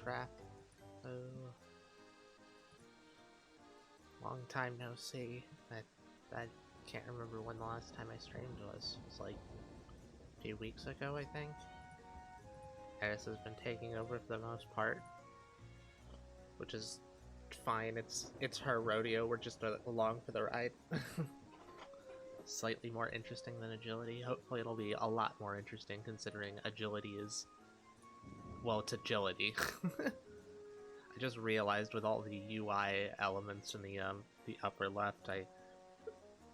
crap. Oh, long time no see. I can't remember when the last time I streamed was. It was like a few weeks ago, I think. Eris has been taking over for the most part, which is fine. It's her rodeo. We're just along for the ride. Slightly more interesting than agility. Hopefully it'll be a lot more interesting considering agility is... well, it's agility. I just realized with all the UI elements in the upper left, I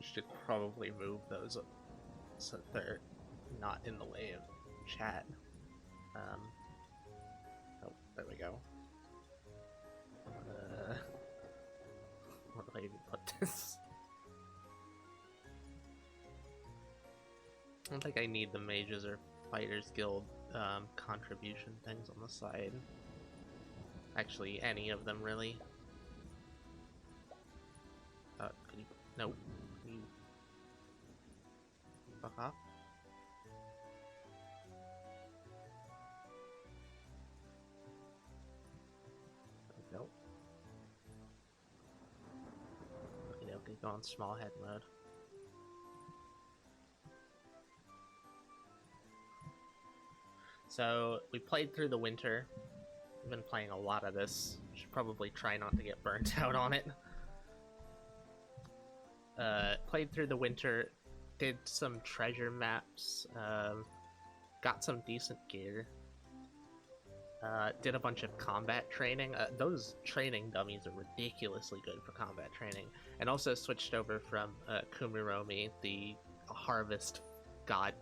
should probably move those so they're not in the way of chat. Oh, there we go. Where do I even put this? I don't think I need the Mages or Fighters Guild contribution things on the side. Actually, any of them, really. Could you... no. Can you... fuck off? Nope. Okay, go on small head mode. So, we played through the winter. I've been playing a lot of this. Should probably try not to get burnt out on it. Played through the winter, did some treasure maps, got some decent gear, did a bunch of combat training. Those training dummies are ridiculously good for combat training, and also switched over from Kumuromi, the harvest god,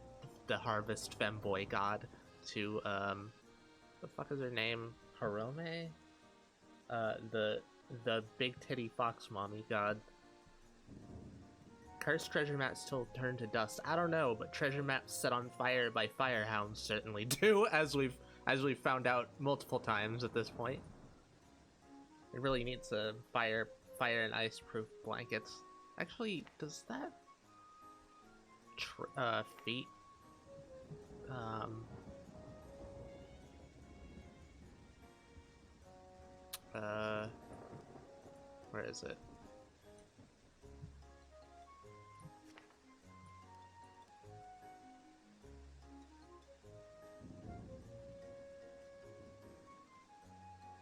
the harvest femboy god, to the fuck is her name? Harome? The big titty fox mommy god. Cursed treasure maps still turn to dust. I don't know, but treasure maps set on fire by firehounds certainly do, as we've found out multiple times at this point. It really needs a fire and ice proof blankets. Actually, does that feat where is it?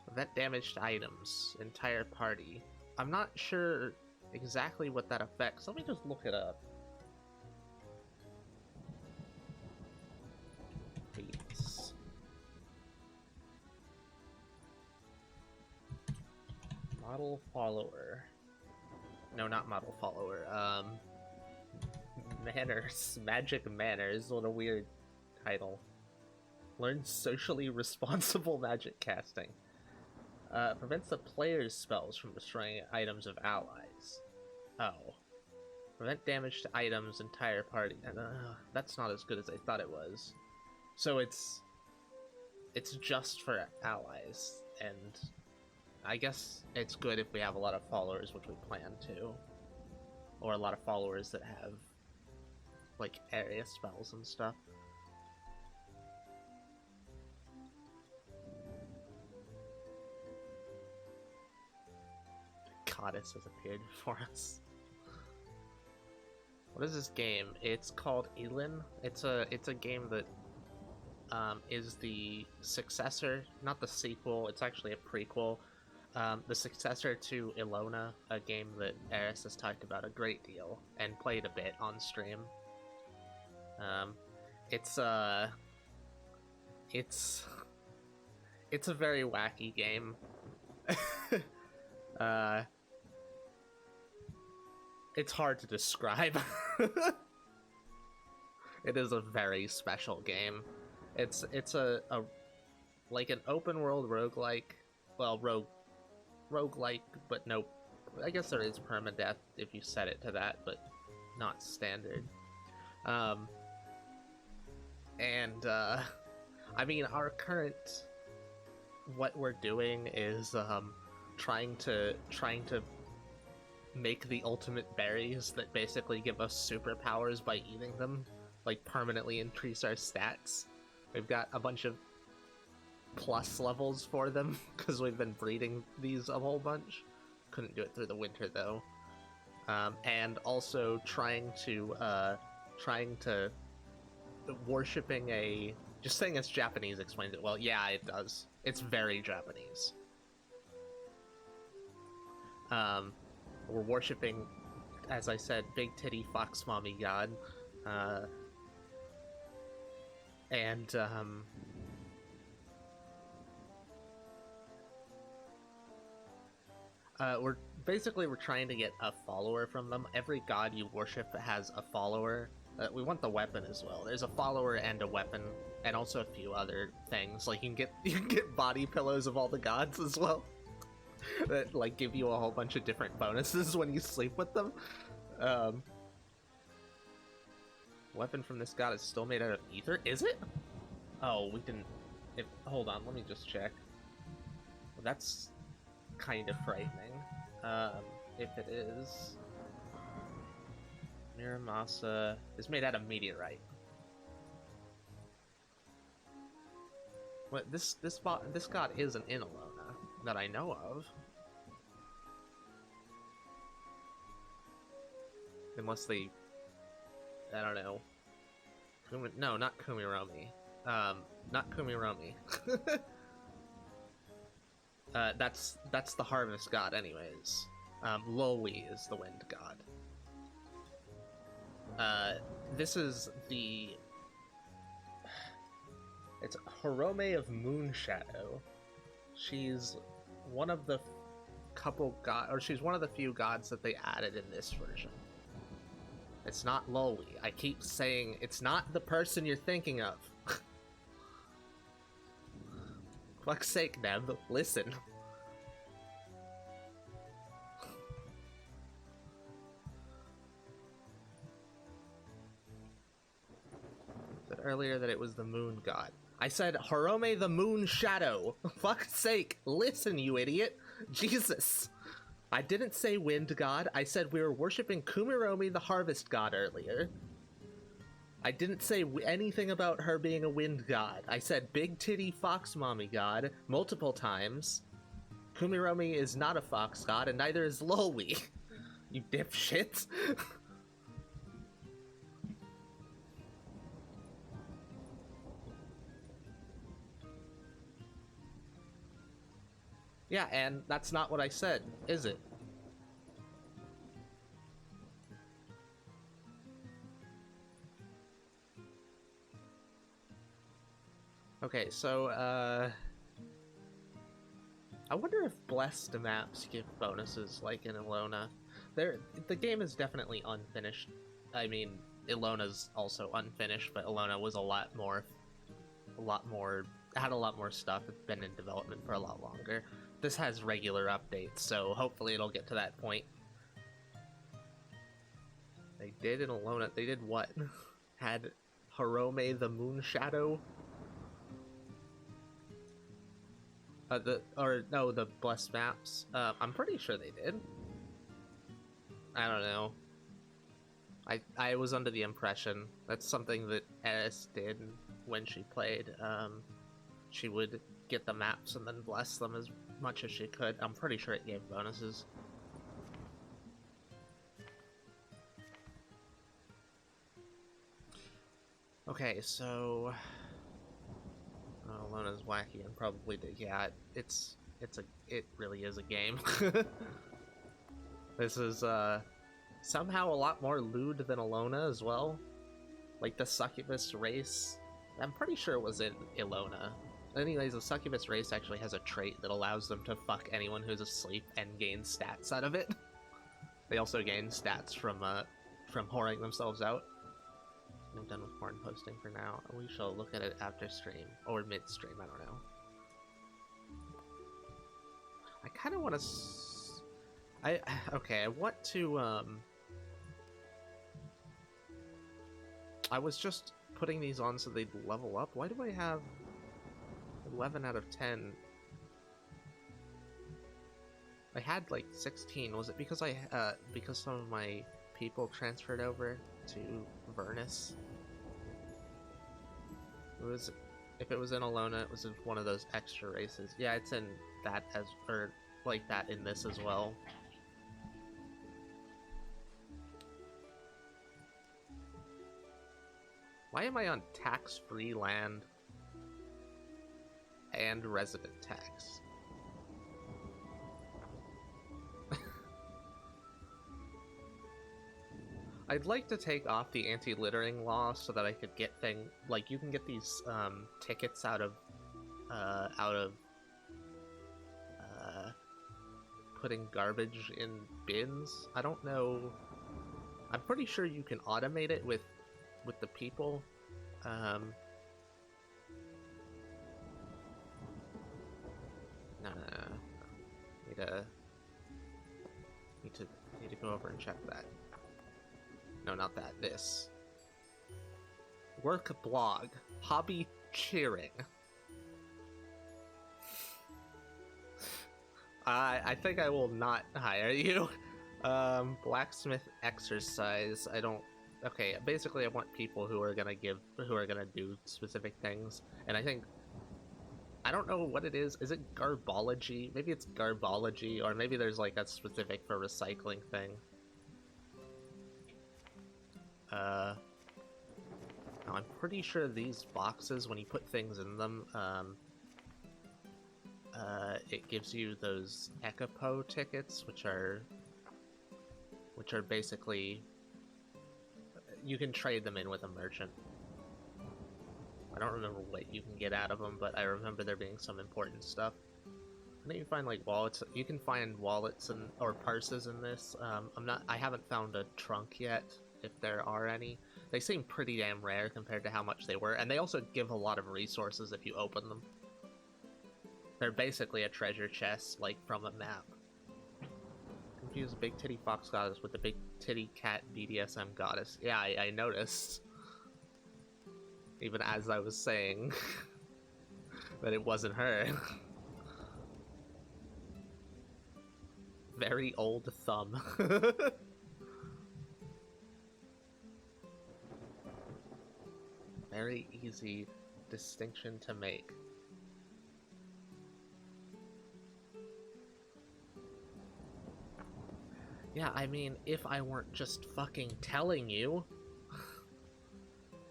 Prevent damage to items, entire party. I'm not sure exactly what that affects. Let me just look it up. Please. Model follower. No, not model follower. Manners. Magic manners. What a weird title. Learn socially responsible magic casting. Prevents the player's spells from destroying items of allies. Oh. Prevent damage to items, entire party. That's not as good as I thought it was. So it's just for allies, and I guess it's good if we have a lot of followers, which we plan to. Or a lot of followers that have, like, area spells and stuff. Goddess has appeared before us. What is this game? It's called Elin. It's a game that is the successor, not the sequel. It's actually a prequel. The successor to Ilona, a game that Eris has talked about a great deal and played a bit on stream. It's a very wacky game. It's hard to describe. It is a very special game. It's a like an open world roguelike. Well, roguelike, but no, I guess there is permadeath if you set it to that, but not standard. I mean, our current, what we're doing is trying to make the ultimate berries that basically give us superpowers by eating them, like permanently increase our stats. We've got a bunch of plus levels for them because we've been breeding these a whole bunch. Couldn't do it through the winter though. And also trying to worshipping a, just saying it's Japanese explains it well. Yeah, it does. It's very Japanese. We're worshipping, as I said, big titty fox mommy god, and we're trying to get a follower from them. Every god you worship has a follower. We want the weapon as well. There's a follower and a weapon, and also a few other things. Like you can get body pillows of all the gods as well. That like give you a whole bunch of different bonuses when you sleep with them. Weapon from this god is still made out of ether. Is it? Oh, we didn't. Hold on, let me just check. Well, that's kind of frightening. If it is, Miramasa is made out of meteorite. What this god isn't in Alona that I know of. Unless they, I don't know. No, not Kumiromi. Not Kumiromi. That's the harvest god, anyways. Lowi is the wind god. This is the. It's Hirome of Moonshadow. She's one of the she's one of the few gods that they added in this version. It's not Lowi. I keep saying it's not the person you're thinking of. Fuck's sake, Neb, listen. Said earlier that it was the moon god. I said Hirome the moon shadow. Fuck's sake, listen, you idiot. Jesus. I didn't say wind god. I said we were worshipping Kumiromi the harvest god earlier. I didn't say anything about her being a wind god. I said big titty fox mommy god multiple times. Kumiromi is not a fox god, and neither is Lowi. You dipshits. Yeah, and that's not what I said, is it? Okay, so, I wonder if blessed maps give bonuses like in Ilona. The game is definitely unfinished. I mean, Ilona's also unfinished, but Ilona was had a lot more stuff. It's been in development for a lot longer. This has regular updates, so hopefully it'll get to that point. They did in Ilona. They did what? Had Hirome the moon shadow? The blessed maps. I'm pretty sure they did. I don't know. I was under the impression that's something that Eris did when she played. She would get the maps and then bless them as much as she could. I'm pretty sure it gave bonuses. Okay, so Lona's wacky and probably it really is a game. This is somehow a lot more lewd than Ilona as well. Like the succubus race, I'm pretty sure it was in Ilona. Anyways, the succubus race actually has a trait that allows them to fuck anyone who's asleep and gain stats out of it. They also gain stats from whoring themselves out. I'm done with porn posting for now. We shall look at it after stream or mid-stream. I don't know. I kind of want to. I want to. I was just putting these on so they'd level up. Why do I have 11 out of 10? I had like 16. Was it because because some of my people transferred over to Vernus? If it was in Alona, it was in one of those extra races. Yeah, it's in that as, or like that in this as well. Why am I on tax-free land and resident tax? I'd like to take off the anti-littering law so that I could get like you can get these tickets out of putting garbage in bins. I don't know. I'm pretty sure you can automate it with the people. No. Need to go over and check that. No, not that. This. Work blog. Hobby cheering. I think I will not hire you. Blacksmith exercise. I don't. Okay, basically, I want people who are gonna do specific things, and I don't know what it is. Is it garbology? Maybe it's garbology, or maybe there's like a specific for recycling thing. Now I'm pretty sure these boxes, when you put things in them, it gives you those Ecopo tickets, which are basically, you can trade them in with a merchant. I don't remember what you can get out of them, but I remember there being some important stuff. I think you can find like wallets. You can find wallets or purses in this. I haven't found a trunk yet, if there are any. They seem pretty damn rare compared to how much they were, and they also give a lot of resources if you open them. They're basically a treasure chest, like from a map. Confuse big titty fox goddess with the big titty cat BDSM goddess. Yeah, I noticed. Even as I was saying that it wasn't her. Very old thumb. Very easy distinction to make. Yeah, I mean, if I weren't just fucking telling you.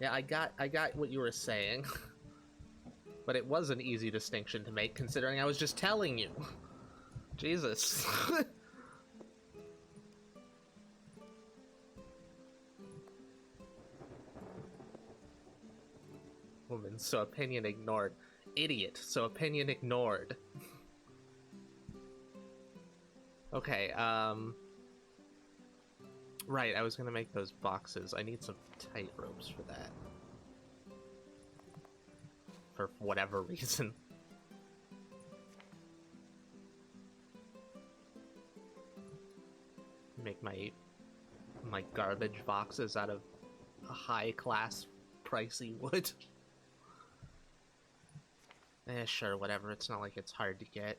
Yeah, I got what you were saying. But it was an easy distinction to make, considering I was just telling you. Jesus. Woman, so opinion ignored. Idiot, so opinion ignored. Okay, right, I was gonna make those boxes. I need some tight ropes for that. For whatever reason. Make my garbage boxes out of a high-class, pricey wood. Sure, whatever. It's not like it's hard to get.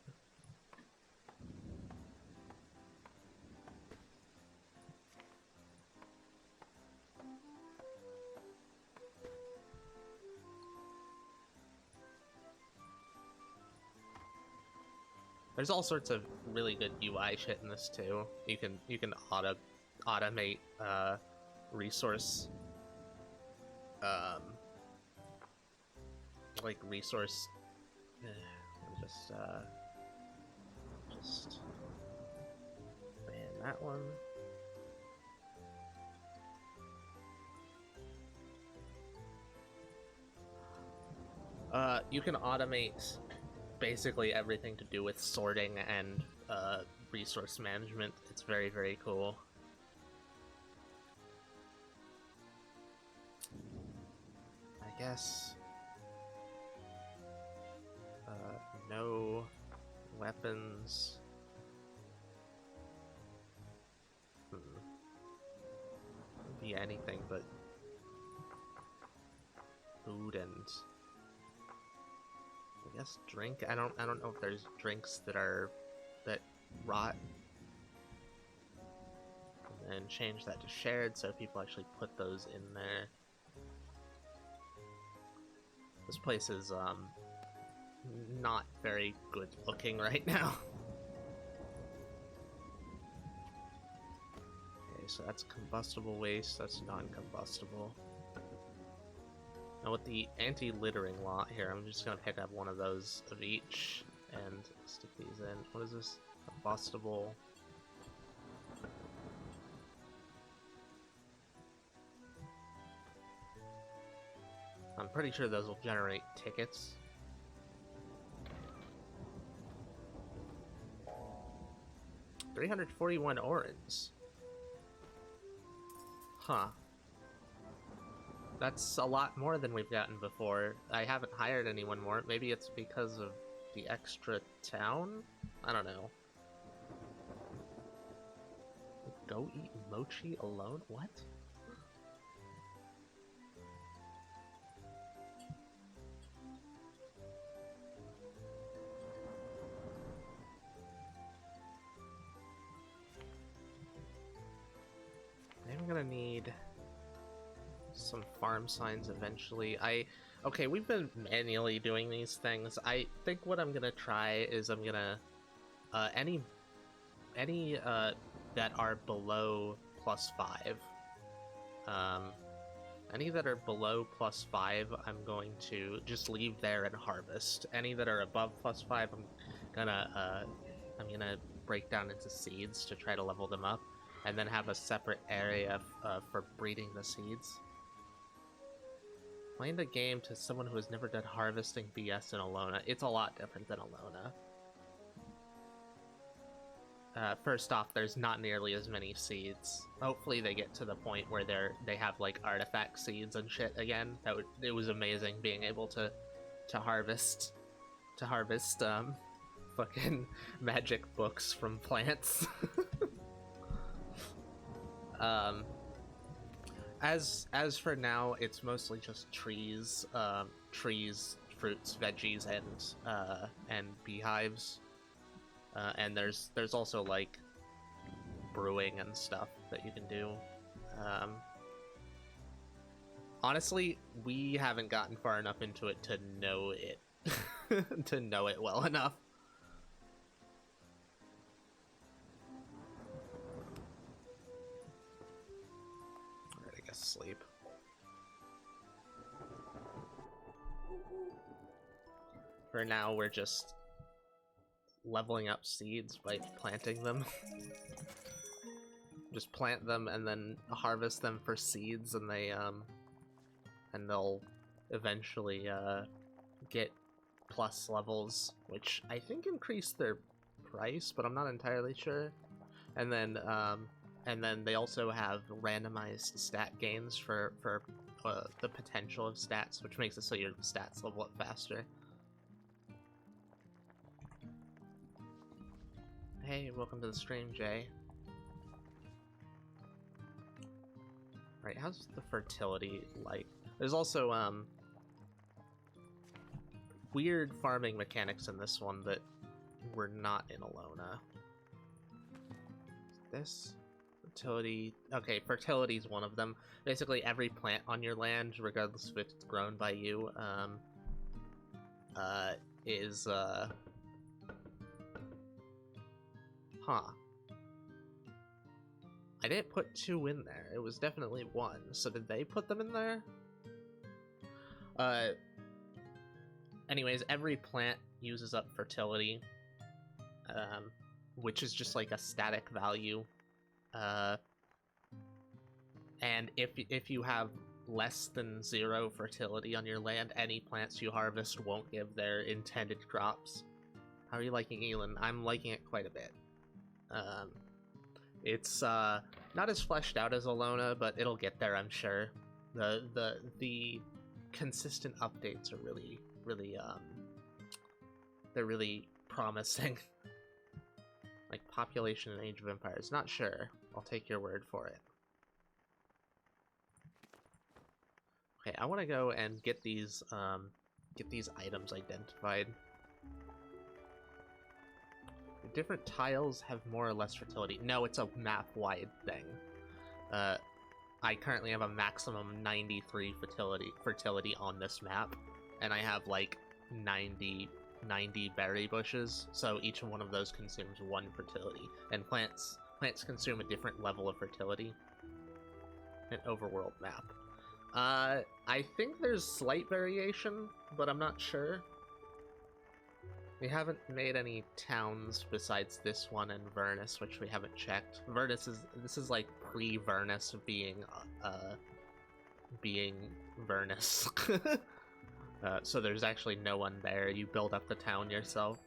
There's all sorts of really good UI shit in this too. You can automate resource like resource. Just ban that one. You can automate basically everything to do with sorting and resource management. It's very, very cool. I guess no weapons. Be anything but food and I guess drink. I don't know if there's drinks that rot. And then change that to shared so people actually put those in there. This place is, not very good looking right now. Okay, so that's combustible waste, that's non-combustible. Now with the anti-littering lot here, I'm just gonna pick up one of those of each and stick these in. What is this? Combustible. I'm pretty sure those will generate tickets. $341 orens. Huh. That's a lot more than we've gotten before. I haven't hired anyone more. Maybe it's because of the extra town? I don't know. Go eat mochi alone? What? I'm gonna need some farm signs eventually. Okay, we've been manually doing these things. I think what I'm gonna try is I'm gonna any that are below +5. Any that are below +5, I'm going to just leave there and harvest. Any that are above +5, I'm gonna break down into seeds to try to level them up, and then have a separate area for breeding the seeds. Explain the game to someone who has never done harvesting BS in Alona. It's a lot different than Alona. First off, there's not nearly as many seeds. Hopefully they get to the point where they have like artifact seeds and shit again. It was amazing being able to harvest fucking magic books from plants. As for now, it's mostly just trees, fruits, veggies, and beehives. And there's also like brewing and stuff that you can do. Honestly, we haven't gotten far enough into it to know it to know it well enough. Alright, I guess sleep. For now, we're just leveling up seeds by planting them. Just plant them and then harvest them for seeds, and they'll eventually get plus levels, which I think increase their price, but I'm not entirely sure. And then they also have randomized stat gains for the potential of stats, which makes it so your stats level up faster. Hey, welcome to the stream, Jay. Right, how's the fertility like? There's also weird farming mechanics in this one that were not in Alona. This fertility, okay, fertility is one of them. Basically, every plant on your land, regardless if it's grown by you, is Huh. I didn't put 2 in there. It was definitely 1. So did they put them in there? Anyways, every plant uses up fertility, which is just like a static value. And if you have less than 0 fertility on your land, any plants you harvest won't give their intended crops. How are you liking Elin? I'm liking it quite a bit. It's not as fleshed out as Alona, but it'll get there, I'm sure. The consistent updates are really they're really promising. Like population and Age of Empires, not sure. I'll take your word for it. Okay, I want to go and get these items identified. The different tiles have more or less fertility. No, it's a map-wide thing. I currently have a maximum 93 fertility on this map, and I have like 90 berry bushes, so each one of those consumes 1 fertility, and plants consume a different level of fertility. An overworld map. I think there's slight variation, but I'm not sure. We haven't made any towns besides this one and Vernus, which we haven't checked. This is like pre-Vernus being Vernus. So there's actually no one there. You build up the town yourself.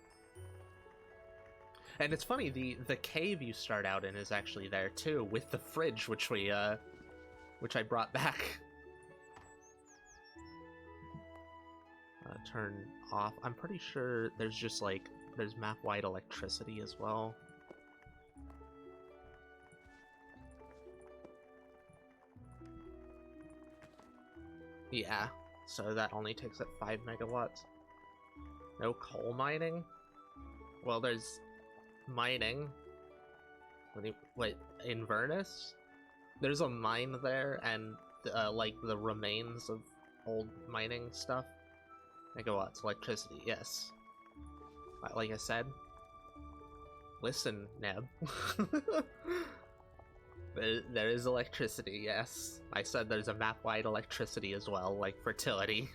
And it's funny, the cave you start out in is actually there too, with the fridge, which I brought back. Turn off. I'm pretty sure there's just like, there's map-wide electricity as well. Yeah, so that only takes up 5 megawatts. No coal mining? Well, there's mining. Wait, in Vernus? There's a mine there, and like the remains of old mining stuff. Megawatts, electricity, yes. Like I said, listen, Neb. There is electricity, yes. I said there's a map-wide electricity as well, like fertility.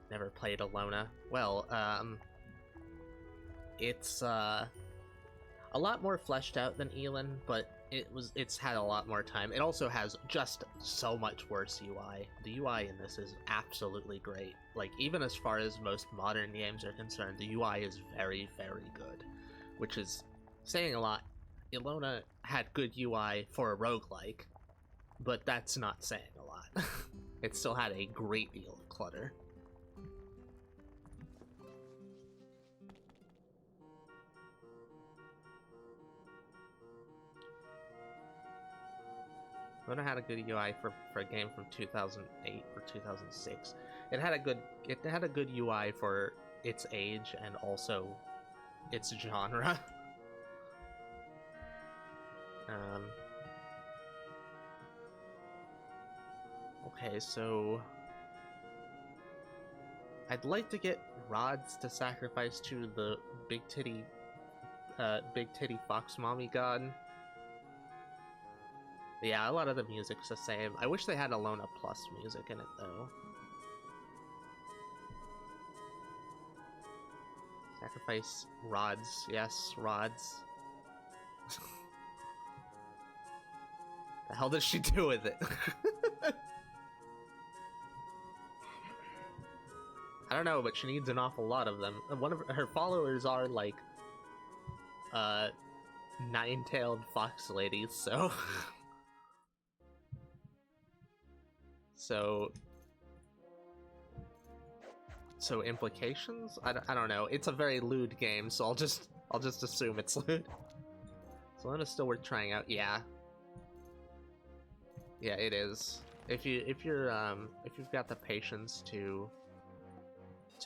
Never played Alona. Well, it's a lot more fleshed out than Elin, but it's had a lot more time. It also has just so much worse UI. The UI in this is absolutely great. Like, even as far as most modern games are concerned, the UI is very, very good, which is saying a lot. Ilona had good UI for a roguelike, but that's not saying a lot. It still had a great deal of clutter. Ilona had a good UI for a game from 2008 or 2006. It had a good UI for its age and also its genre. Okay, so I'd like to get rods to sacrifice to the big titty fox mommy god. Yeah, a lot of the music's the same. I wish they had Alona Plus music in it though. Sacrifice rods, yes, rods. The hell does she do with it? I don't know, but she needs an awful lot of them. One of her followers are like nine-tailed fox ladies, so so implications? I don't know. It's a very lewd game, so I'll just assume it's lewd. So then it's still worth trying out. Yeah. Yeah, it is. If you've got the patience to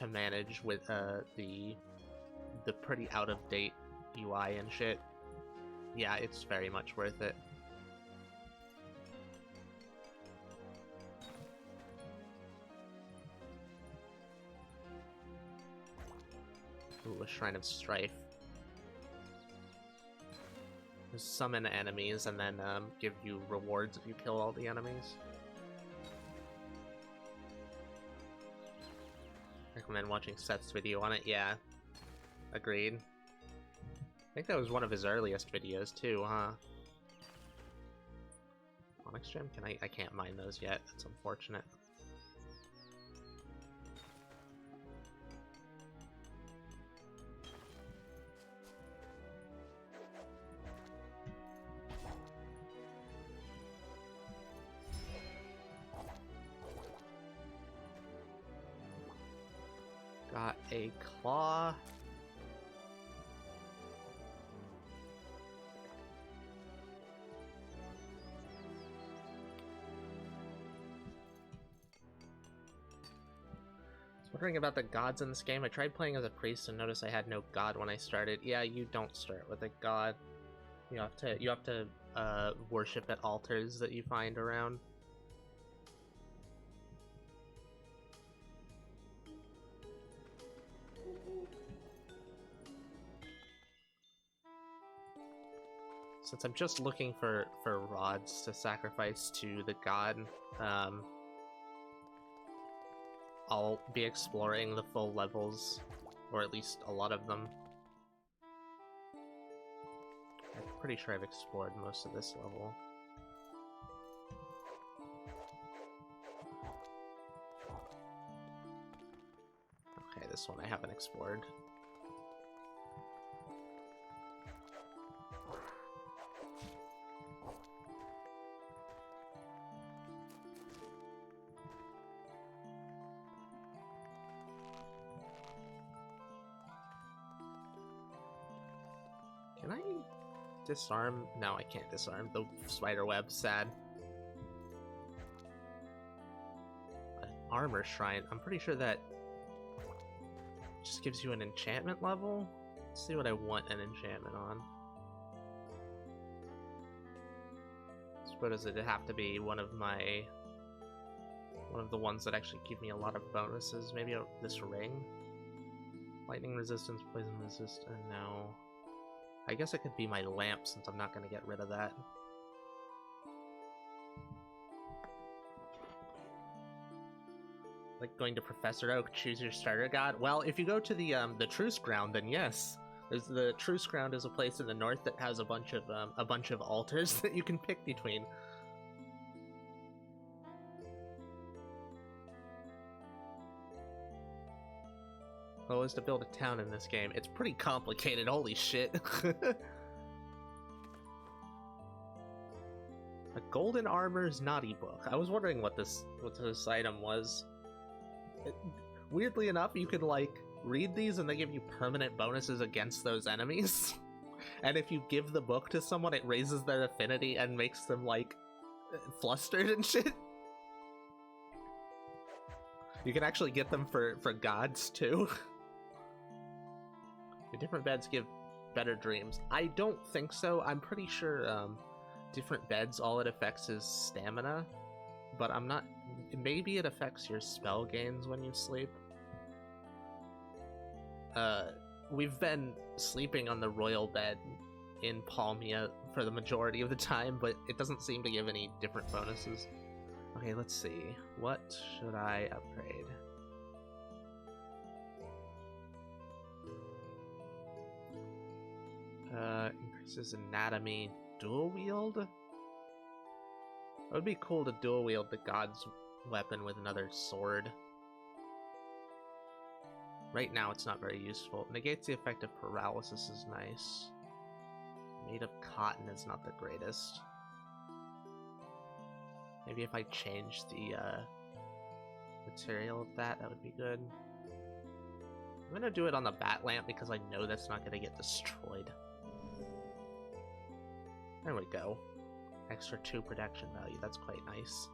manage with the pretty out of date UI and shit, yeah, it's very much worth it. Ooh, a Shrine of Strife. Summon enemies and then give you rewards if you kill all the enemies. Recommend watching Seth's video on it. Yeah, agreed. I think that was one of his earliest videos too, huh? Onyx Gem? I can't mine those yet. That's unfortunate. Got a claw. Wondering about the gods in this game. I tried playing as a priest and noticed I had no god when I started. Yeah, you don't start with a god. You have to worship at altars that you find around. Since I'm just looking for rods to sacrifice to the god, I'll be exploring the full levels, or at least a lot of them. I'm pretty sure I've explored most of this level. Okay, this one I haven't explored. Can I disarm? No, I can't disarm the spider web. Sad. An armor shrine. I'm pretty sure that just gives you an enchantment level. Let's see what I want an enchantment on. So does it have to be one of the ones that actually give me a lot of bonuses? Maybe this ring? Lightning resistance, poison resistance, no. I guess it could be my lamp since I'm not going to get rid of that. Like going to Professor Oak, choose your starter god? Well, if you go to the Truce Ground, then yes. The Truce Ground is a place in the north that has a bunch of altars that you can pick between. Goal is to build a town in this game. It's pretty complicated, holy shit. A Golden Armor's Naughty Book. I was wondering what this item was. Weirdly enough, you can, like, read these and they give you permanent bonuses against those enemies. And if you give the book to someone, it raises their affinity and makes them, like, flustered and shit. You can actually get them for gods, too. The different beds give better dreams. I don't think so. I'm pretty sure different beds, all it affects is stamina. But I'm not... Maybe it affects your spell gains when you sleep. We've been sleeping on the royal bed in Palmia for the majority of the time, but it doesn't seem to give any different bonuses. Okay, let's see. What should I upgrade? Increases anatomy. Dual wield? It would be cool to dual wield the god's weapon with another sword. Right now it's not very useful. Negates the effect of paralysis is nice. Made of cotton is not the greatest. Maybe if I change the material of that would be good. I'm gonna do it on the bat lamp because I know that's not gonna get destroyed. There we go. Extra 2 protection value, that's quite nice.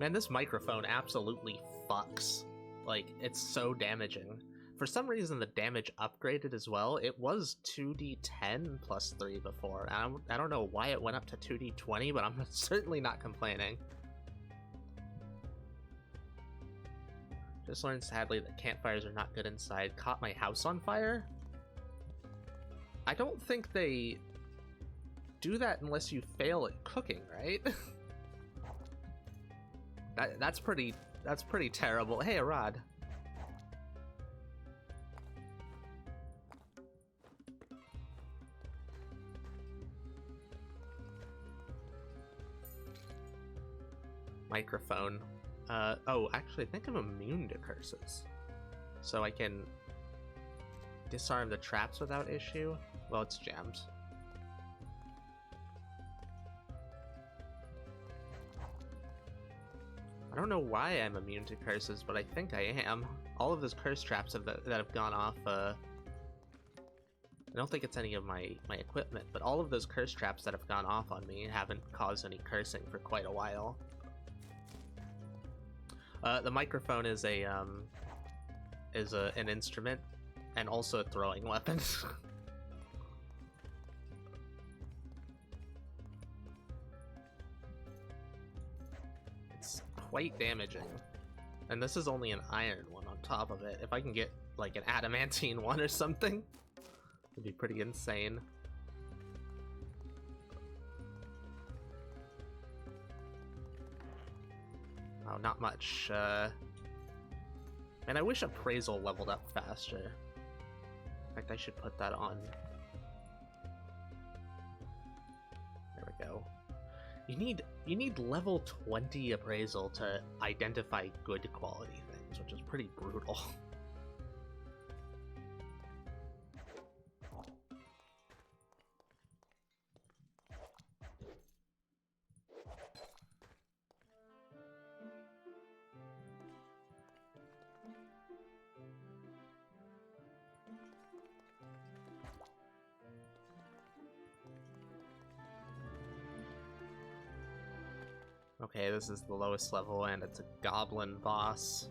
Man, this microphone absolutely fucks. Like, it's so damaging. For some reason, the damage upgraded as well. It was 2d10 plus 3 before. I don't know why it went up to 2d20, but I'm certainly not complaining. Just learned sadly that campfires are not good inside. Caught my house on fire? I don't think they do that unless you fail at cooking, right? That's pretty terrible. Hey, a rod. Microphone. Oh, actually, I think I'm immune to curses. So I can disarm the traps without issue. Well, it's jammed. I don't know why I'm immune to curses, but I think I am. All of those curse traps that have gone off, I don't think it's any of my equipment, but all of those curse traps that have gone off on me haven't caused any cursing for quite a while. The microphone is an instrument and also a throwing weapon. It's quite damaging. And this is only an iron one on top of it. If I can get, like, an adamantine one or something, it'd be pretty insane. Oh, not much. Man, I wish appraisal leveled up faster. In fact, I should put that on. There we go. You need level 20 appraisal to identify good quality things, which is pretty brutal. Okay, this is the lowest level, and it's a goblin boss.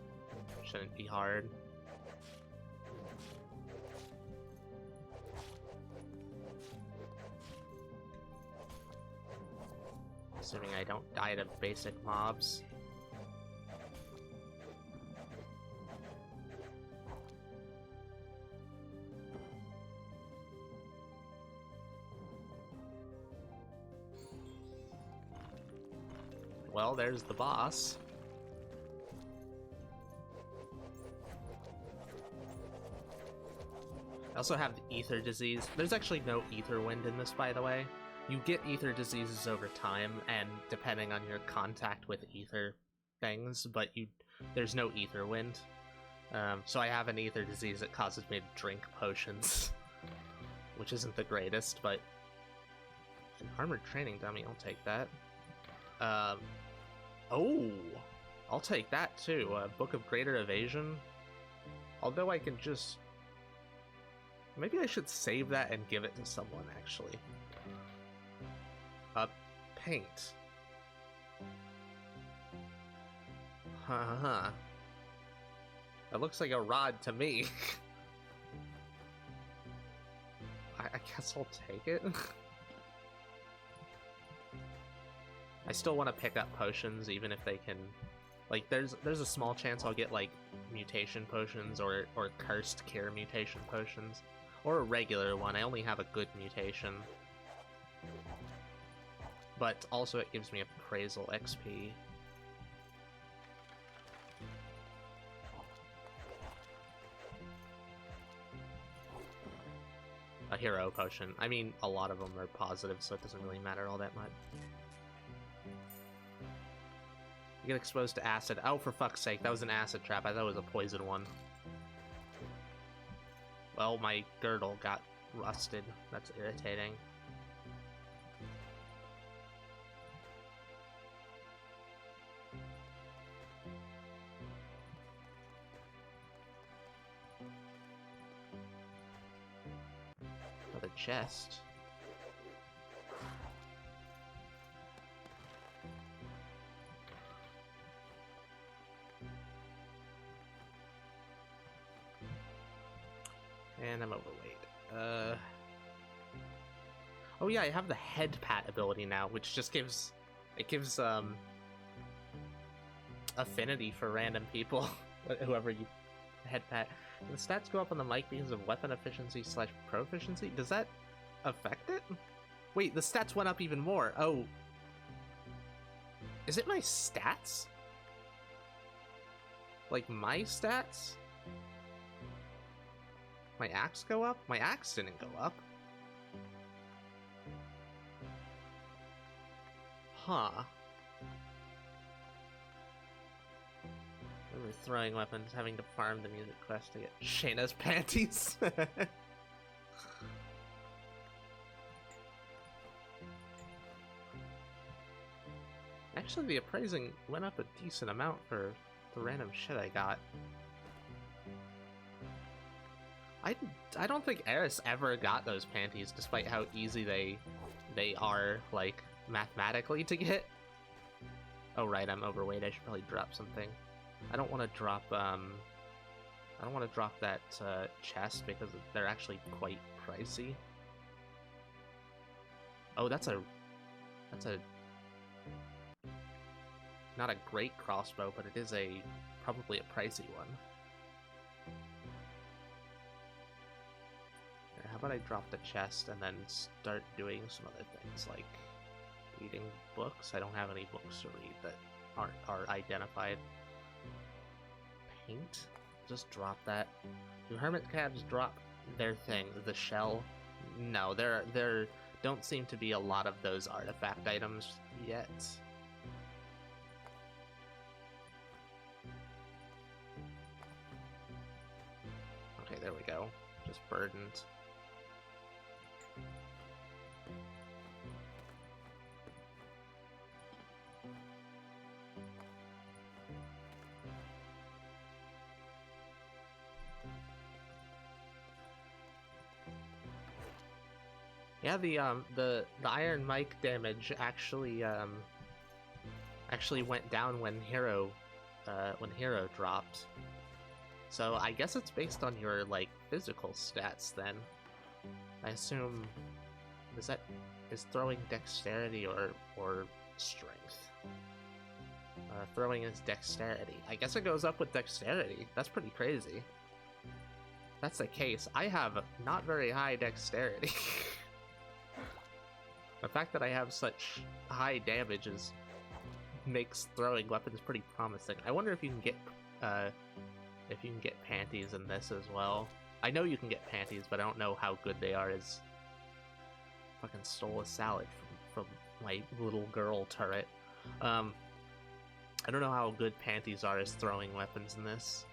Shouldn't be hard. Assuming I don't die to basic mobs. Well, there's the boss. I also have the ether disease. There's actually no ether wind in this, by the way. You get ether diseases over time, and depending on your contact with ether things, but there's no ether wind. So I have an ether disease that causes me to drink potions, which isn't the greatest, but an armored training dummy, I'll take that. Oh, I'll take that too. Book of Greater Evasion. Although I can just... Maybe I should save that and give it to someone, actually. Paint. Huh. That looks like a rod to me. I guess I'll take it. I still want to pick up potions, even if they can... Like, there's a small chance I'll get, like, mutation potions or cursed cure mutation potions. Or a regular one. I only have a good mutation. But also it gives me appraisal XP. A hero potion. I mean, a lot of them are positive, so it doesn't really matter all that much. You get exposed to acid. Oh, for fuck's sake, that was an acid trap. I thought it was a poison one. Well, my girdle got rusted. That's irritating. Another chest. And I'm overweight. Oh yeah, I have the head pat ability now, which just gives... It gives, affinity for random people. Whoever you head pat. The stats go up on the mic because of weapon efficiency / proficiency? Does that affect it? Wait, the stats went up even more. Oh. Is it my stats? Like, my stats? My axe go up? My axe didn't go up. Huh. Remember throwing weapons, having to farm the music quest to get Shayna's panties. Actually, the appraising went up a decent amount for the random shit I got. I don't think Eris ever got those panties, despite how easy they are, like, mathematically to get. Oh right, I'm overweight. I should probably drop something. I don't want to drop that chest because they're actually quite pricey. Oh, that's a not a great crossbow, but it is a probably a pricey one. Here, how about I drop the chest and then start doing some other things, like reading books? I don't have any books to read that are identified. Paint? Just drop that. Do hermit crabs drop their thing? The shell? No, there don't seem to be a lot of those artifact items yet. Okay, there we go. Just burdened. Yeah, the Iron Mike damage actually went down when Hero dropped. So I guess it's based on your like physical stats then. I assume is throwing dexterity or strength? Throwing is dexterity. I guess it goes up with dexterity. That's pretty crazy. If that's the case, I have not very high dexterity. The fact that I have such high damage makes throwing weapons pretty promising. I wonder if you can get panties in this as well. I know you can get panties, but I don't know how good they are as... Fucking stole a salad from my little girl turret. I don't know how good panties are as throwing weapons in this.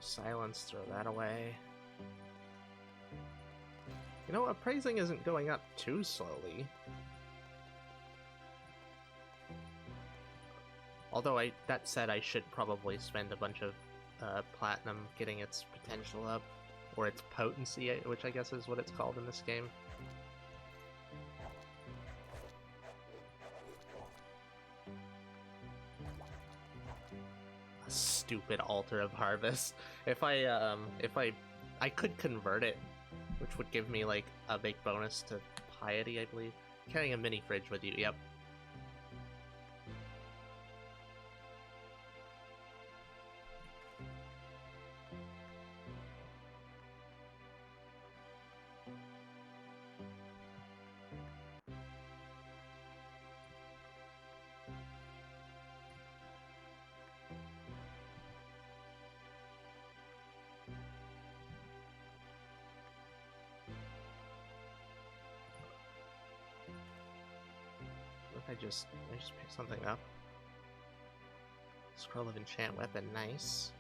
Silence, throw that away. You know, appraising isn't going up too slowly. Although that said, I should probably spend a bunch of platinum getting its potential up, or its potency, which I guess is what it's called in this game. Stupid Altar of Harvest. If I could convert it, which would give me like a big bonus to piety, I believe. Carrying a mini fridge with you, yep. I just pick something up. Scroll of Enchant Weapon, nice.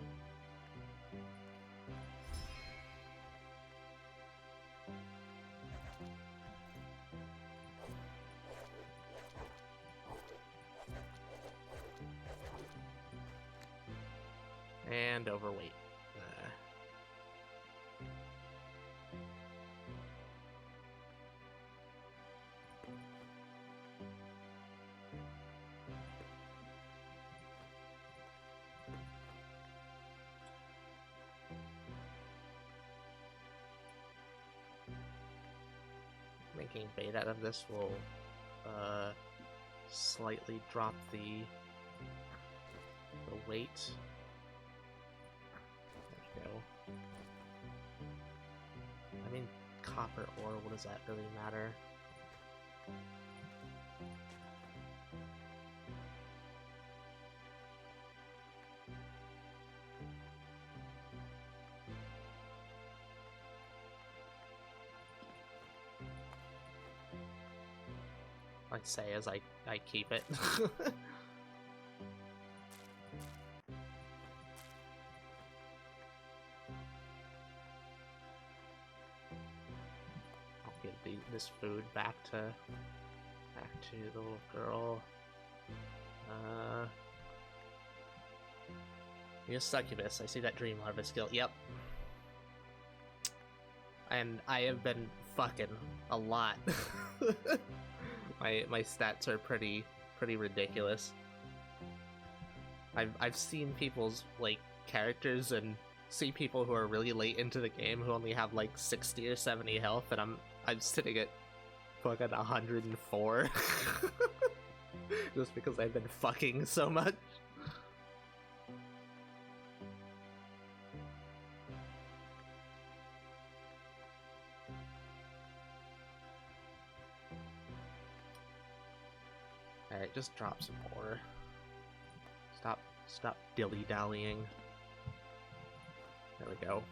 And overweight. Making bait out of this will slightly drop the weight. There we go. I mean, copper ore, what does that really matter? I say as I keep it. I'll give this food back to the little girl. You're a succubus. I see that dream larva skill. Yep. And I have been fucking a lot. my stats are pretty ridiculous. I've seen people's like characters and see people who are really late into the game who only have like 60 or 70 health, and I'm sitting at fucking 104 just because I've been fucking so much. Alright, just drop some more. Stop dilly-dallying. There we go.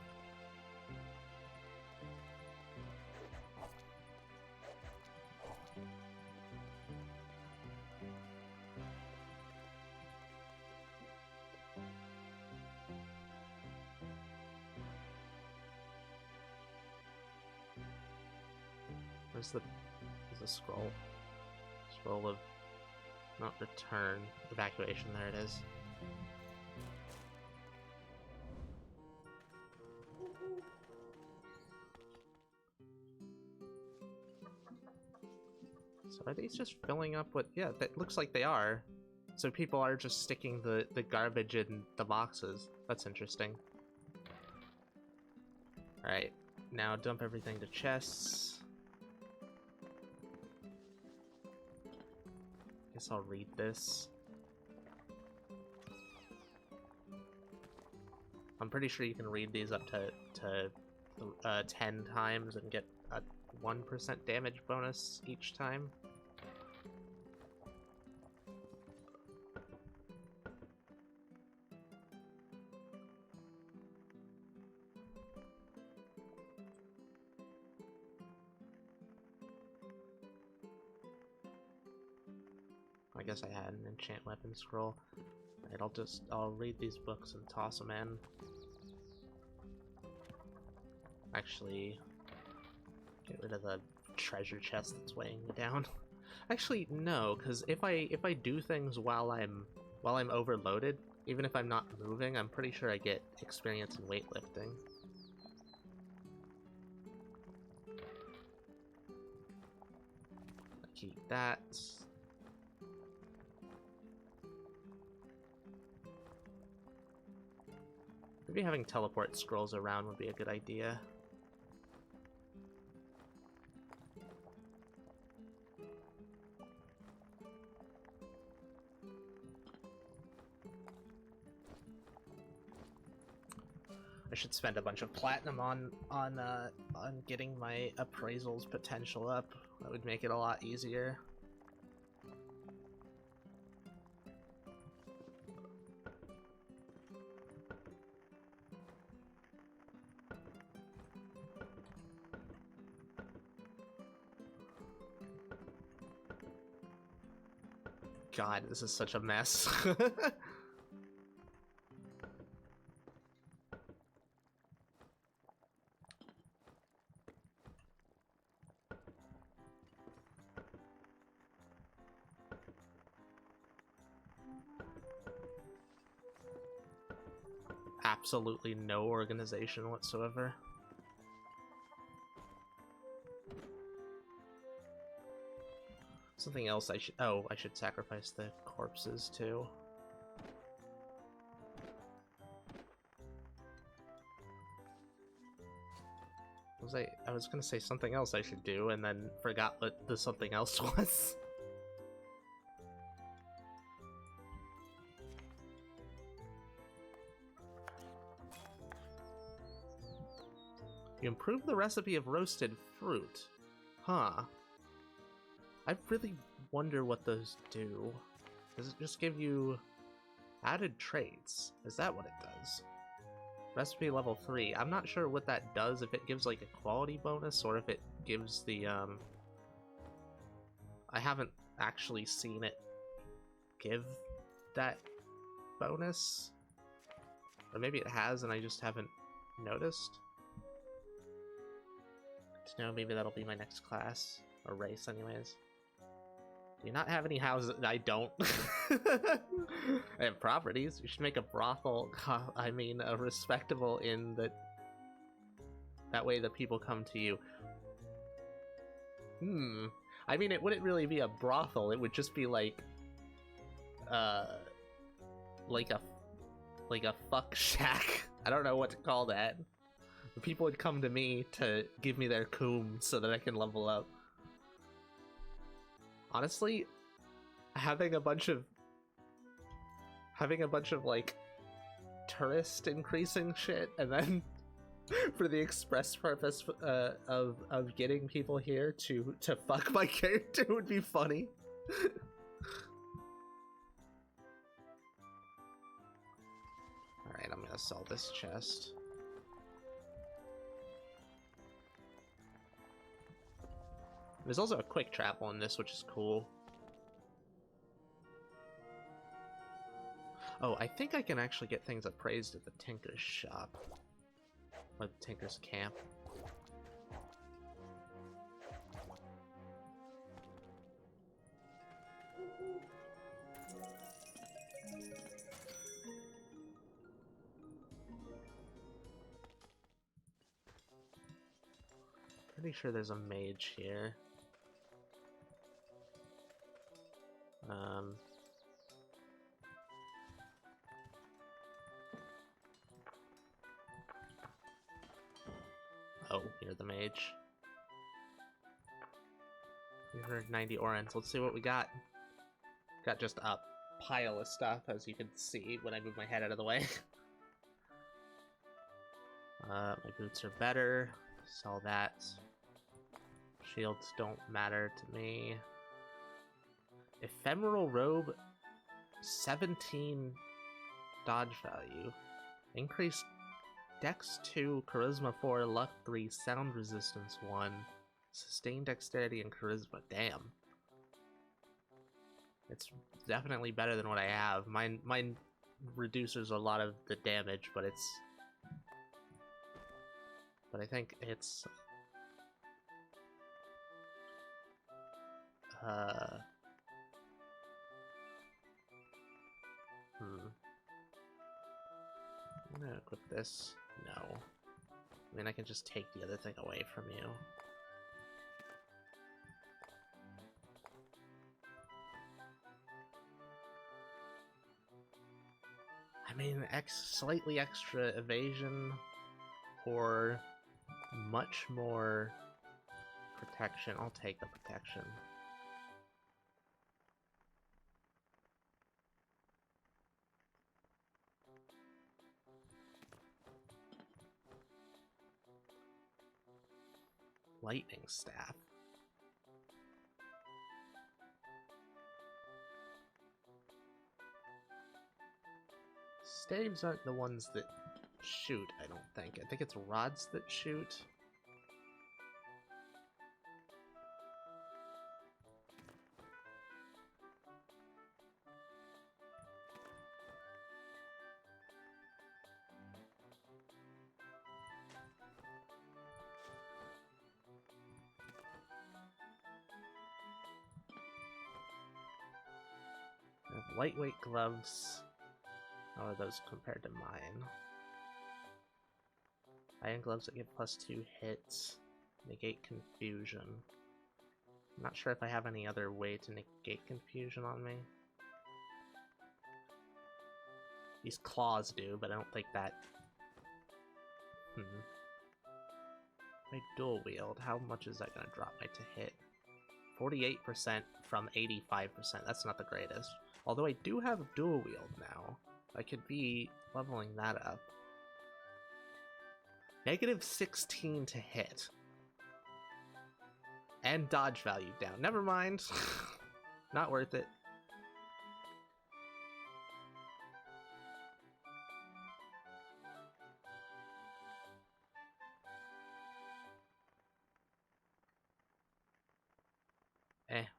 Where's the scroll? Scroll of not return, evacuation, there it is. So are these just filling up with, yeah, that looks like they are. So people are just sticking the garbage in the boxes. That's interesting. Alright, now dump everything to chests. Guess I'll read this. I'm pretty sure you can read these up to 10 times and get a 1% damage bonus each time. I guess I had an enchant weapon scroll. Alright, I'll read these books and toss them in. Actually, get rid of the treasure chest that's weighing me down. Actually, no, because if I do things while I'm overloaded, even if I'm not moving, I'm pretty sure I get experience in weightlifting. Keep that. Maybe having teleport scrolls around would be a good idea. I should spend a bunch of platinum on getting my appraisal's potential up. That would make it a lot easier. God, this is such a mess. Absolutely no organization whatsoever. Something else I should... Oh, I should sacrifice the corpses, too. I was gonna say something else I should do, and then forgot what the something else was. You improve the recipe of roasted fruit. Huh. I really wonder what those do. Does it just give you added traits? Is that what it does? Recipe level 3. I'm not sure what that does, if it gives like a quality bonus or if it gives the I haven't actually seen it give that bonus. Or maybe it has and I just haven't noticed. No, maybe that'll be my next class, or race anyways. Do you not have any houses? I don't. I have properties. You should make a brothel. I mean, a respectable inn that way the people come to you. I mean, it wouldn't really be a brothel. It would just be like a fuck shack. I don't know what to call that. People would come to me to give me their coom so that I can level up. Honestly, having a bunch of like tourist increasing shit, and then for the express purpose of getting people here to fuck my character would be funny. Alright, I'm gonna sell this chest. There's also a quick travel in this, which is cool. Oh, I think I can actually get things appraised at the Tinker's shop. Or the Tinker's camp. Pretty sure there's a mage here. Oh, you're the mage. 390 orens. Let's see what we got. Got just a pile of stuff, as you can see when I move my head out of the way. My boots are better. Sell that. Shields don't matter to me. Ephemeral robe, 17 dodge value. Increased Dex 2, Charisma 4, Luck 3, Sound Resistance 1, Sustained Dexterity and Charisma. Damn. It's definitely better than what I have. Mine reduces a lot of the damage, but it's... But I think it's... I'm gonna equip this. No. I mean, I can just take the other thing away from you. I mean, slightly extra evasion or much more protection. I'll take the protection. Lightning staff. Staves aren't the ones that shoot, I don't think. I think it's rods that shoot. I have lightweight gloves. How are those compared to mine? Iron gloves that give +2 hits. Negate confusion. I'm not sure if I have any other way to negate confusion on me. These claws do, but I don't think that... My dual wield, how much is that gonna drop my to hit? 48% from 85%, that's not the greatest. Although I do have dual wield now. I could be leveling that up. -16 to hit. And dodge value down. Never mind. Not worth it.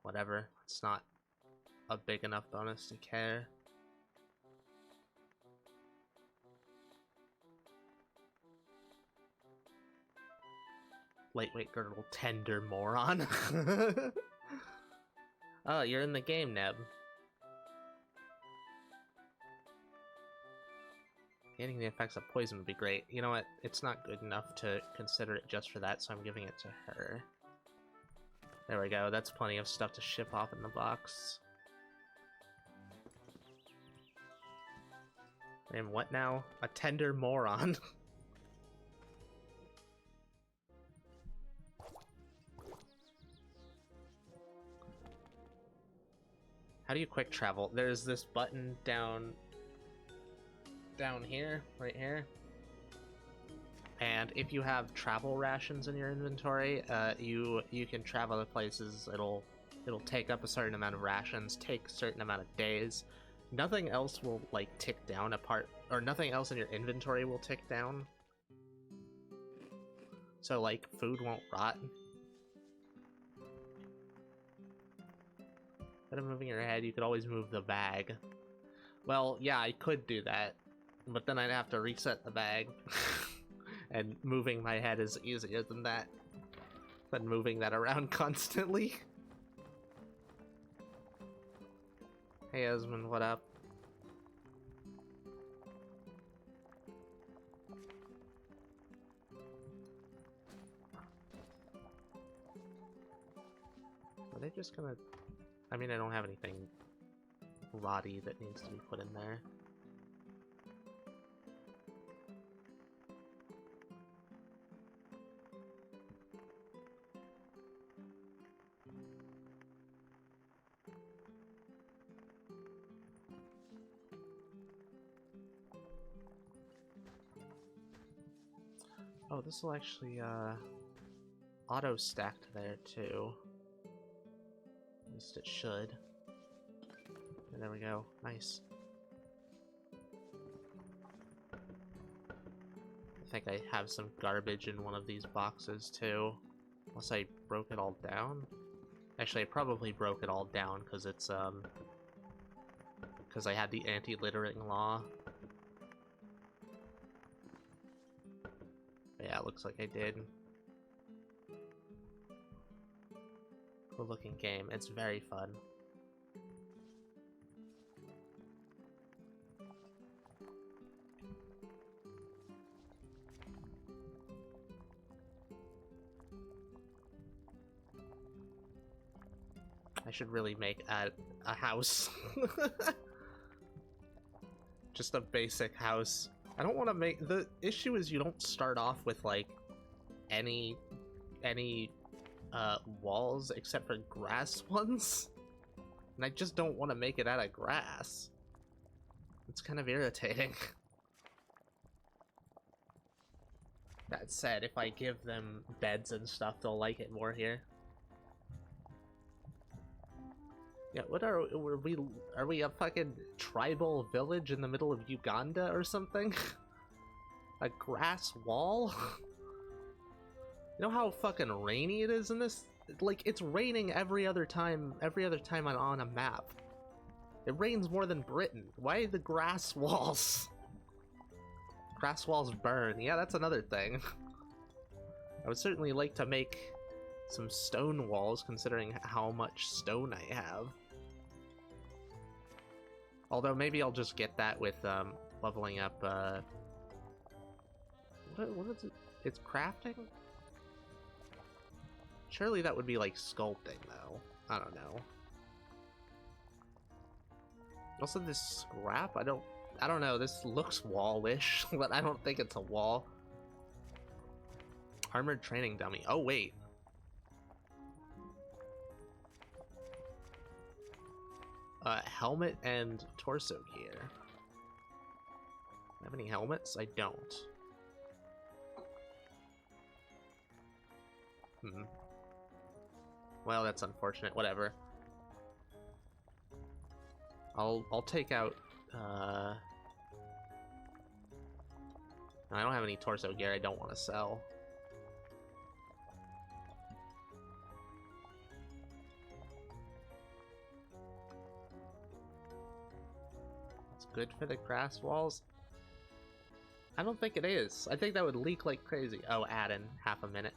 Whatever. It's not a big enough bonus to care. Lightweight girdle, tender moron. Oh, you're in the game, Neb. Getting the effects of poison would be great. You know what? It's not good enough to consider it just for that, so I'm giving it to her. There we go. That's plenty of stuff to ship off in the box. And what now? A tender moron. How do you quick travel? There's this button down here, right here. And if you have travel rations in your inventory, you can travel to places. It'll take up a certain amount of rations, take a certain amount of days. Nothing else will like tick down or nothing else in your inventory will tick down. So like food won't rot. Instead of moving your head, you could always move the bag. Well, yeah, I could do that, but then I'd have to reset the bag. And moving my head is easier than that. Than moving that around constantly. Hey Esmond, what up? Are they just gonna... I mean, I don't have anything rotty that needs to be put in there. Oh, this will actually auto stack there too. At least it should. And there we go. Nice. I think I have some garbage in one of these boxes too. Unless I broke it all down. Actually, I probably broke it all down because it's because I had the anti-littering law. But yeah, it looks like I did. Cool looking game. It's very fun. I should really make a house. Just a basic house. I don't want to make... The issue is you don't start off with, like, any walls except for grass ones. And I just don't want to make it out of grass. It's kind of irritating. That said, if I give them beds and stuff, they'll like it more here. Yeah, what are we a fucking tribal village in the middle of Uganda or something? A grass wall? You know how fucking rainy it is in this? Like, it's raining every other time I'm on a map. It rains more than Britain. Why the grass walls? Grass walls burn. Yeah, that's another thing. I would certainly like to make some stone walls, considering how much stone I have. Although maybe I'll just get that with leveling up. What is it? It's crafting? Surely that would be like sculpting, though. I don't know. Also, this scrap, I don't know. This looks wallish, but I don't think it's a wall. Armored training dummy. Oh wait. Helmet and torso gear. Do I have any helmets? I don't. Well, that's unfortunate. Whatever. I'll take out. I don't have any torso gear. I don't want to sell. Good for the grass walls? I don't think it is. I think that would leak like crazy. Oh, add in half a minute.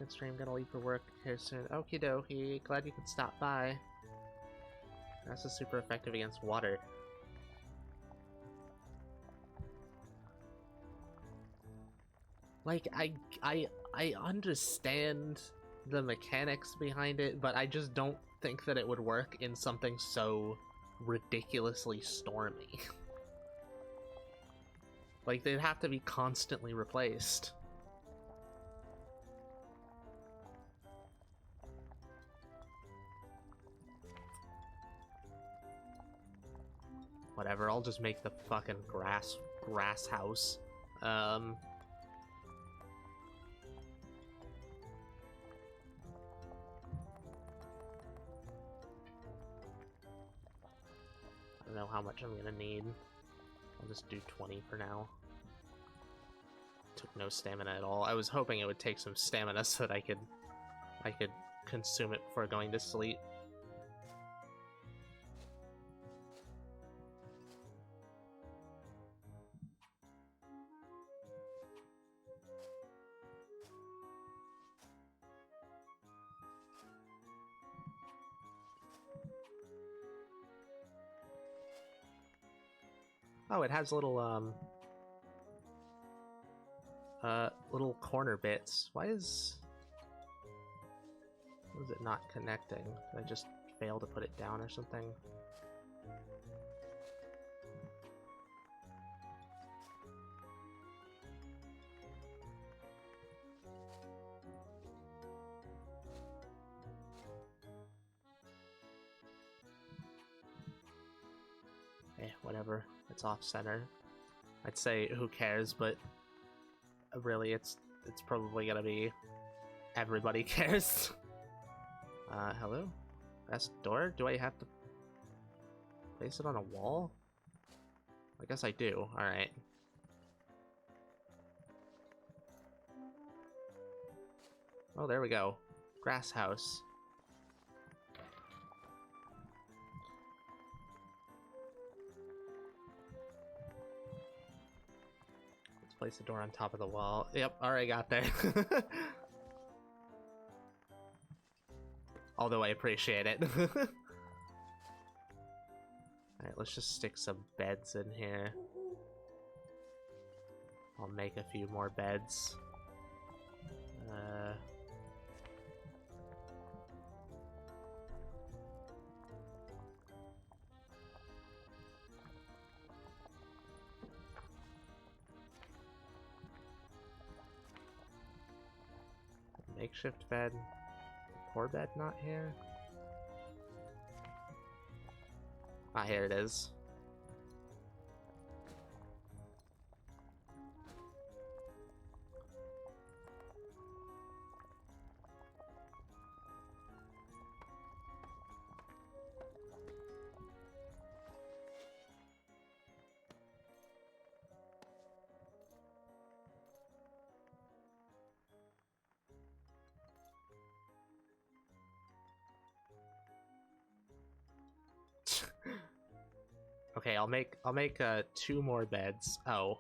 Midstream, gonna leave for work here soon. Okie dokie, glad you could stop by. Grass is super effective against water. Like, I understand the mechanics behind it, but I just don't think that it would work in something so ridiculously stormy. Like, they'd have to be constantly replaced. Whatever, I'll just make the fucking grass house. I don't know how much I'm gonna need. I'll just do 20 for now. Took no stamina at all. I was hoping it would take some stamina so that I could consume it before going to sleep. Oh, it has little little corner bits. Why is it not connecting? Did I just fail to put it down or something? Whatever. It's off center. I'd say who cares, but really it's probably gonna be everybody cares. Hello? That's door? Do I have to place it on a wall? I guess I do. Alright. Oh, there we go. Grass house. Let's place the door on top of the wall. Yep, already got there. Although I appreciate it. Alright, let's just stick some beds in here. I'll make a few more beds. Makeshift bed. Poor bed not here? Ah, here it is. Okay, I'll make 2 more beds. Oh,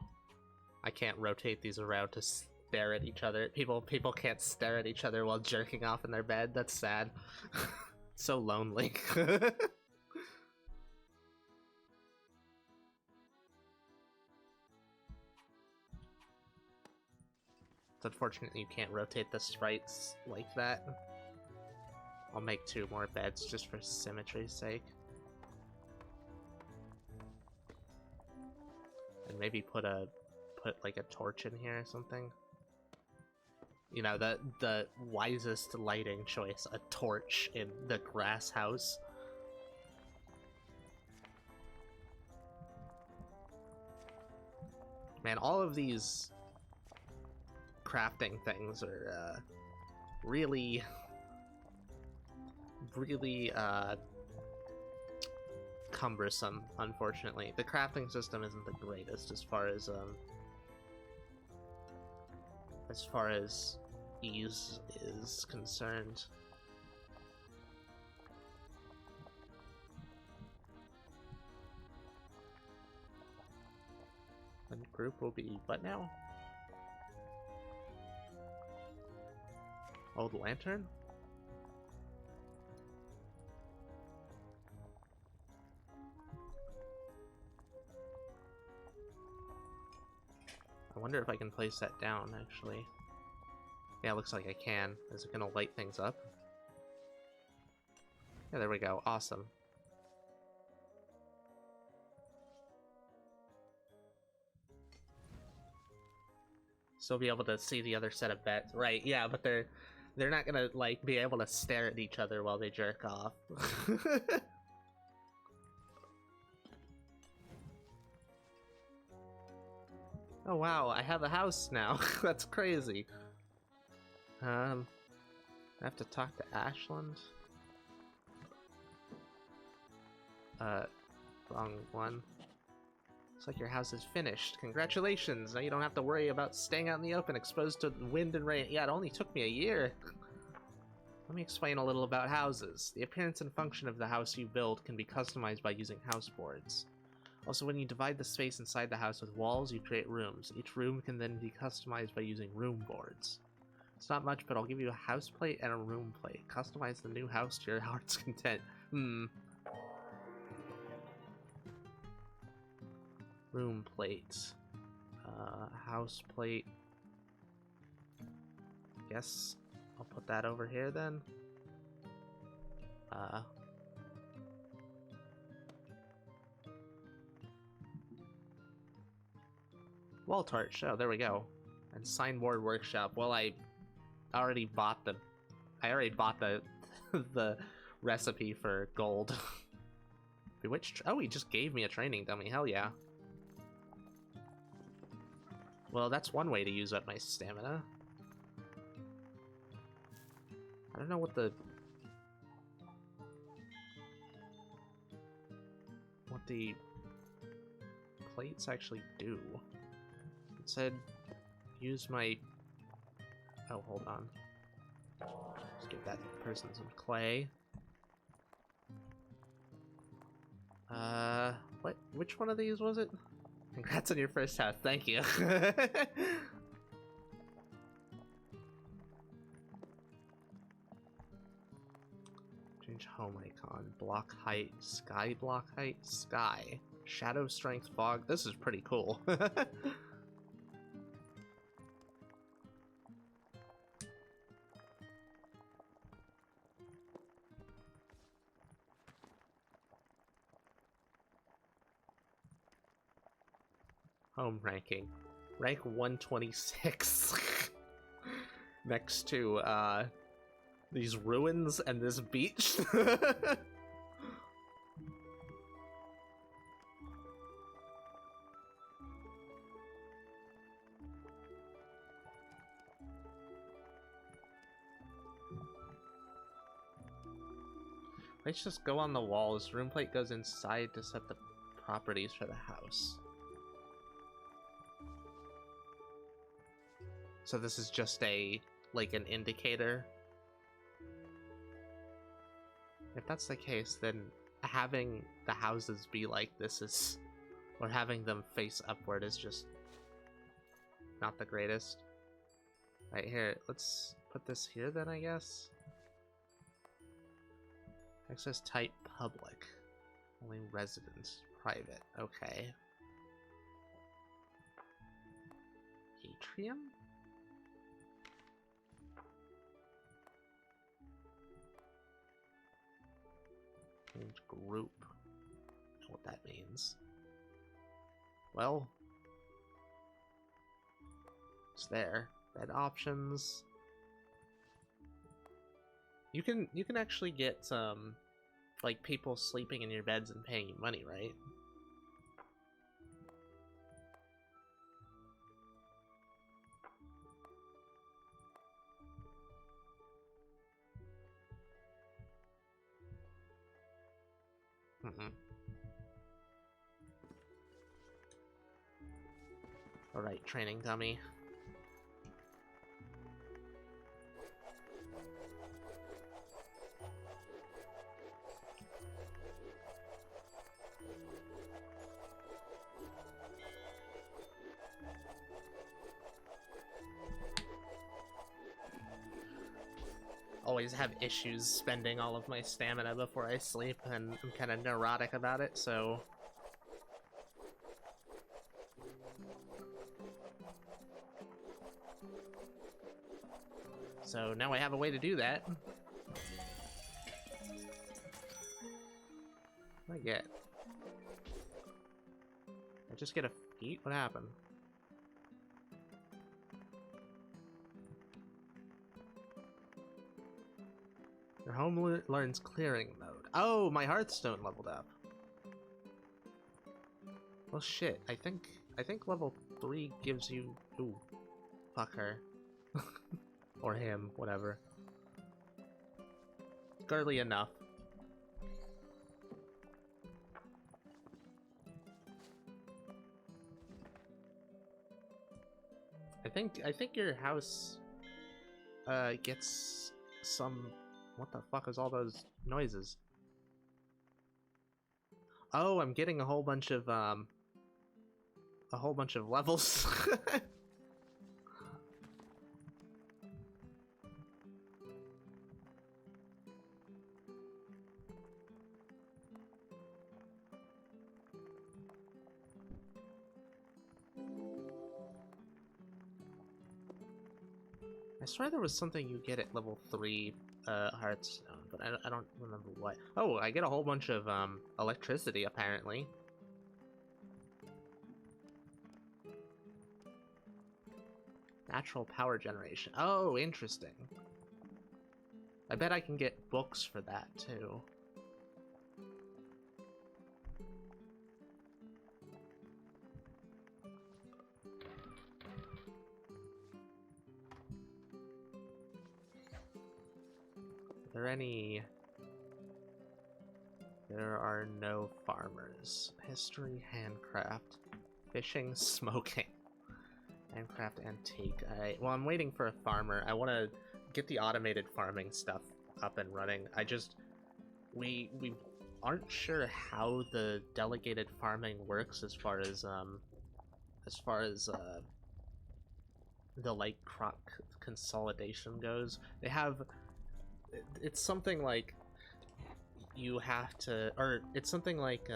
I can't rotate these around to stare at each other. People can't stare at each other while jerking off in their bed. That's sad. So lonely. It's unfortunate you can't rotate the sprites like that. I'll make 2 more beds just for symmetry's sake. And maybe put like a torch in here or something. You know, the wisest lighting choice, a torch in the grass house. Man, all of these crafting things are really cumbersome, unfortunately. The crafting system isn't the greatest as far as ease is concerned. And group will be what now? Old lantern? I wonder if I can place that down, actually. Yeah, it looks like I can. Is it gonna light things up? Yeah, there we go. Awesome. So be able to see the other set of beds. Right, yeah, but they're not gonna, like, be able to stare at each other while they jerk off. Oh wow, I have a house now. That's crazy. I have to talk to Ashland. Wrong one. Looks like your house is finished. Congratulations! Now you don't have to worry about staying out in the open, exposed to wind and rain. Yeah, it only took me a year. Let me explain a little about houses. The appearance and function of the house you build can be customized by using house boards. Also, when you divide the space inside the house with walls, you create rooms. Each room can then be customized by using room boards. It's not much, but I'll give you a house plate and a room plate. Customize the new house to your heart's content. Room plate. House plate. Guess I'll put that over here then. Wall torch. Oh, there we go. And signboard workshop. Well, I already bought the the recipe for gold. Bewitched. Oh, he just gave me a training dummy. Hell yeah. Well, that's one way to use up my stamina. I don't know what the plates actually do. It said use my... Oh, hold on. Let's give that person some clay. What? Which one of these was it? Congrats on your first house. Thank you. Change home icon. Block height. Sky block height. Sky. Shadow strength fog. This is pretty cool. Home ranking. Rank 126. Next to, these ruins and this beach. Let's just go on the walls. Room plate goes inside to set the properties for the house. So this is just like an indicator. If that's the case, then having the houses be like this is, or having them face upward is just not the greatest. Right here, let's put this here then, I guess. Access type public. Only residents. Private. Okay. Atrium? Change group. I don't know what that means. Well, it's there. Bed options. You can actually get like people sleeping in your beds and paying you money, right? Alright, training dummy. always have issues spending all of my stamina before I sleep, and I'm kind of neurotic about it, so... So now I have a way to do that. What I get? I just get a feat? What happened? Your home learns clearing mode. Oh, my Hearthstone leveled up. Well, shit. I think level 3 gives you... Ooh. Fuck her. Or him, whatever. Girly enough. I think your house gets some... What the fuck is all those noises? Oh, I'm getting a whole bunch of levels. I swear there was something you get at level 3 Hearthstone, but I don't remember what. Oh, I get a whole bunch of electricity, apparently. Natural power generation. Oh, interesting. I bet I can get books for that, too. Are there any... There are no farmers. History, handcraft, fishing, smoking. Handcraft, antique. Alright, well, I'm waiting for a farmer. I want to get the automated farming stuff up and running. We aren't sure how the delegated farming works as far as the like crop consolidation goes. They have... It's something like you have to, or it's something like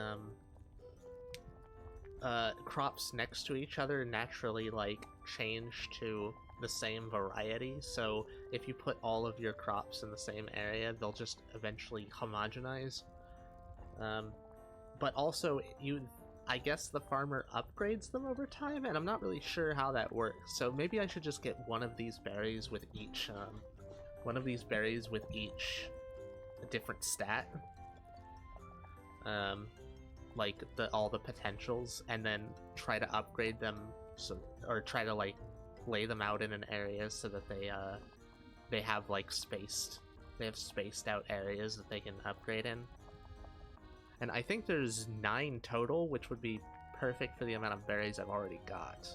crops next to each other naturally like change to the same variety. So if you put all of your crops in the same area, they'll just eventually homogenize. But also I guess the farmer upgrades them over time, and I'm not really sure how that works. So maybe I should just get one of these berries with each different stat, like all the potentials, and then try to upgrade them, or try to like lay them out in an area so that they have spaced out areas that they can upgrade in. And I think there's 9 total, which would be perfect for the amount of berries I've already got.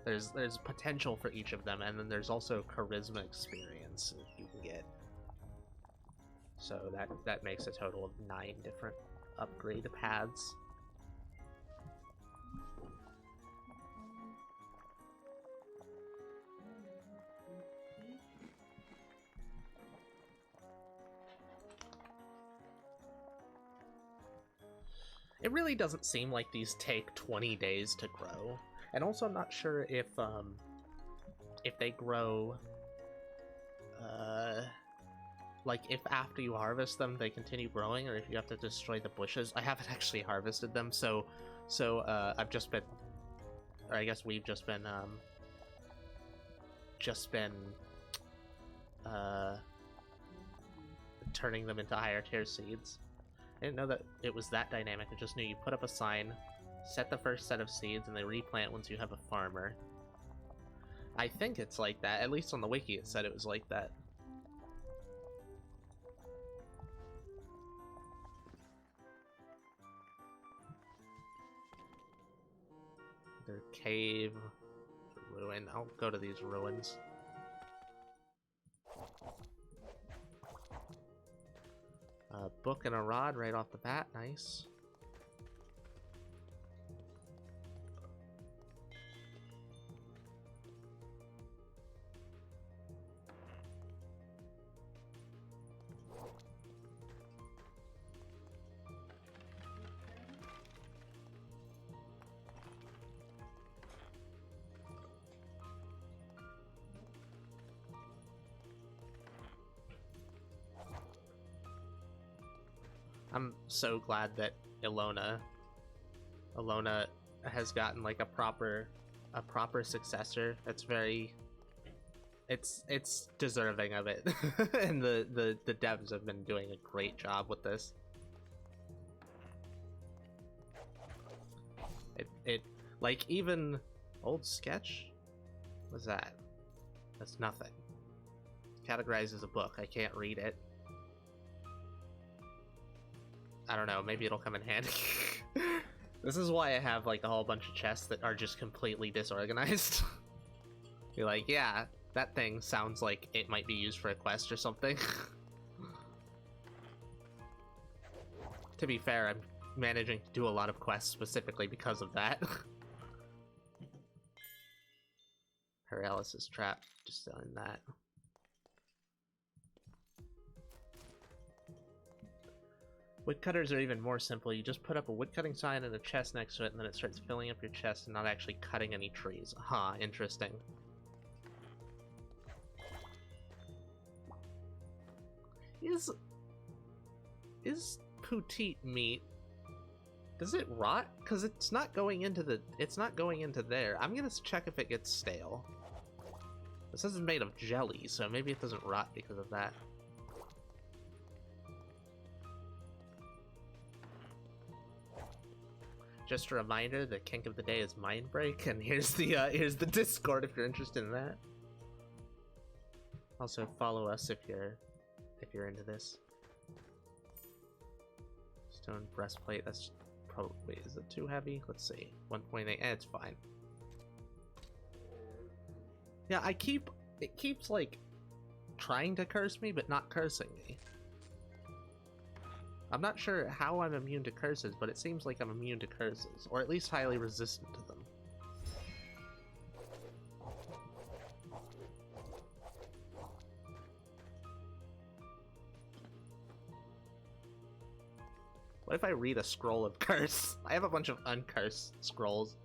There's potential for each of them, and then there's also charisma experience you can get. So that makes a total of 9 different upgrade paths. It really doesn't seem like these take 20 days to grow. And also I'm not sure if they grow, like if after you harvest them they continue growing, or if you have to destroy the bushes. I haven't actually harvested them, so I've just been, or I guess we've just been turning them into higher tier seeds. I didn't know that it was that dynamic. I just knew you put up a sign, set the first set of seeds, and they replant once you have a farmer. I think it's like that. At least on the wiki it said it was like that. Their cave, ruin. I'll go to these ruins. A book and a rod right off the bat. Nice. I'm so glad that Ilona has gotten like a proper successor. That's very it's deserving of it. And the devs have been doing a great job with this. It like, even old sketch? What's that? That's nothing. Categorized as a book. I can't read it. I don't know, maybe it'll come in handy. This is why I have like a whole bunch of chests that are just completely disorganized. You're like, yeah, that thing sounds like it might be used for a quest or something. To be fair, I'm managing to do a lot of quests specifically because of that. Paralysis trap, just selling that. Woodcutters are even more simple. You just put up a woodcutting sign and a chest next to it, and then it starts filling up your chest and not actually cutting any trees. Huh, interesting. Is poutine meat, does it rot? Because it's not going into there. I'm gonna check if it gets stale. This is made of jelly, so maybe it doesn't rot because of that. Just a reminder, the kink of the day is mind break, and here's the Discord if you're interested in that. Also, follow us if you're into this. Stone breastplate. That's probably, is it too heavy? Let's see. 1.8. It's fine. Yeah, it keeps like trying to curse me, but not cursing me. I'm not sure how I'm immune to curses, but it seems like I'm immune to curses, or at least highly resistant to them. What if I read a scroll of curse? I have a bunch of uncursed scrolls.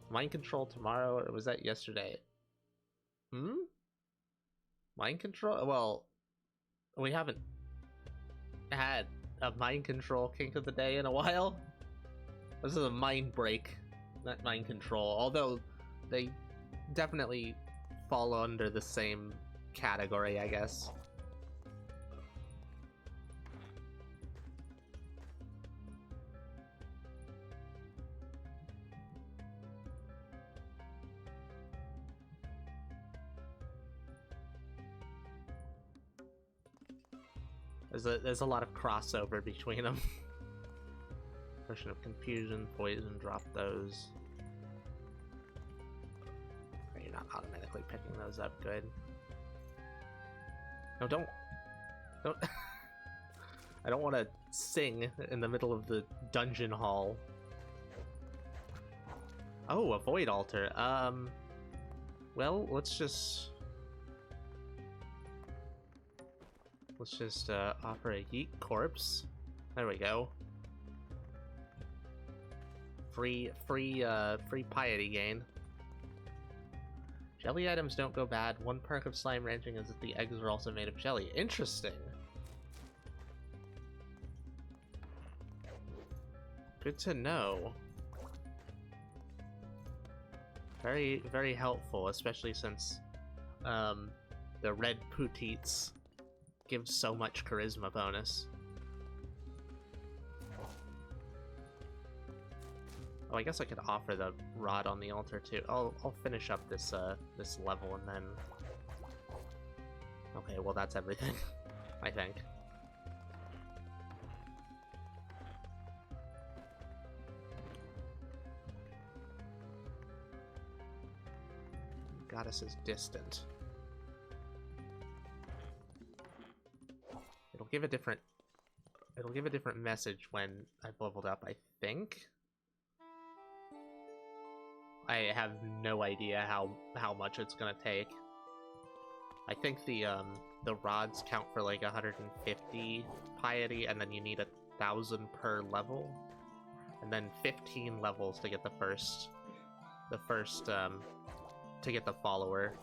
Mind control tomorrow, or was that yesterday? Mind control? Well, we haven't had a mind control kink of the day in a while. This is a mind break, not mind control, although they definitely fall under the same category, I guess. There's a lot of crossover between them. Potion of confusion, poison, drop those. You're not automatically picking those up, good. No, don't. I don't want to sing in the middle of the dungeon hall. Oh, a void altar. Well, let's just offer a yeet corpse. There we go. Free piety gain. Jelly items don't go bad. One perk of slime ranching is that the eggs are also made of jelly. Interesting. Good to know. Very, very helpful, especially since the red pooteets give so much charisma bonus. Oh, I guess I could offer the rod on the altar too. I'll finish up this this level and then. Okay, well that's everything, I think. Goddess is distant. It'll give a different message when I've leveled up, I think. I have no idea how much it's gonna take. I think the rods count for like 150 piety, and then you need 1,000 per level, and then 15 levels to get the first to get the follower.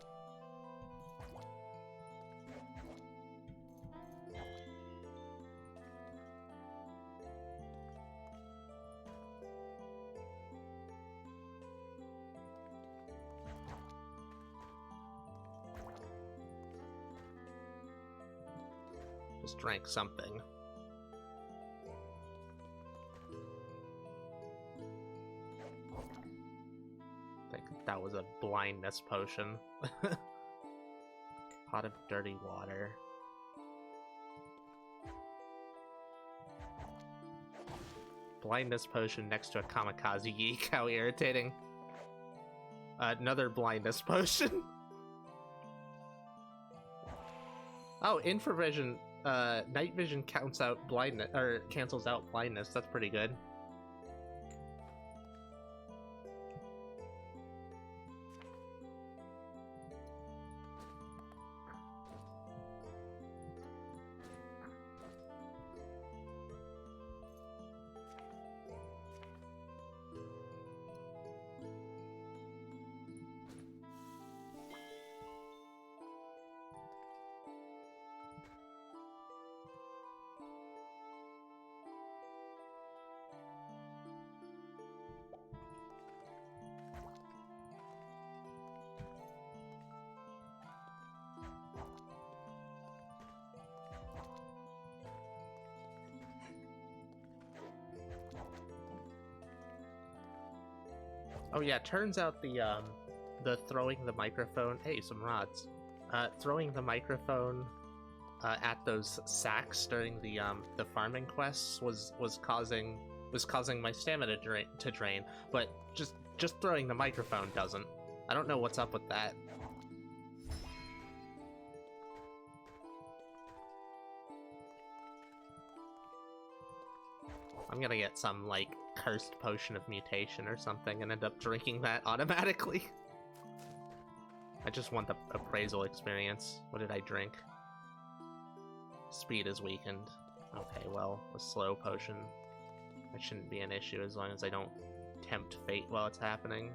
Just drank something. I think that was a blindness potion. Pot of dirty water. Blindness potion next to a kamikaze yeek. How irritating. Another blindness potion. Oh, infravision. Night vision counts out blindness, or cancels out blindness. That's pretty good. Oh yeah, turns out the throwing the microphone. Hey, some rods. Throwing the microphone at those sacks during the farming quests was causing my stamina to drain, but just throwing the microphone doesn't. I don't know what's up with that. I'm gonna get some, like, cursed potion of mutation or something and end up drinking that automatically. I just want the appraisal experience. What did I drink? Speed is weakened. Okay, well, a slow potion. That shouldn't be an issue as long as I don't tempt fate while it's happening.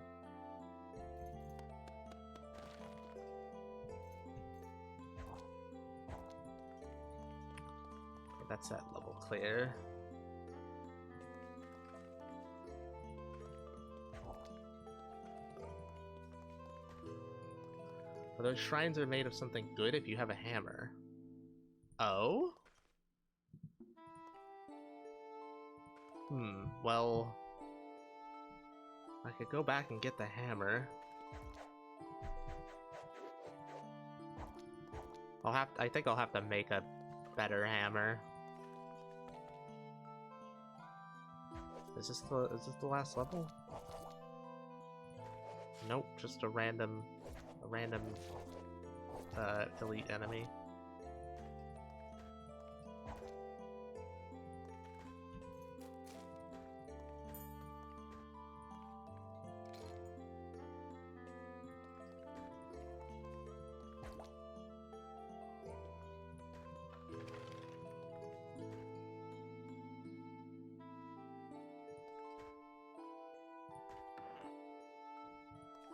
Okay, that's that level clear. Those shrines are made of something good if you have a hammer. Oh? Well... I could go back and get the hammer. I think I'll have to make a better hammer. Is this the last level? Nope, just a random elite enemy.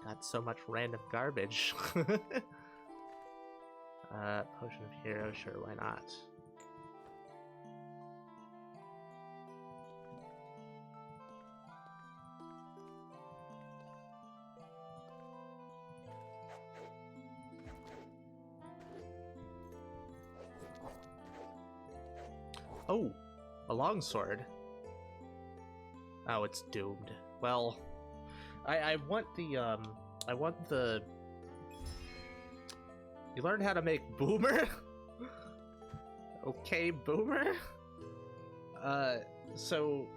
Got so much random garbage. Potion of Hero, sure, why not? Oh, a longsword. Oh, it's doomed. Well, I want the You learned how to make Boomer? Okay, Boomer? So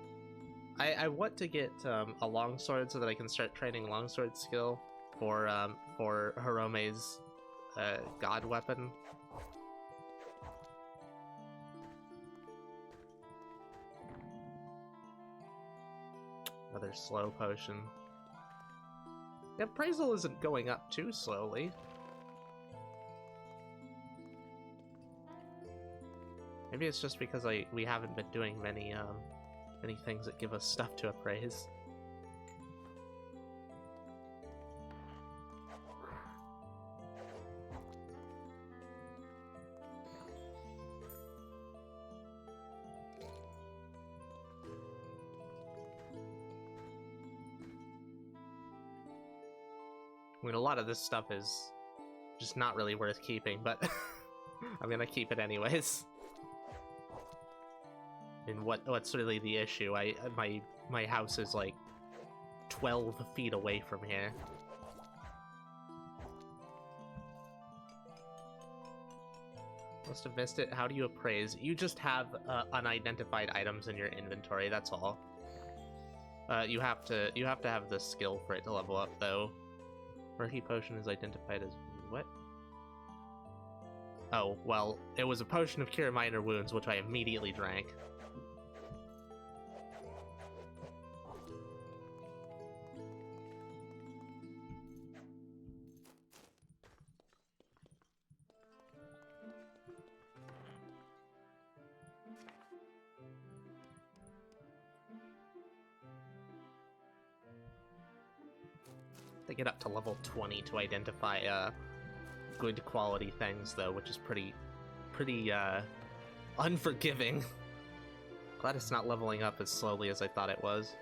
I want to get a longsword so that I can start training longsword skill for Hirome's god weapon. Another slow potion. Yeah, appraisal isn't going up too slowly. Maybe it's just because we haven't been doing many things that give us stuff to appraise. I mean, a lot of this stuff is just not really worth keeping, but I'm gonna keep it anyways. And what's really the issue? My house is like 12 feet away from here. Must have missed it. How do you appraise? You just have unidentified items in your inventory. That's all. You have to have the skill for it to level up, though. Murky potion is identified as what? Oh, well, it was a potion of cure minor wounds, which I immediately drank. They get up to level 20 to identify good quality things, though, which is pretty unforgiving. Glad it's not leveling up as slowly as I thought it was.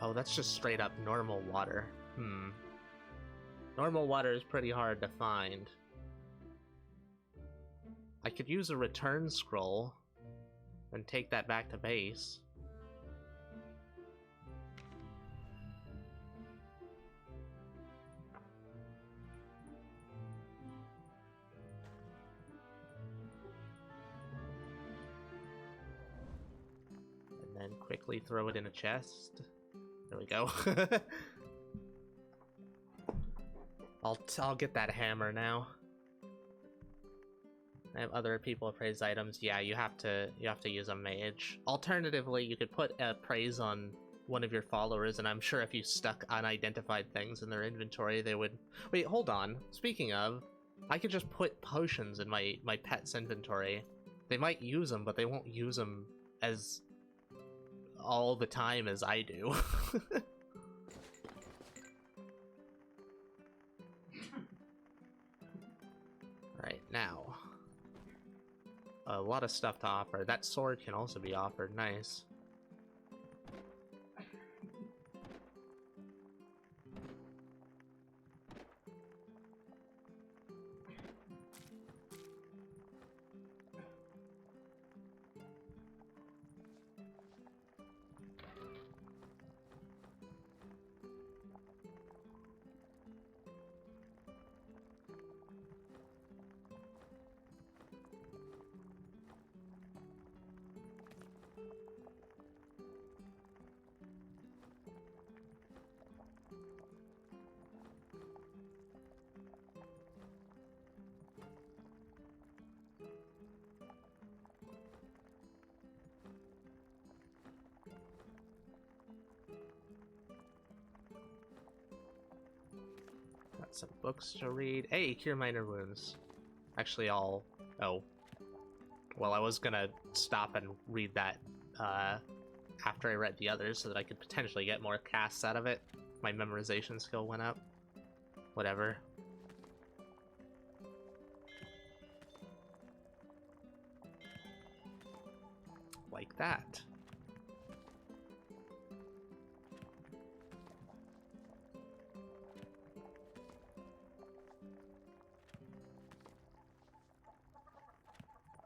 Oh, that's just straight up normal water. Normal water is pretty hard to find. I could use a return scroll and take that back to base. And then quickly throw it in a chest. There we go. I'll get that hammer now. I have other people appraise items. Yeah, you have to use a mage. Alternatively, you could put a praise on one of your followers, and I'm sure if you stuck unidentified things in their inventory, they would. Wait, hold on. Speaking of, I could just put potions in my pet's inventory. They might use them, but they won't use them as all the time as I do. Right, now. A lot of stuff to offer. That sword can also be offered. Nice. Got some books to read. Hey, cure minor wounds. Actually, oh. Well, I was gonna stop and read that after I read the others so that I could potentially get more casts out of it. My memorization skill went up. Whatever. Like that.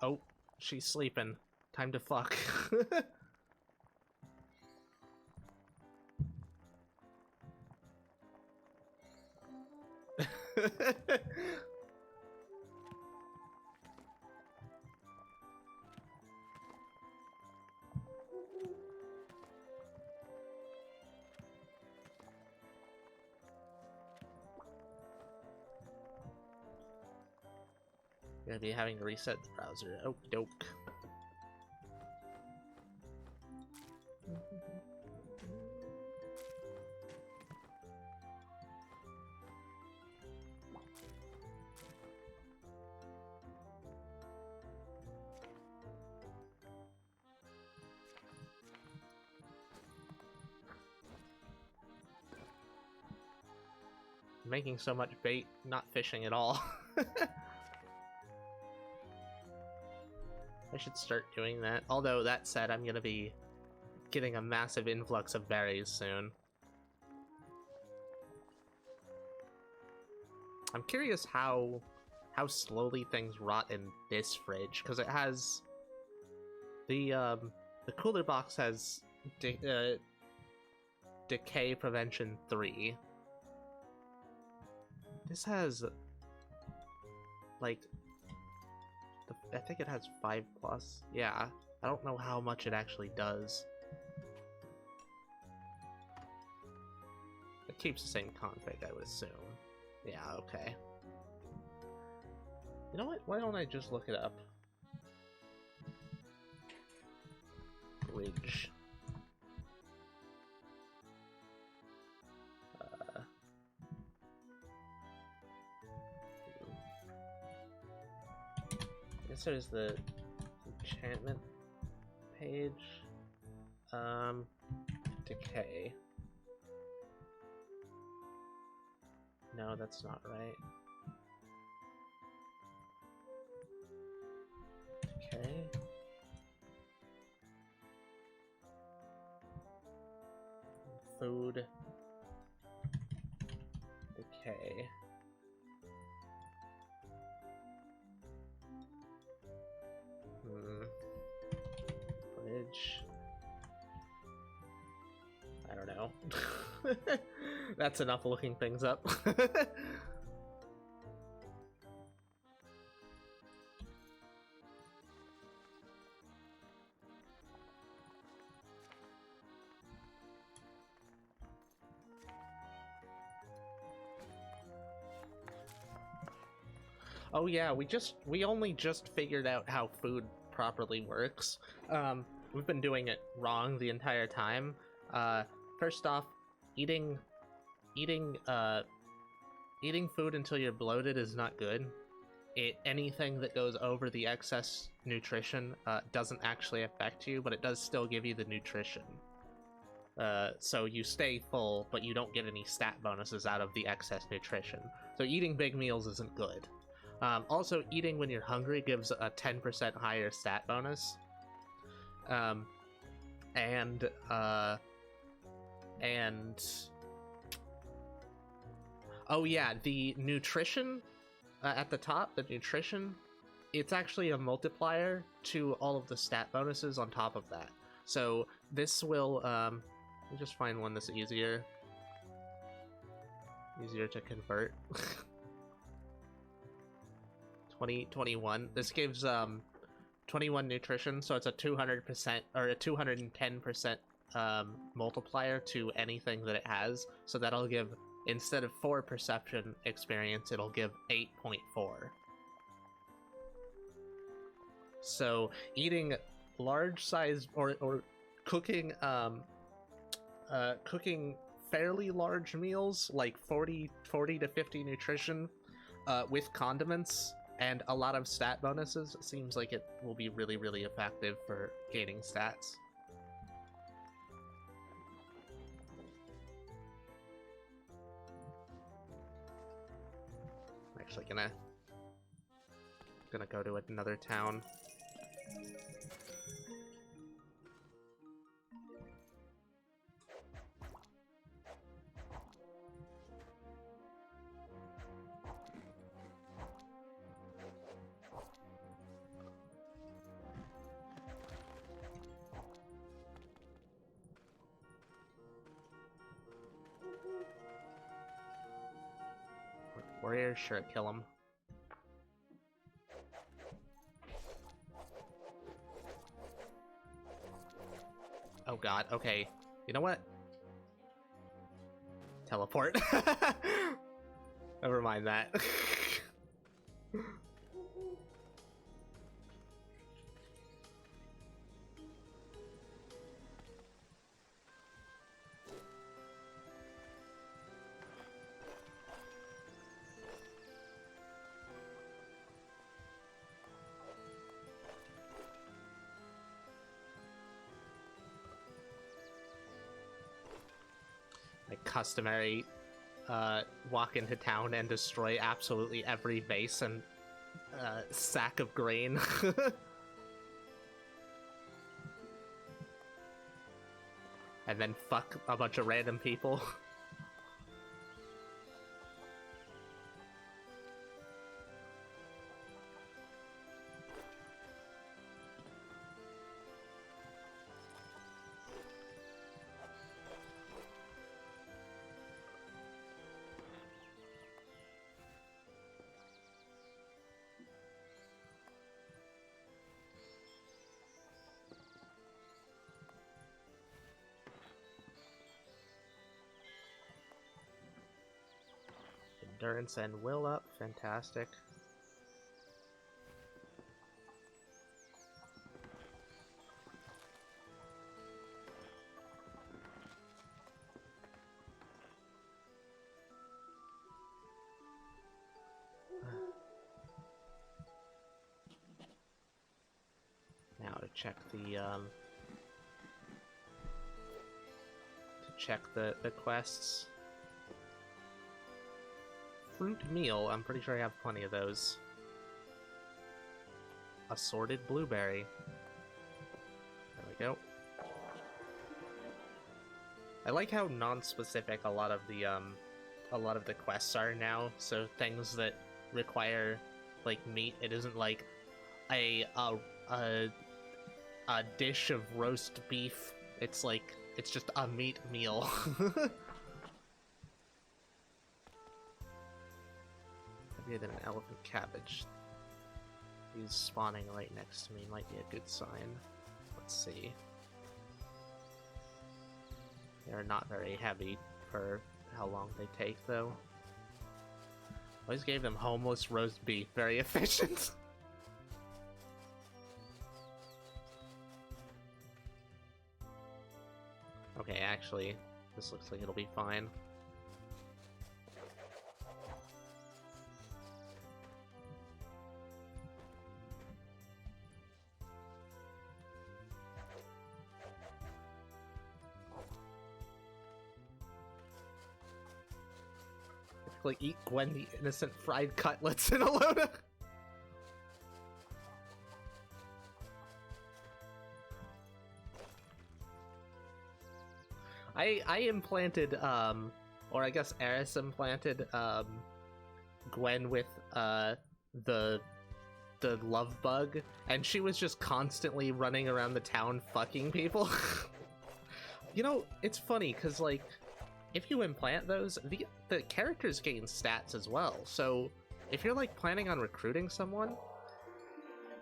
Oh, she's sleeping. Time to fuck. Gonna be having to reset the browser. Okie doke. Making so much bait, not fishing at all. I should start doing that. Although, that said, I'm gonna be getting a massive influx of berries soon. I'm curious how slowly things rot in this fridge, because it has the cooler box has decay prevention 3. This has like I think it has 5+. Yeah, I don't know how much it actually does. It keeps the same config, I would assume. Yeah, okay. You know what? Why don't I just look it up? Bridge. I guess there's the enchantment page. Decay. No, that's not right. Okay. Food. Decay. Bridge. I don't know. That's enough looking things up. Oh yeah, we only just figured out how food properly works. We've been doing it wrong the entire time. First off, eating food until you're bloated is not good. Anything that goes over the excess nutrition doesn't actually affect you, but it does still give you the nutrition. So you stay full, but you don't get any stat bonuses out of the excess nutrition. So eating big meals isn't good. Also, eating when you're hungry gives a 10% higher stat bonus. And oh yeah, the nutrition at the top, the nutrition, it's actually a multiplier to all of the stat bonuses on top of that. So this will, let me just find one that's easier to convert. 21. This gives 21 nutrition, so it's a 200% or a 210% multiplier to anything that it has. So that'll give, instead of 4 perception experience, it'll give 8.4. So eating large size or cooking cooking fairly large meals, like 40 to 50 nutrition, with condiments and a lot of stat bonuses, seems like it will be really, really effective for gaining stats. I'm actually gonna go to another town. Warrior, sure, kill him. Oh god, okay. You know what? Teleport. Never mind that. Like customary walk into town and destroy absolutely every vase and sack of grain. And then fuck a bunch of random people. Endurance and will up, fantastic. Now to check the quests. Fruit meal, I'm pretty sure I have plenty of those. Assorted blueberry. There we go. I like how non-specific a lot of the quests are now. So things that require like meat, it isn't like a dish of roast beef. It's like it's just a meat meal. Heavier than an elephant cabbage. He's spawning right next to me, might be a good sign. Let's see. They're not very heavy for how long they take, though. Always gave them homeless roast beef. Very efficient. Okay, actually, this looks like it'll be fine. Like eat Gwen the innocent fried cutlets in Alona. I implanted or I guess Eris implanted Gwen with the love bug, and she was just constantly running around the town fucking people. You know, it's funny because like if you implant those, the characters gain stats as well. So if you're like planning on recruiting someone,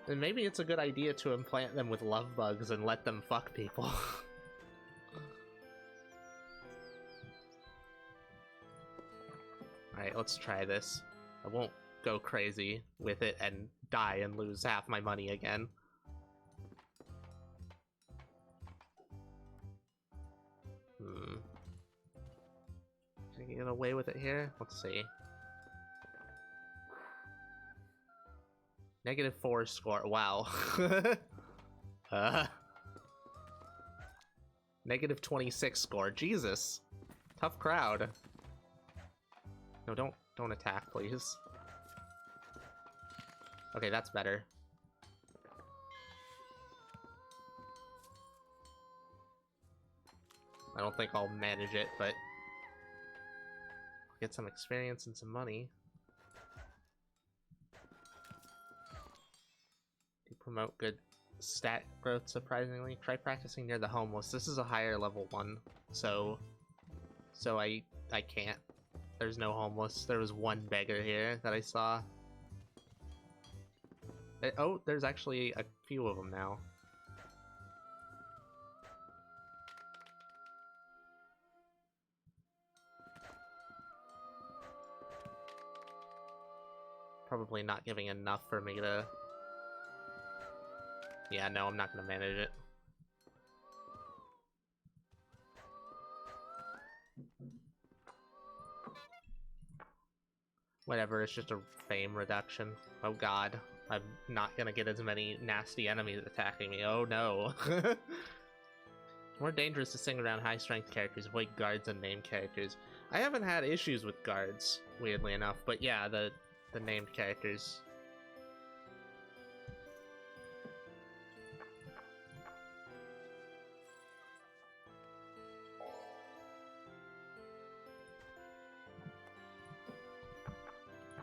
then maybe it's a good idea to implant them with love bugs and let them fuck people. Alright, let's try this. I won't go crazy with it and die and lose half my money again. Can I get away with it here? Let's see. -4 score. Wow. -26 score. Jesus. Tough crowd. No, don't attack, please. Okay, that's better. I don't think I'll manage it, but get some experience and some money. To promote good stat growth, surprisingly. Try practicing near the homeless. This is a higher level one, so I can't. There's no homeless. There was one beggar here that I saw. Oh, there's actually a few of them now. Probably not giving enough for me to... Yeah, no, I'm not gonna manage it. Whatever, it's just a fame reduction. Oh god, I'm not gonna get as many nasty enemies attacking me. Oh no. More dangerous to sing around high-strength characters, avoid guards and named characters. I haven't had issues with guards, weirdly enough, but yeah, the named characters.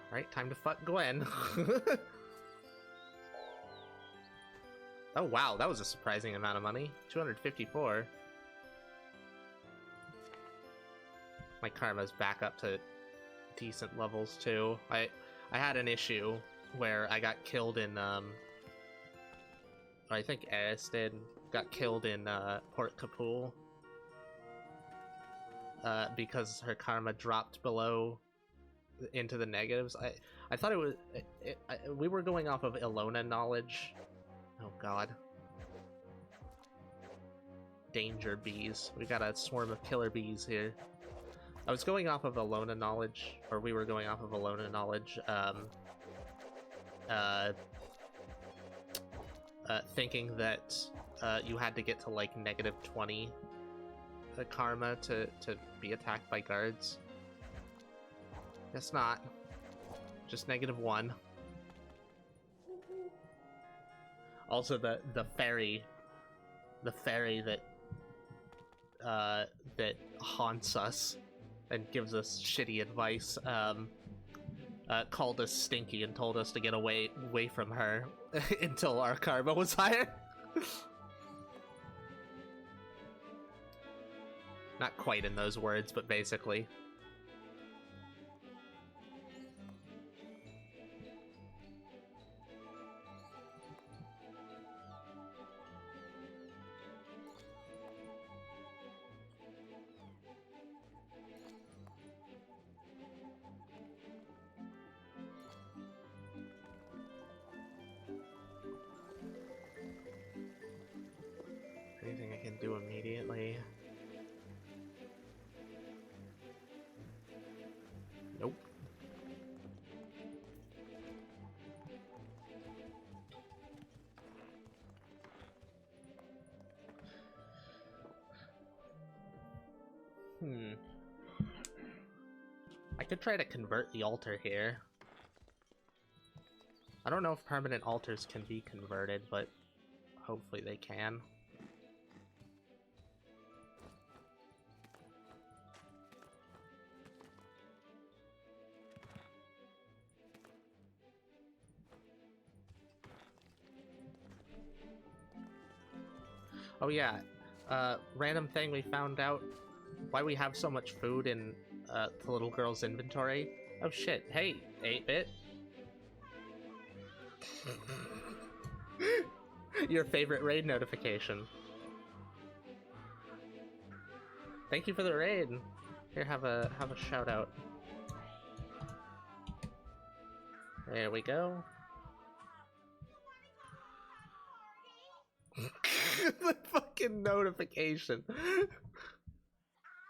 Alright, time to fuck Gwen. Oh wow, that was a surprising amount of money. 254. My karma's back up to decent levels too. I had an issue where I got killed in I think Eris did, got killed in Port Kapul because her karma dropped below into the negatives. I thought it was we were going off of Ilona knowledge. Oh god. Danger bees. We got a swarm of killer bees here. I was going off of Ilona knowledge, or we were going off of Ilona knowledge, thinking that you had to get to like -20 karma to be attacked by guards. Guess not. Just -1. Also, the fairy that that haunts us and gives us shitty advice called us stinky and told us to get away from her until our karma was higher. Not quite in those words, but basically. Anything I can do immediately? Nope. I could try to convert the altar here. I don't know if permanent altars can be converted, but hopefully they can. Oh yeah, random thing we found out, why we have so much food in the little girl's inventory. Oh shit, hey, 8-bit. Your favorite raid notification. Thank you for the raid. Here, have a shout out. There we go. The fucking notification.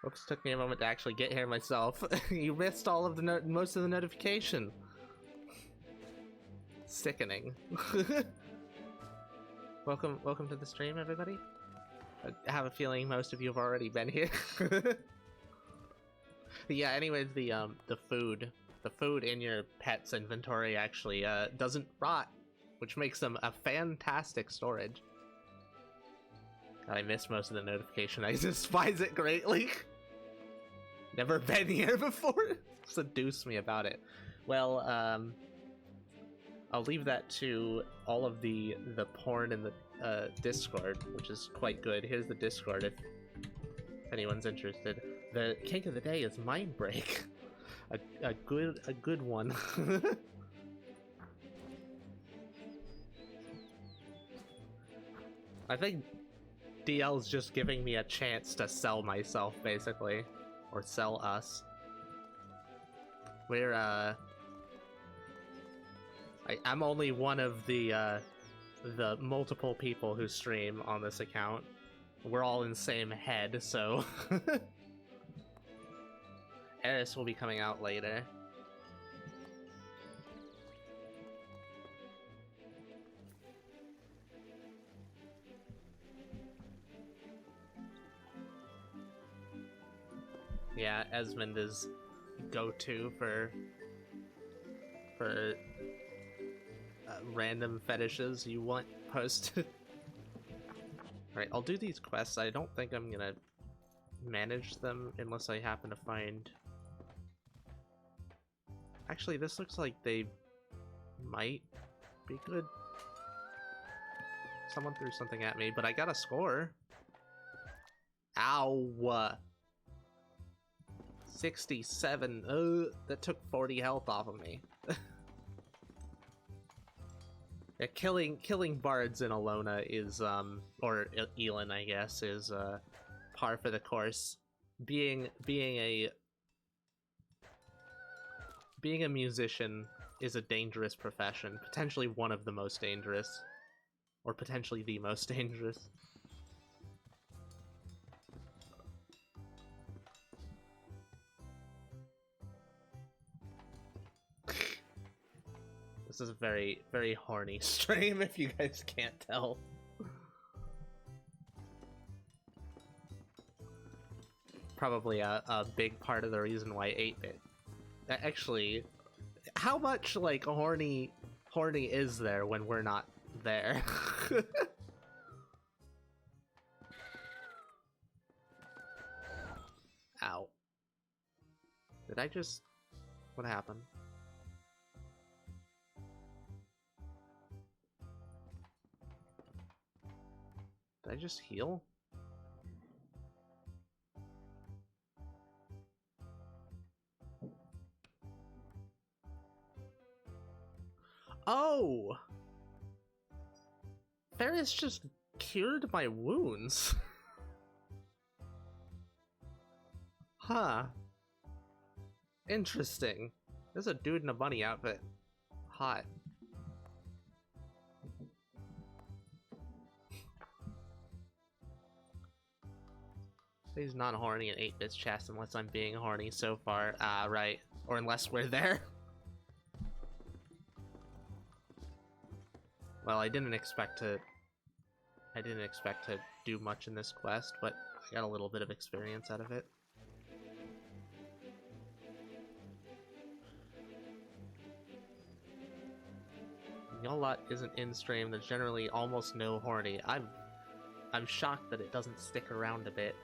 Oops, took me a moment to actually get here myself. You missed all of the most of the notification. Sickening. Welcome to the stream, everybody. I have a feeling most of you have already been here. Yeah. Anyways, the food in your pet's inventory actually doesn't rot, which makes them a fantastic storage. God, I missed most of the notification. I despise it greatly. Never been here before. Seduce me about it. Well, I'll leave that to all of the porn in the Discord, which is quite good. Here's the Discord if anyone's interested. The cake of the day is Mind Break. A good one. I think DL's just giving me a chance to sell myself, basically. Or sell us. We're, I'm only one of the multiple people who stream on this account. We're all in the same head, so... Eris will be coming out later. Yeah, Esmond is go-to for random fetishes you want posted. Alright, I'll do these quests. I don't think I'm gonna manage them unless I happen to find... Actually, this looks like they might be good. Someone threw something at me, but I got a score. Ow! 67. That took 40 health off of me. Yeah, killing bards in Alona is or Elin, I guess, is par for the course. Being a musician is a dangerous profession, potentially one of the most dangerous, or potentially the most dangerous. This is a very, very horny stream, if you guys can't tell. Probably a big part of the reason why 8-bit. Actually, how much, like, horny is there when we're not there? Ow. Did I just... What happened? Did I just heal? Oh! Ferris just cured my wounds. Huh. Interesting. There's a dude in a bunny outfit. Hot. He's not horny in 8-bit's chest unless I'm being horny so far. Ah, right. Or unless we're there. Well, I didn't expect to do much in this quest, but I got a little bit of experience out of it. Y'all lot isn't in stream. There's generally almost no horny. I'm shocked that it doesn't stick around a bit.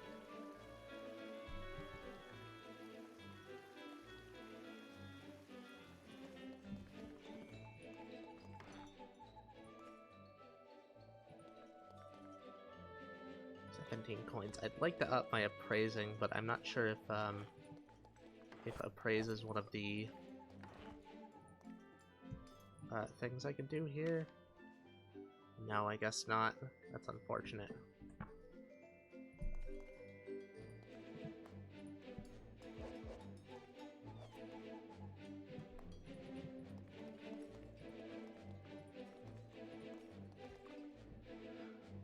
Coins. I'd like to up my appraising, but I'm not sure if appraise is one of the things I can do here. No, I guess not. That's unfortunate.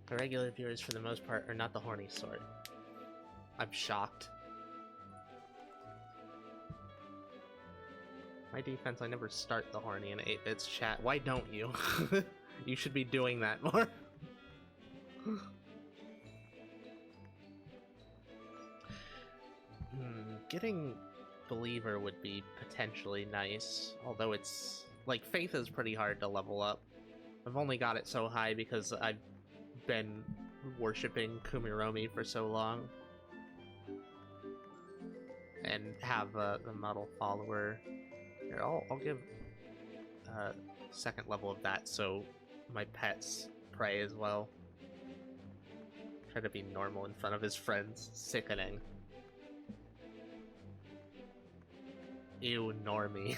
The regular viewers, for the most part, are not the horny sort. I'm shocked. My defense, I never start the horny in 8-bit's chat. Why don't you? You should be doing that more. Getting Believer would be potentially nice, although it's... like, Faith is pretty hard to level up. I've only got it so high because I've been worshipping Kumiromi for so long. And have the model follower. Here, I'll give second level of that so my pets pray as well. Try to be normal in front of his friends. Sickening. Ew, normie.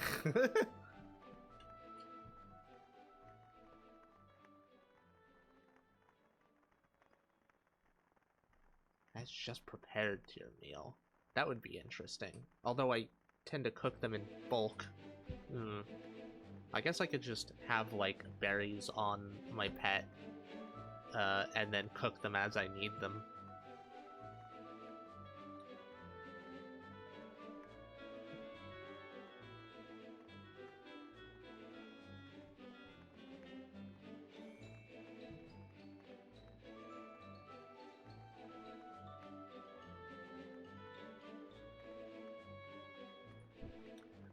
That's just prepared to your meal. That would be interesting. Although I tend to cook them in bulk. I guess I could just have, like, berries on my pet, and then cook them as I need them.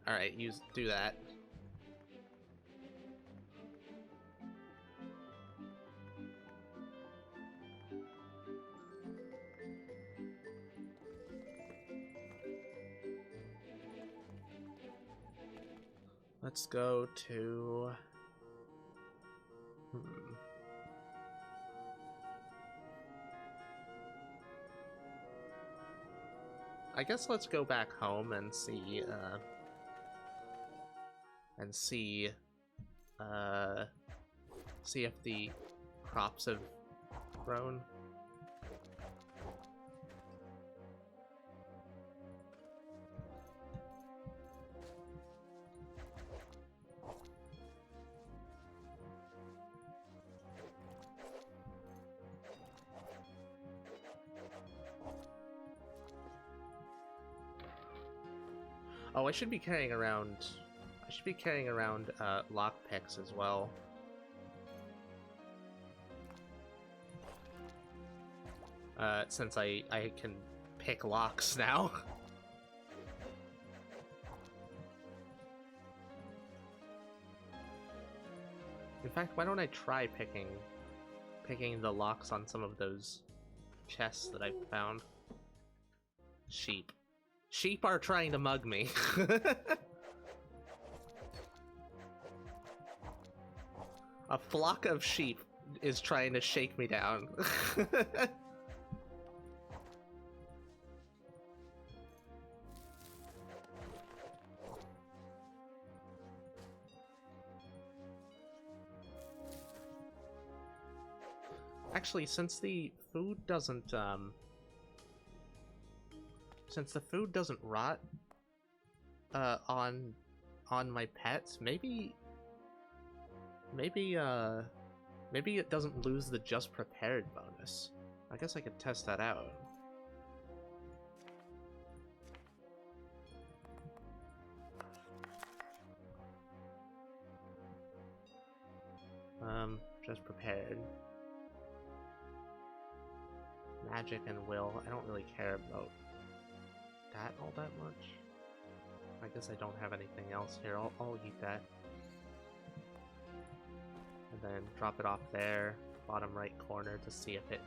Alright, do that. Let's go to... I guess let's go back home and see, see if the crops have grown. Oh, I should be carrying around lockpicks as well. Since I can pick locks now. In fact, why don't I try picking the locks on some of those chests that I found? Sheep. Sheep are trying to mug me. A flock of sheep is trying to shake me down. Actually, since the food doesn't rot on my pets, maybe it doesn't lose the just prepared bonus. I guess I could test that out. Just prepared. Magic and will. I don't really care about that all that much. I guess I don't have anything else here. I'll eat that. And then drop it off there, bottom right corner, to see if it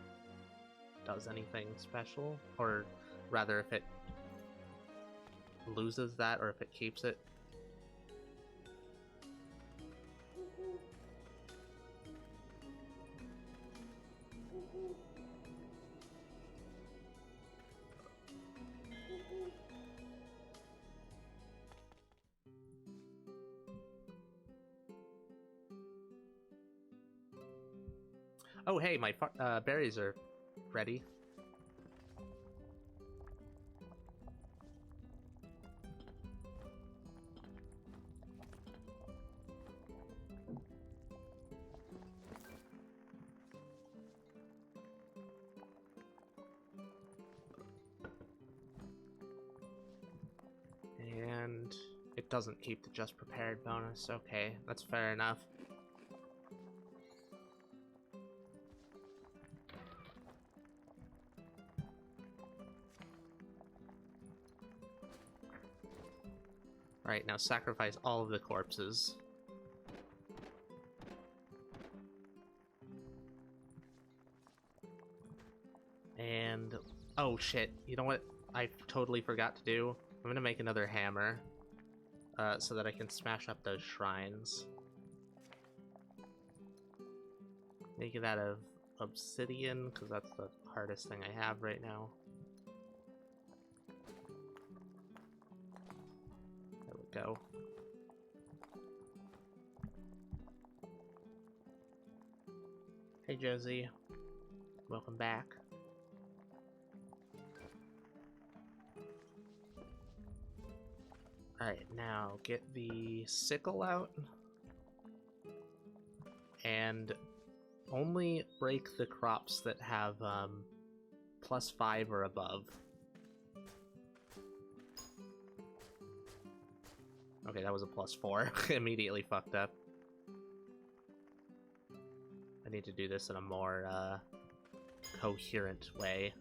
does anything special. Or rather, if it loses that or if it keeps it. Oh hey, my berries are ready. And it doesn't keep the just prepared bonus. Okay, that's fair enough. Alright, now sacrifice all of the corpses. And... oh shit, you know what I totally forgot to do? I'm gonna make another hammer, so that I can smash up those shrines. Make it out of obsidian, because that's the hardest thing I have right now. Go. Hey Josie, welcome back. Alright, now get the sickle out and only break the crops that have +5 or above. Okay, that was a +4. Immediately fucked up. I need to do this in a more coherent way.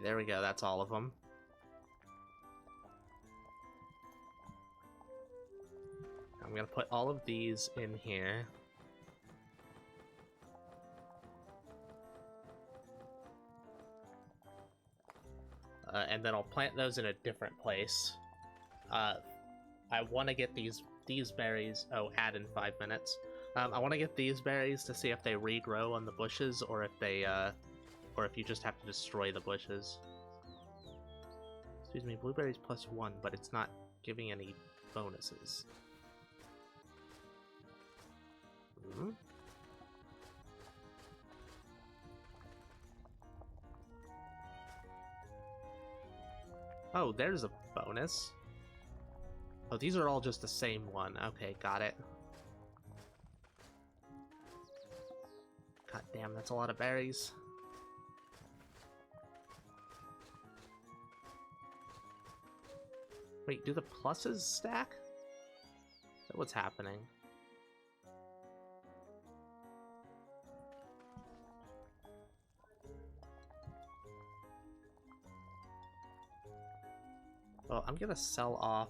there we go. That's all of them. I'm gonna put all of these in here. And then I'll plant those in a different place. I want to get these berries. Oh, add in 5 minutes. I want to get these berries to see if they regrow on the bushes, or if they, or if you just have to destroy the bushes. Excuse me, blueberries +1, but it's not giving any bonuses. Hmm? Oh, there's a bonus. Oh, these are all just the same one. Okay, got it. God damn, that's a lot of berries. Wait, do the pluses stack? Is that what's happening? Well, I'm gonna sell off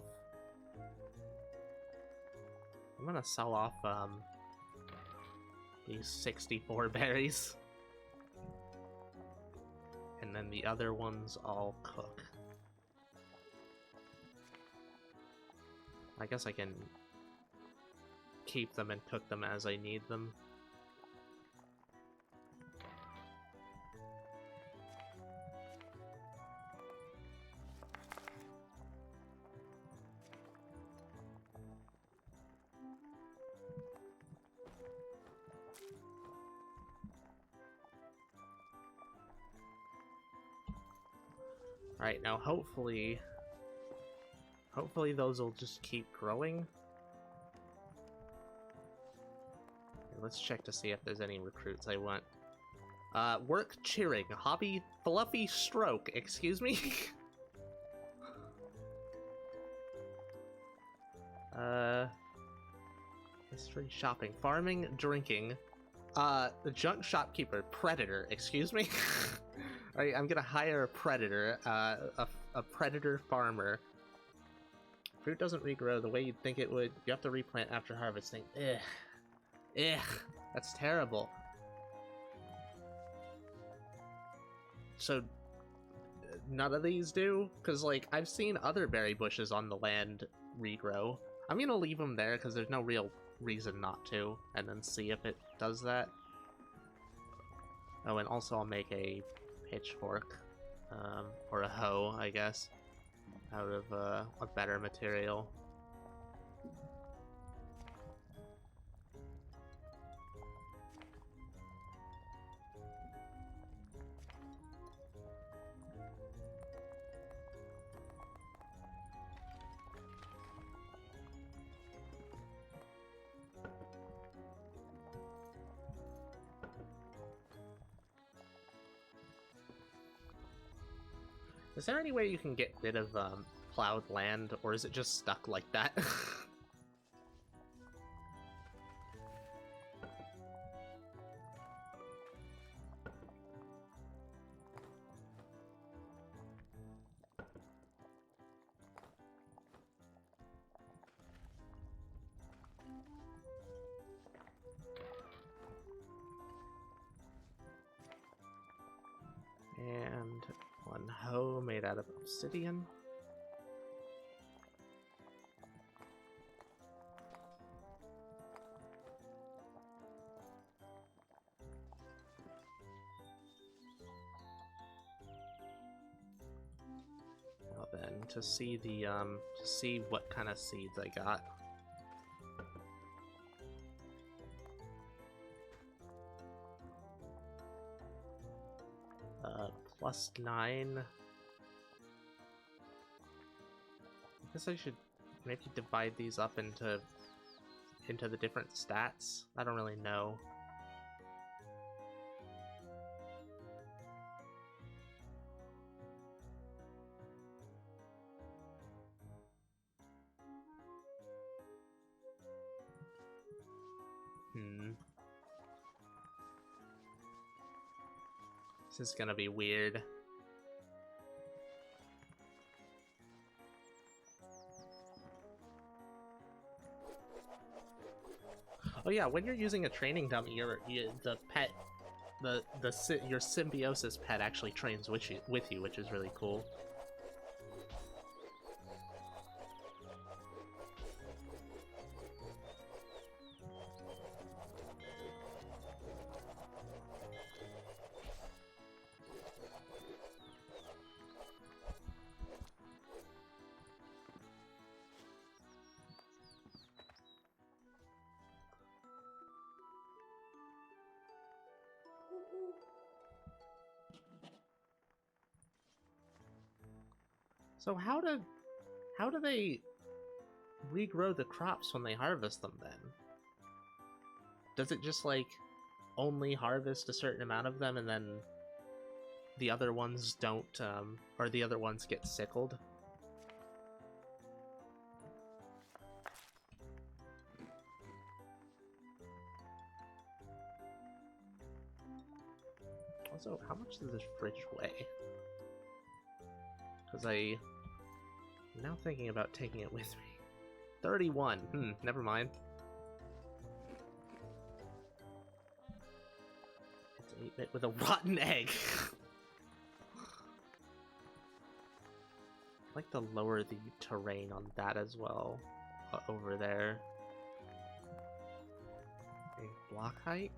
these 64 berries. And then the other ones I'll cook. I guess I can keep them and cook them as I need them. Alright, now hopefully those will just keep growing. Okay, let's check to see if there's any recruits I want. Work cheering, hobby fluffy stroke, excuse me? History shopping, farming, drinking. The junk shopkeeper, predator, excuse me? Alright, I'm gonna hire a predator, a predator farmer. Fruit doesn't regrow the way you'd think it would. You have to replant after harvesting. Ugh. Ugh. That's terrible. So, none of these do? Because, like, I've seen other berry bushes on the land regrow. I'm gonna leave them there because there's no real reason not to, and then see if it does that. Oh, and also I'll make a pitchfork, or a hoe, I guess, out of a better material. Is there any way you can get rid of plowed land, or is it just stuck like that? And one hoe made out of obsidian. Now then, to see what kind of seeds I got. +9. I guess I should maybe divide these up into the different stats. I don't really know. This is gonna be weird. Oh yeah, when you're using a training dummy, the pet, your symbiosis pet actually trains with you, which is really cool. So how do they regrow the crops when they harvest them then? Does it just like only harvest a certain amount of them and then the other ones don't, or the other ones get sickled? Also, how much does this fridge weigh? Because I'm now thinking about taking it with me. 31. Never mind. It's 8-bit with a rotten egg. I'd like to lower the terrain on that as well. Over there. Okay, block height.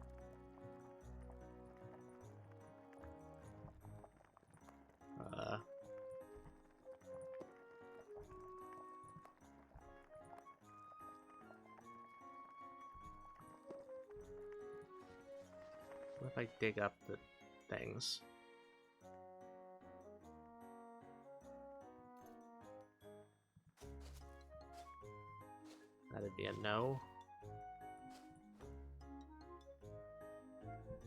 What if I dig up the things? That'd be a no.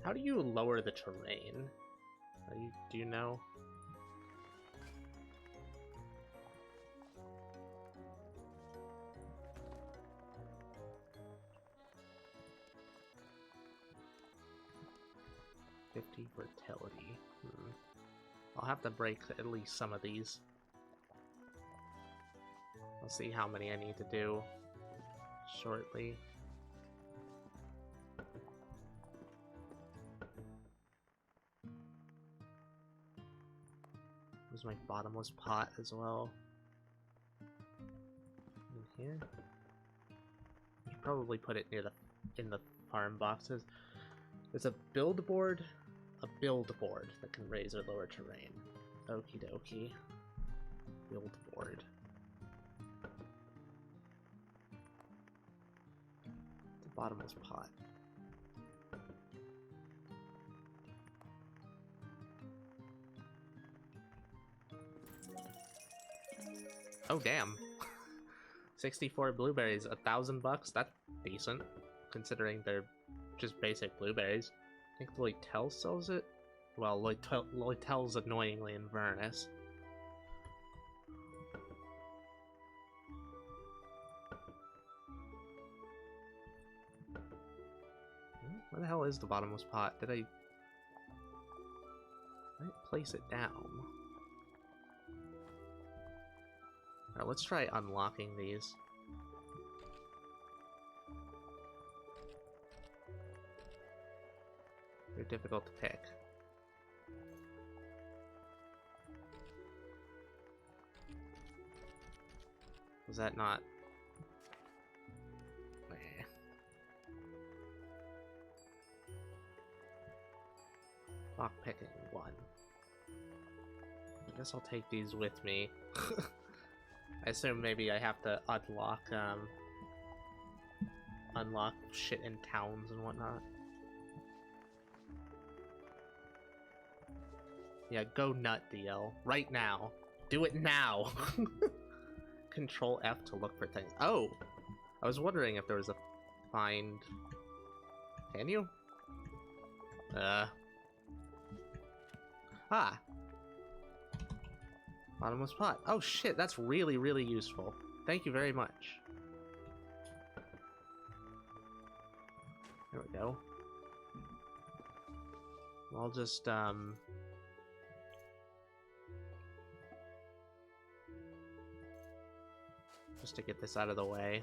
How do you lower the terrain? Do you know? Fertility. I'll have to break at least some of these. I'll see how many I need to do shortly. There's my bottomless pot as well. In here. You should probably put it near in the farm boxes. There's a build board that can raise or lower terrain. Okie dokie. Build board. The bottomless pot. Oh damn. 64 blueberries, $1,000. That's decent, considering they're just basic blueberries. I think Loytel sells it. Well, Loytel's annoyingly in Vernus. Where the hell is the bottomless pot? Did I place it down? Alright, let's try unlocking these. They're difficult to pick. Was that not... Meh. Lock picking 1. I guess I'll take these with me. I assume maybe I have to unlock shit in towns and whatnot. Yeah, go nut, DL. Right now. Do it now! Control F to look for things. Oh! I was wondering if there was a find... Can you? Ah! Bottomless pot. Oh shit, that's really, really useful. Thank you very much. There we go. I'll just, just to get this out of the way.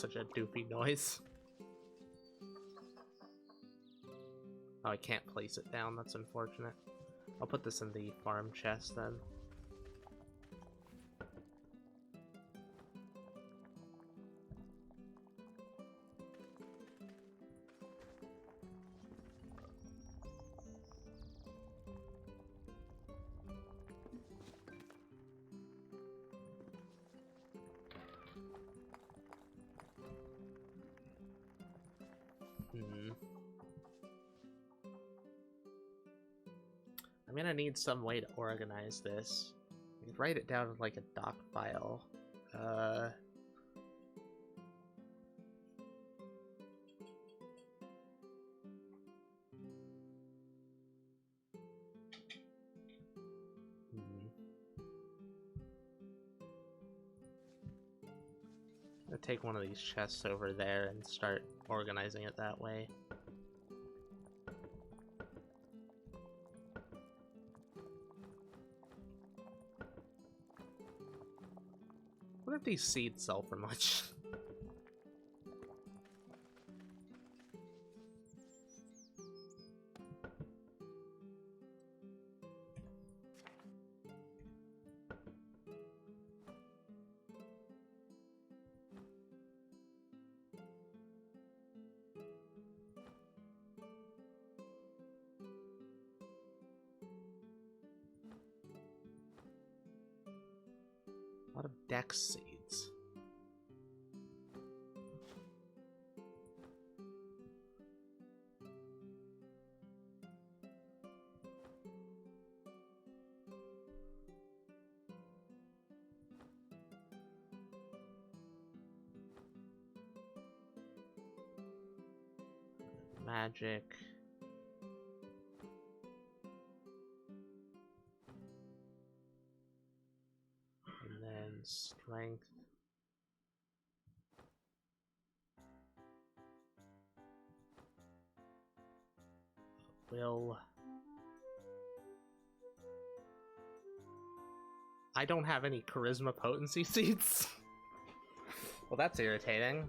such a doofy noise. Oh, I can't place it down, that's unfortunate. I'll put this in the farm chest then. I'm gonna need some way to organize this. I could write it down in like a doc file. I'm gonna take one of these chests over there and start organizing it that way. What if these seeds sell for much? A lot of dex seeds. Magic. And then strength. Will. I don't have any charisma potency seeds. Well, that's irritating.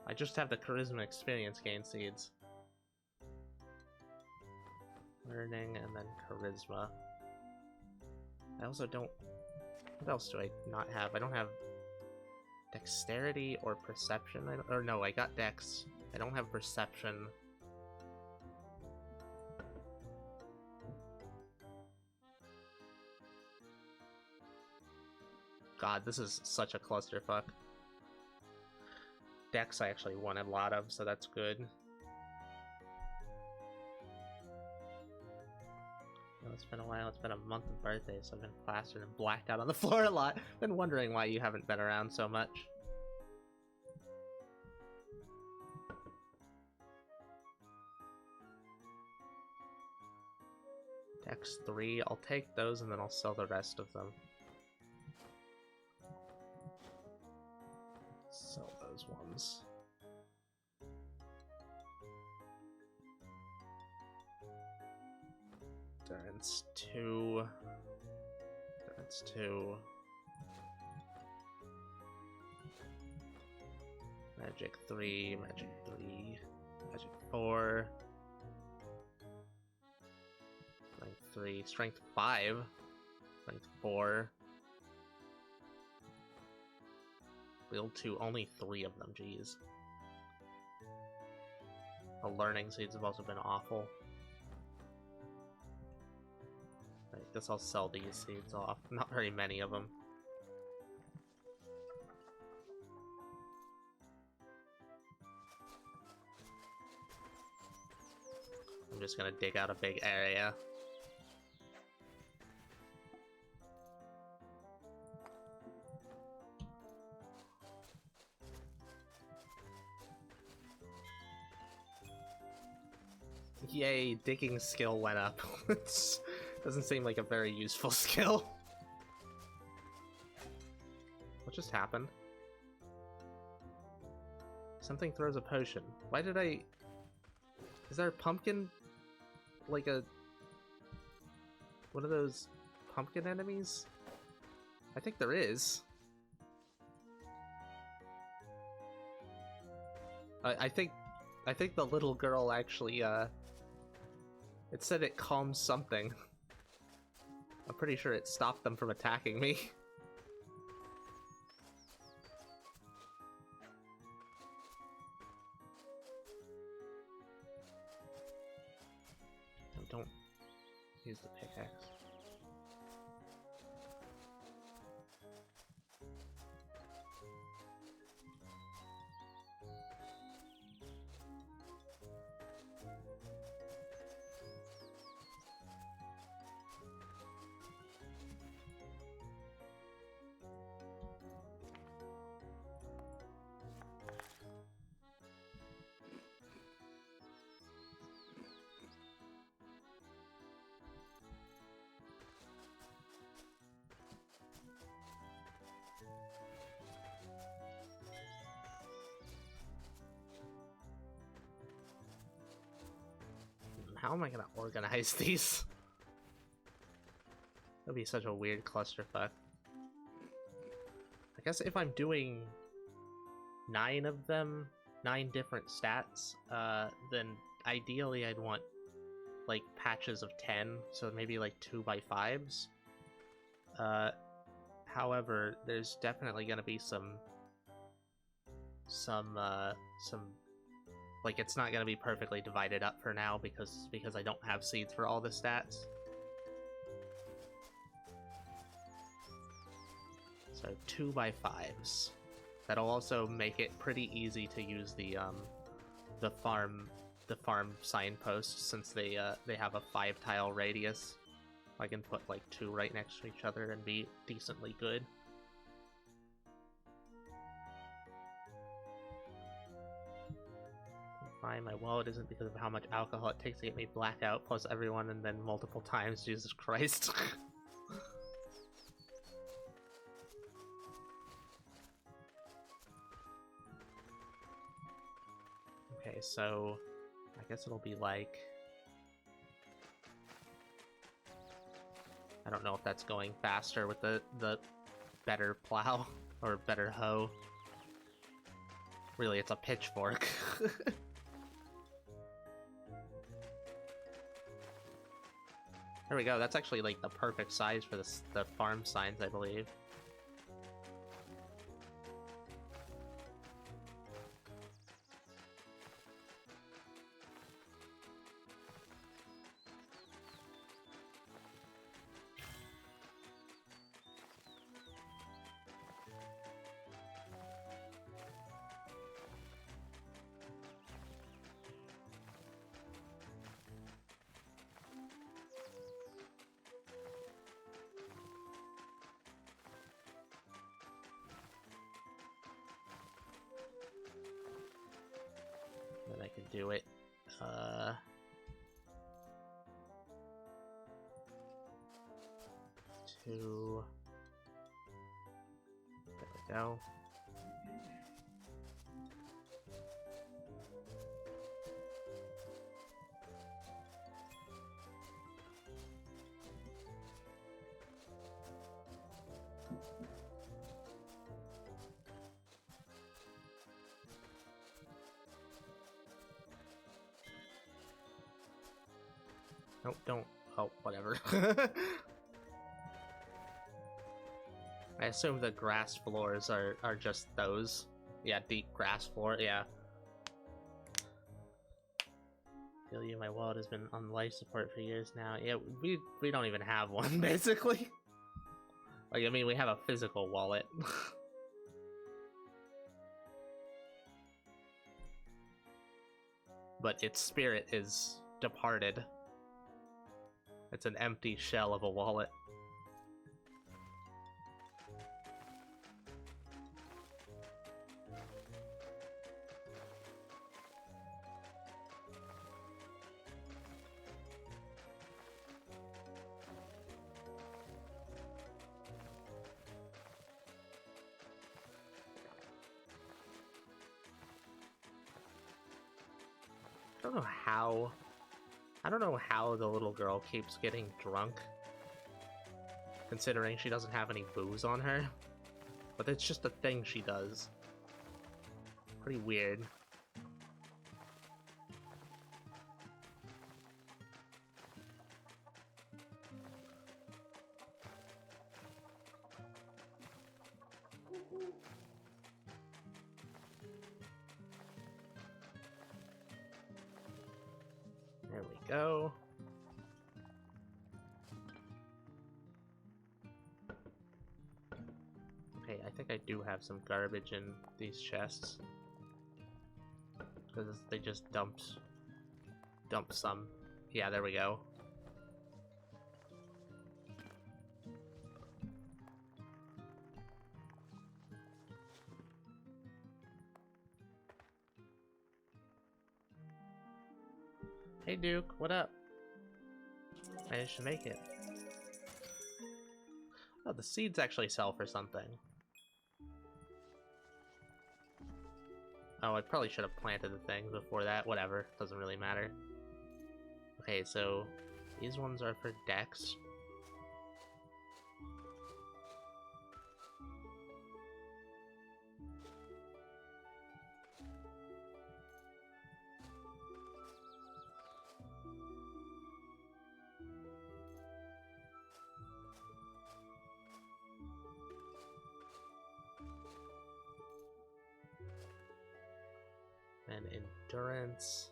I just have the charisma experience gain seeds. Learning and then charisma. I also don't... What else do I not have? I don't have dexterity or perception. Or no, I got dex. I don't have perception. God, this is such a clusterfuck. Dex I actually won a lot of, so that's good. Well, it's been a while, it's been a month of birthday, so I've been plastered and blacked out on the floor a lot. Been wondering why you haven't been around so much. Dex 3, I'll take those and then I'll sell the rest of them. Sell those ones. Endurance 2. Endurance 2. Magic 3. Magic 3. Magic 4. Strength 3. Strength 5. Strength 4. Will 2. Only 3 of them, jeez. The learning seeds have also been awful. I guess I'll sell these seeds off. Not very many of them. I'm just gonna dig out a big area. Yay, digging skill went up. It doesn't seem like a very useful skill. What just happened? Something throws a potion. Why did I... Is there a pumpkin? Like a... One of those pumpkin enemies? I think there is. I think the little girl actually, it said it calmed something. I'm pretty sure it stopped them from attacking me. Don't use the pickaxe. How am I gonna organize these? That'd be such a weird clusterfuck. I guess if I'm doing 9 of them, 9 different stats, then ideally I'd want like patches of 10, so maybe like 2x5s. However, there's definitely gonna be some like, it's not gonna be perfectly divided up for now because I don't have seeds for all the stats. So 2x5s. That'll also make it pretty easy to use the farm signposts, since they have a 5-tile radius. I can put like 2 right next to each other and be decently good. Fine, my wallet isn't because of how much alcohol it takes to get me blackout, plus everyone and then multiple times, Jesus Christ. Okay, so I guess it'll be like... I don't know if that's going faster with the better plow or better hoe. Really, it's a pitchfork. There we go, that's actually like the perfect size for the farm signs, I believe. Then I can do it. Two. There we go. Nope, don't. Oh, whatever. I assume the grass floors are just those. Yeah, deep grass floor, yeah. Feel you, my wallet has been on life support for years now. Yeah, we don't even have one, basically. Like, I mean, we have a physical wallet. But its spirit is departed. It's an empty shell of a wallet. I don't know how the little girl keeps getting drunk. considering she doesn't have any booze on her. But it's just a thing she does. Pretty weird. There we go. Okay, I think I do have some garbage in these chests. Because they just dumped some. Yeah, there we go. Hey Duke, what up? Managed to make it. Oh, the seeds actually sell for something. Oh, I probably should have planted the things before that. Whatever, doesn't really matter. Okay, so these ones are for decks. And endurance.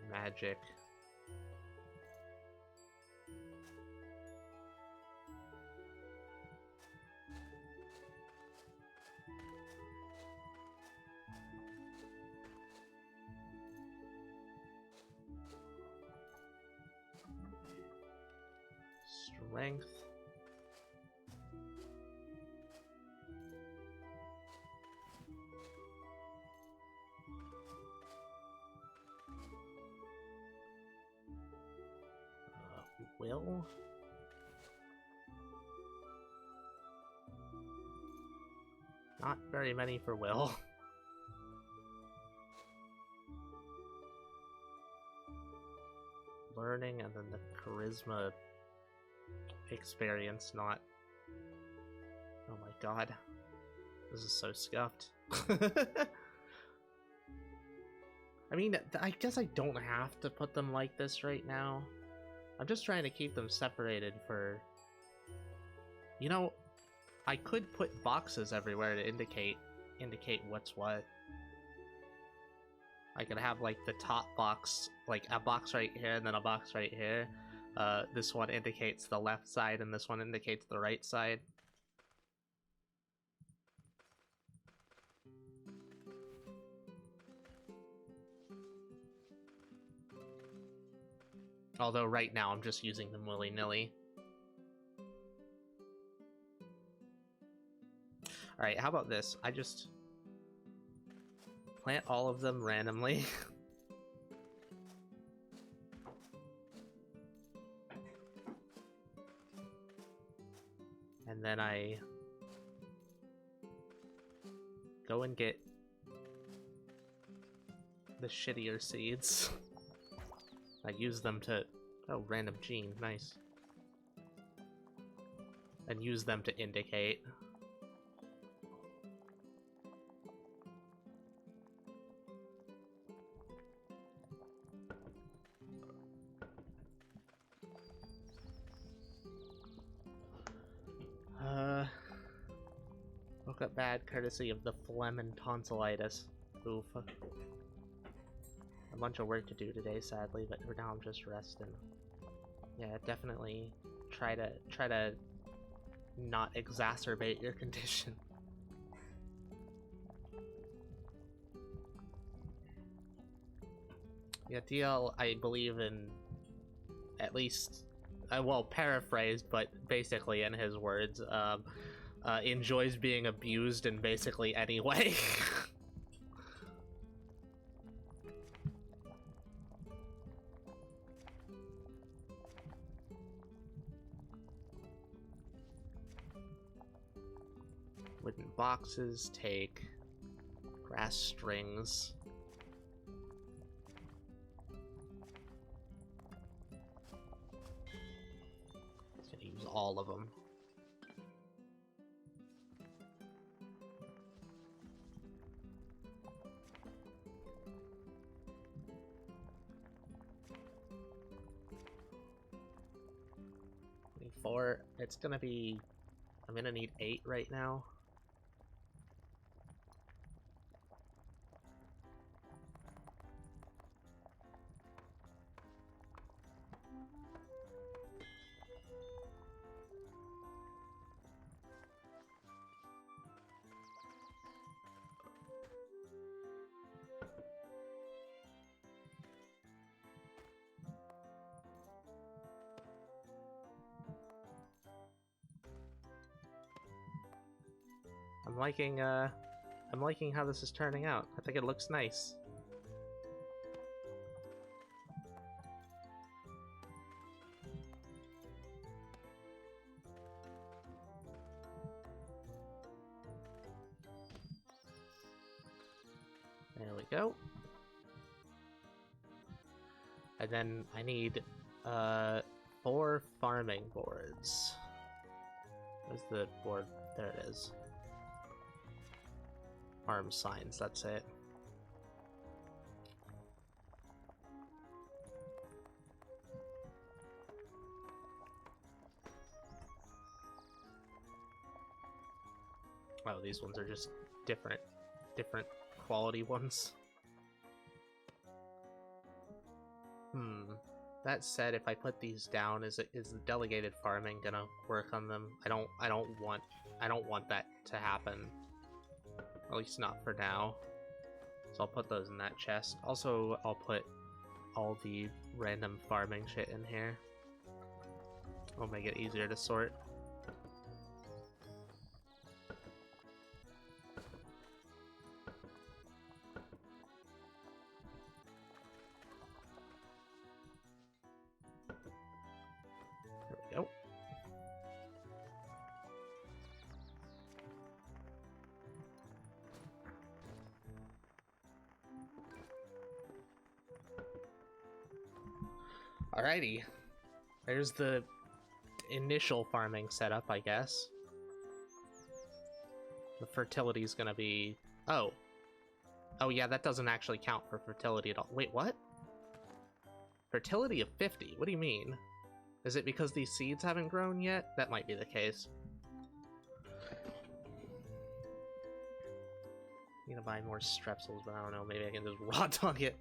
Magic. Strength. Will? Not very many for Will. Learning and then the charisma experience, not... Oh my god. This is so scuffed. I mean, I guess I don't have to put them like this right now. I'm just trying to keep them separated for... You know, I could put boxes everywhere to indicate what's what. I could have, like, the top box, like, a box right here and then a box right here. This one indicates the left side and this one indicates the right side. Although right now I'm just using them willy-nilly. Alright, how about this? I just plant all of them randomly. And then I go and get the shittier seeds. I use them to... Oh, random gene, nice. And use them to indicate. Woke up bad courtesy of the phlegm and tonsillitis. Oof. A bunch of work to do today, sadly, but for now I'm just resting. Yeah, definitely try to not exacerbate your condition. Yeah, DL, I believe in at least, well, paraphrased, but basically in his words, enjoys being abused in basically any way. Wooden boxes, take grass strings. Just gonna use all of them. It's gonna be... I'm gonna need 8 right now. I'm liking how this is turning out. I think it looks nice. There we go. And then I need 4 farming boards. Where's the board? There it is. Farm signs, that's it. Oh, these ones are just different quality ones. That said, if I put these down, is the delegated farming gonna work on them? I don't want that to happen. At least not for now. So I'll put those in that chest. Also, I'll put all the random farming shit in here. It'll make it easier to sort. There we go. Alrighty, there's the initial farming setup, I guess. The fertility is gonna be... Oh yeah, that doesn't actually count for fertility at all. Wait, what? Fertility of 50? What do you mean? Is it because these seeds haven't grown yet? That might be the case. I'm gonna buy more strepsils, but I don't know, maybe I can just raw dog it.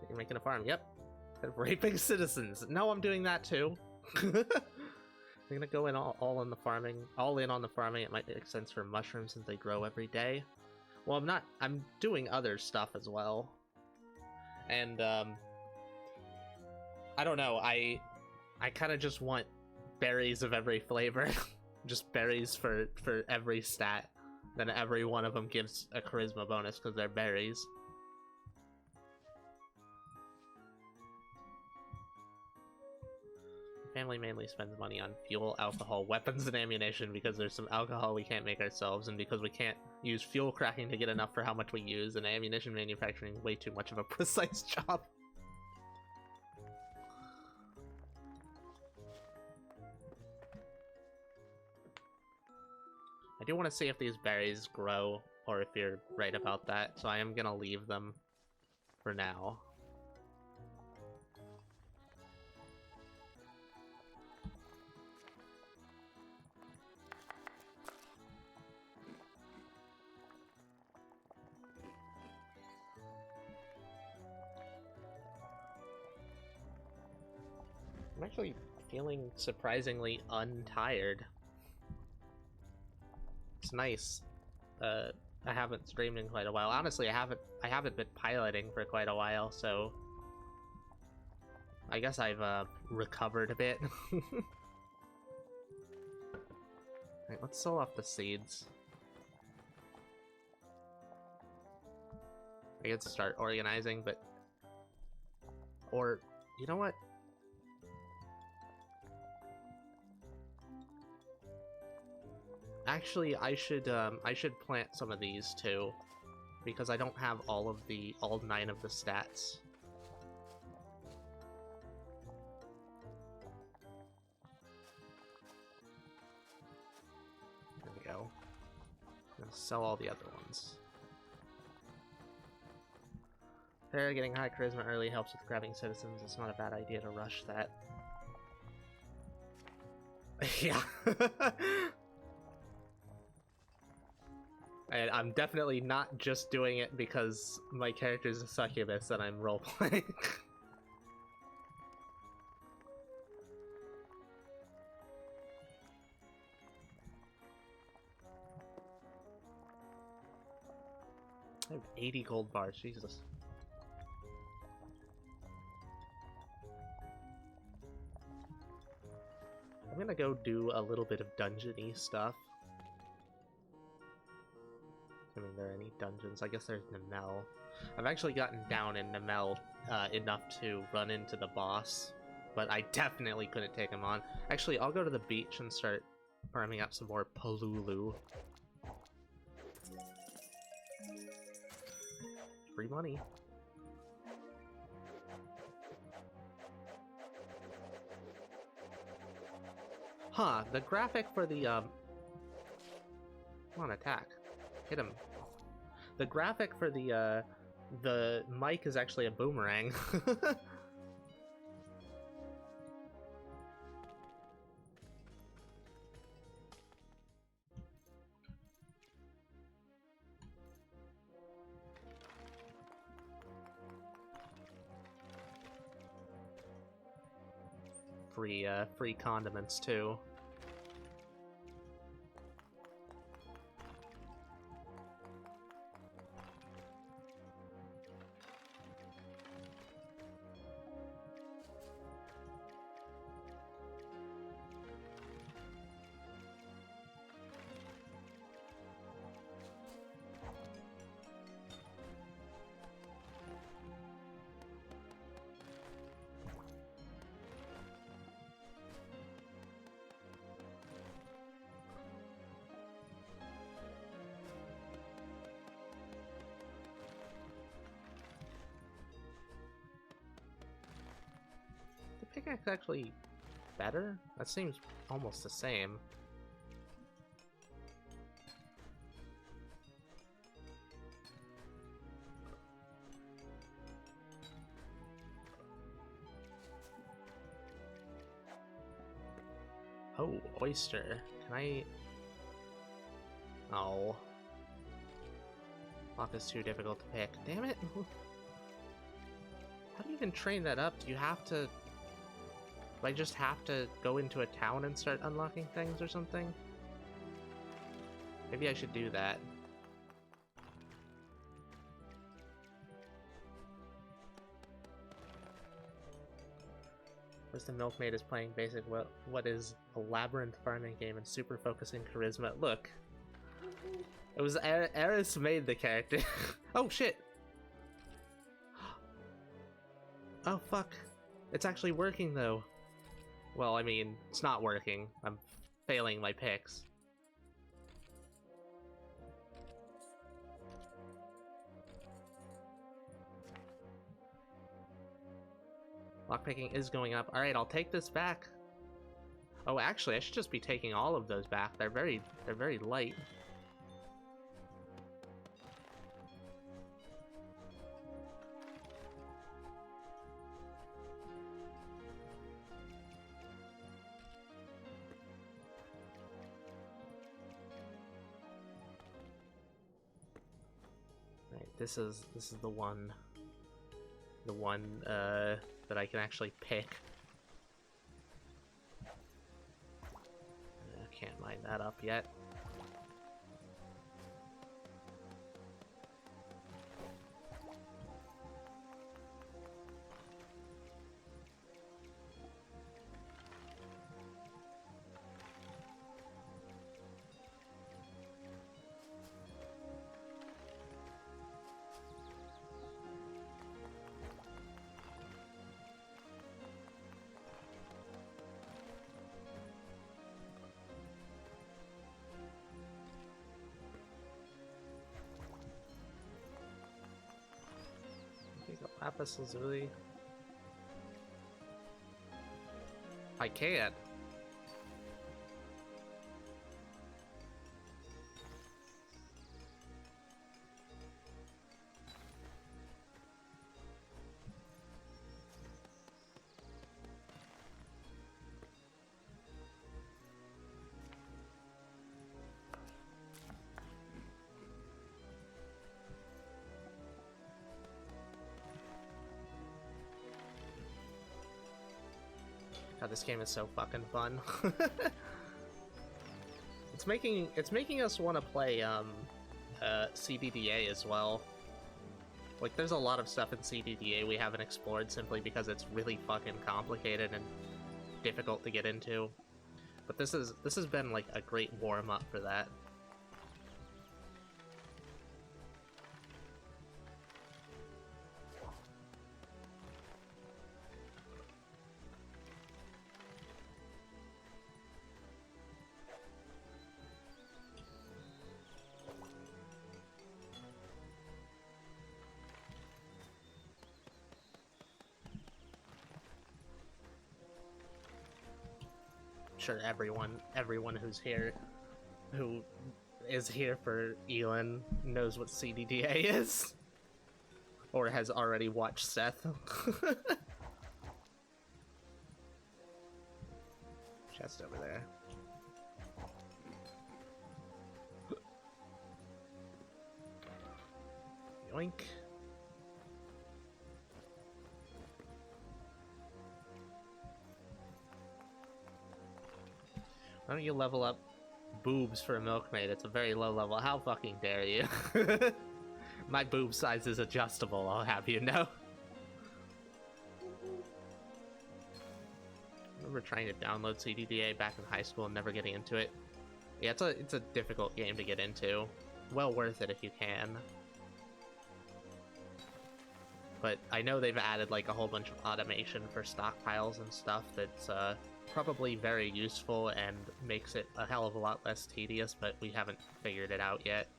You're making a farm, yep. Raping citizens. No, I'm doing that too. I'm gonna go in all in the farming, all in on the farming. It might make sense for mushrooms since they grow every day. Well, I'm doing other stuff as well. And I don't know, I kind of just want berries of every flavor. Just berries for every stat. Then every one of them gives a charisma bonus because they're berries. Family mainly spends money on fuel, alcohol, weapons, and ammunition because there's some alcohol we can't make ourselves, and because we can't use fuel cracking to get enough for how much we use, and ammunition manufacturing way too much of a precise job. I do want to see if these berries grow, or if you're right about that, so I am gonna leave them for now. I'm actually feeling surprisingly untired. It's nice. I haven't streamed in quite a while. Honestly, I haven't been piloting for quite a while, so I guess I've recovered a bit. Alright, let's sell off the seeds. I could start organizing, but... Or, you know what? Actually, I should plant some of these too, because I don't have all 9 of the stats. There we go. I'm gonna sell all the other ones. Getting high charisma early helps with grabbing citizens. It's not a bad idea to rush that. Yeah. And I'm definitely not just doing it because my character's a succubus and I'm roleplaying. I have 80 gold bars, Jesus. I'm gonna go do a little bit of dungeon-y stuff. I mean, there are any dungeons? I guess there's Namel. I've actually gotten down in Namel enough to run into the boss, but I definitely couldn't take him on. Actually, I'll go to the beach and start farming up some more Polulu. Free money. Huh, the graphic for the, Come on, attack. Hit him. The graphic for the mic is actually a boomerang. Free condiments, too. Pickaxe actually better? That seems almost the same. Oh, oyster. Can I... Oh. Lock is too difficult to pick. Damn it! How do you even train that up? Do you have to... Do I just have to go into a town and start unlocking things or something? Maybe I should do that. First, the milkmaid is playing basic what is a labyrinth farming game and super focusing charisma. Look, it was Eris made the character. Oh shit! Oh fuck! It's actually working though. Well, I mean, it's not working. I'm failing my picks. Lockpicking is going up. Alright, I'll take this back. Oh, actually, I should just be taking all of those back. They're very light. Right, this is the one that I can actually pick. I can't mine that up yet. Lapis Lazuli? I can't. God, this game is so fucking fun. It's making us want to play CDDA as well. Like, there's a lot of stuff in CDDA we haven't explored simply because it's really fucking complicated and difficult to get into. But this has been like a great warm up for that. Sure, everyone who is here for Elin knows what CDDA is, or has already watched Seth. Chest over there. Yoink. Why don't you level up boobs for a milkmaid? It's a very low level. How fucking dare you? My boob size is adjustable, I'll have you know. I remember trying to download CDDA back in high school and never getting into it. Yeah, it's a difficult game to get into. Well worth it if you can. But I know they've added like a whole bunch of automation for stockpiles and stuff that's probably very useful and makes it a hell of a lot less tedious, but we haven't figured it out yet.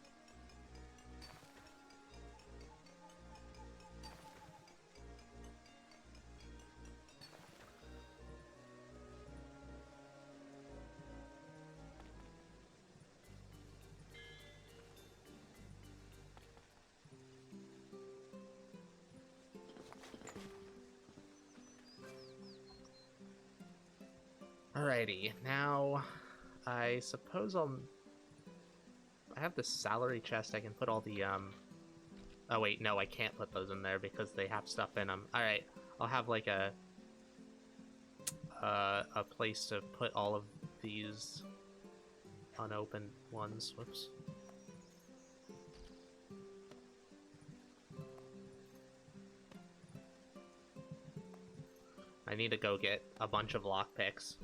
Alrighty, now I suppose I have this salary chest. I can put all the oh wait, no, I can't put those in there because they have stuff in them. Alright, I'll have like a place to put all of these unopened ones. Whoops. I need to go get a bunch of lockpicks.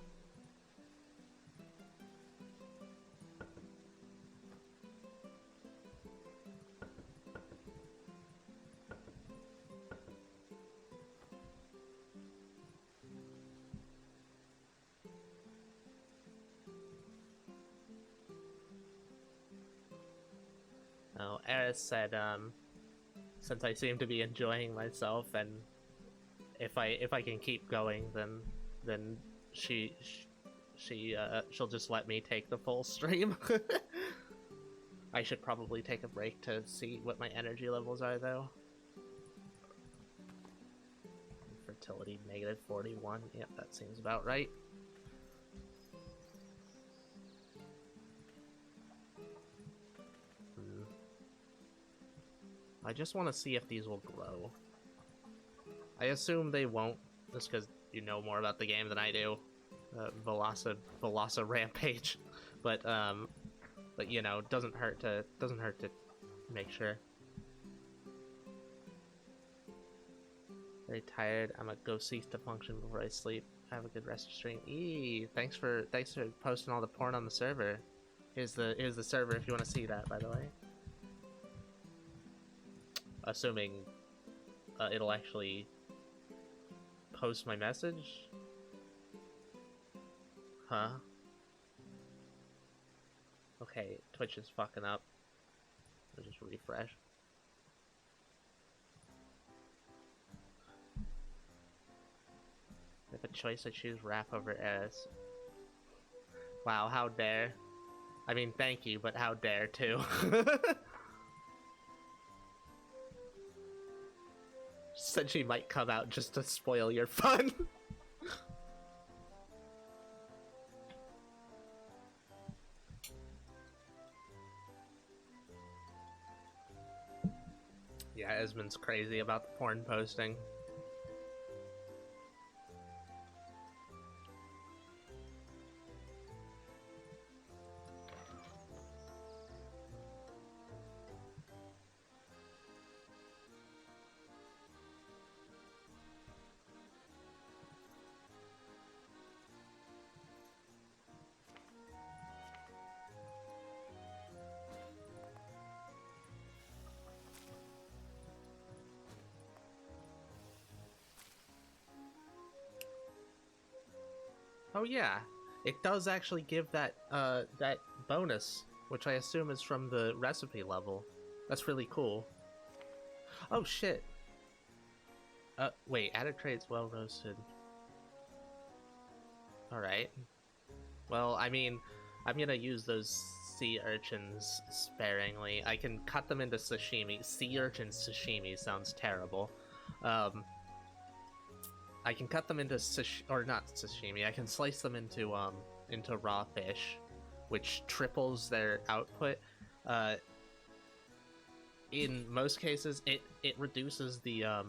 Oh, Eris said, since I seem to be enjoying myself, and if I can keep going, then she'll just let me take the full stream. I should probably take a break to see what my energy levels are, though. Fertility -41. Yep, that seems about right. I just want to see if these will grow. I assume they won't, just because you know more about the game than I do. Velosa rampage, but you know, doesn't hurt to make sure. Very tired. I'm gonna go cease to function before I sleep. Have a good rest of stream. Eee, thanks for posting all the porn on the server. Here's the server if you want to see that, by the way. Assuming it'll actually post my message? Huh? Okay, Twitch is fucking up. I'll just refresh. If a choice, I choose rap over Eris. Wow, how dare. I mean, thank you, but how dare too. Said she might come out just to spoil your fun. Yeah, Esmond's crazy about the porn posting. Oh yeah, it does actually give that that bonus, which I assume is from the recipe level. That's really cool. Oh shit. Wait, added traits well roasted. Alright. Well, I mean, I'm gonna use those sea urchins sparingly. I can cut them into sashimi. Sea urchin sashimi sounds terrible. I can cut them into or not sashimi. I can slice them into raw fish, which triples their output. In most cases, it reduces the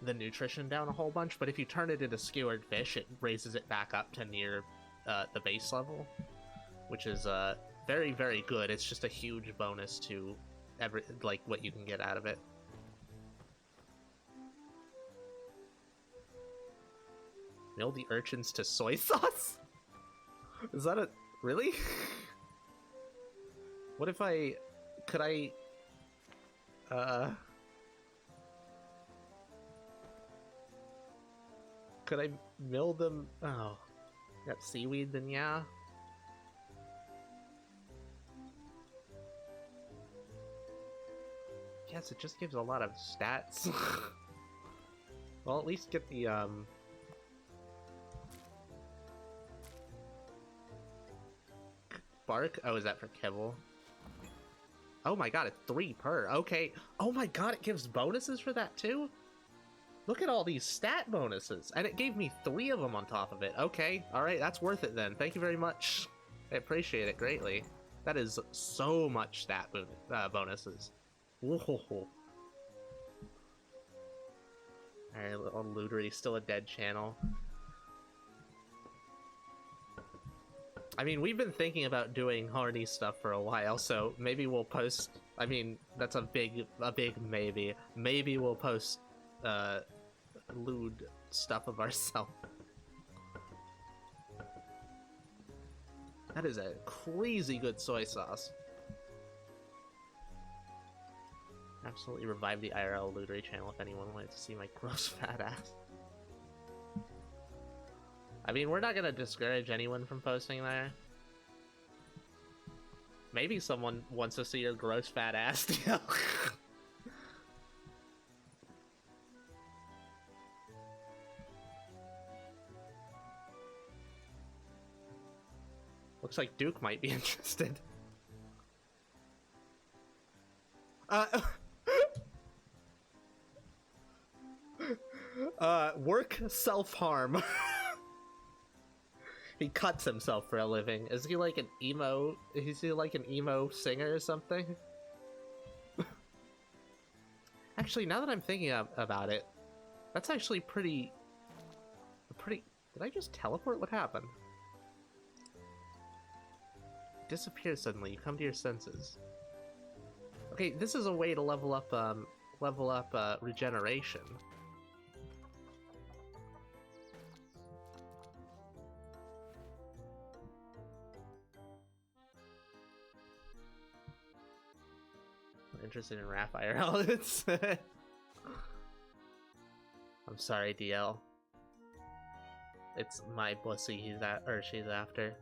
nutrition down a whole bunch. But if you turn it into skewered fish, it raises it back up to near the base level, which is very, very good. It's just a huge bonus to what you can get out of it. Mill the urchins to soy sauce? Is that a... really? What if I... could I... could I mill them... oh. Got seaweed then, yeah. Yes, it just gives a lot of stats. Well, at least get the, bark? Oh, is that for kibble? Oh my god, it's 3 per. Okay. Oh my god, it gives bonuses for that too? Look at all these stat bonuses. And it gave me 3 of them on top of it. Okay, alright, that's worth it then. Thank you very much. I appreciate it greatly. That is so much stat bonuses. Whoa. Alright, little lootery, still a dead channel. I mean, we've been thinking about doing horny stuff for a while, so maybe we'll post... I mean, that's a big maybe. Maybe we'll post, lewd stuff of ourselves. That is a crazy good soy sauce. Absolutely revive the IRL lootery channel if anyone wanted to see my gross fat ass. I mean, we're not gonna discourage anyone from posting there. Maybe someone wants to see your gross fat ass deal. Looks like Duke might be interested. Work self-harm. He cuts himself for a living. Is he like an emo? Is he like an emo singer or something? Actually, now that I'm thinking about it, that's actually pretty... Did I just teleport? What happened? Disappear suddenly. You come to your senses. Okay, this is a way to level up regeneration. Interested in rap IRL. I'm sorry, DL. It's my pussy he's at, or she's after.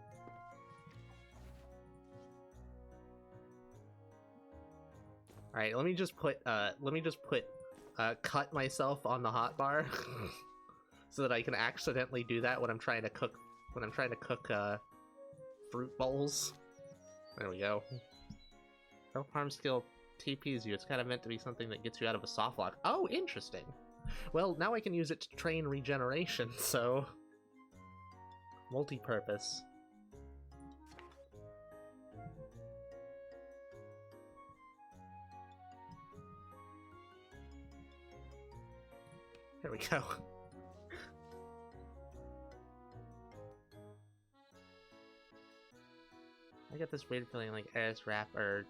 All right, let me just put cut myself on the hotbar so that I can accidentally do that when I'm trying to cook fruit bowls. There we go. Self-harm skill TPs you. It's kind of meant to be something that gets you out of a soft lock. Oh, interesting. Well, now I can use it to train regeneration, so... multi-purpose. There we go. I get this weird feeling like Aris Rap or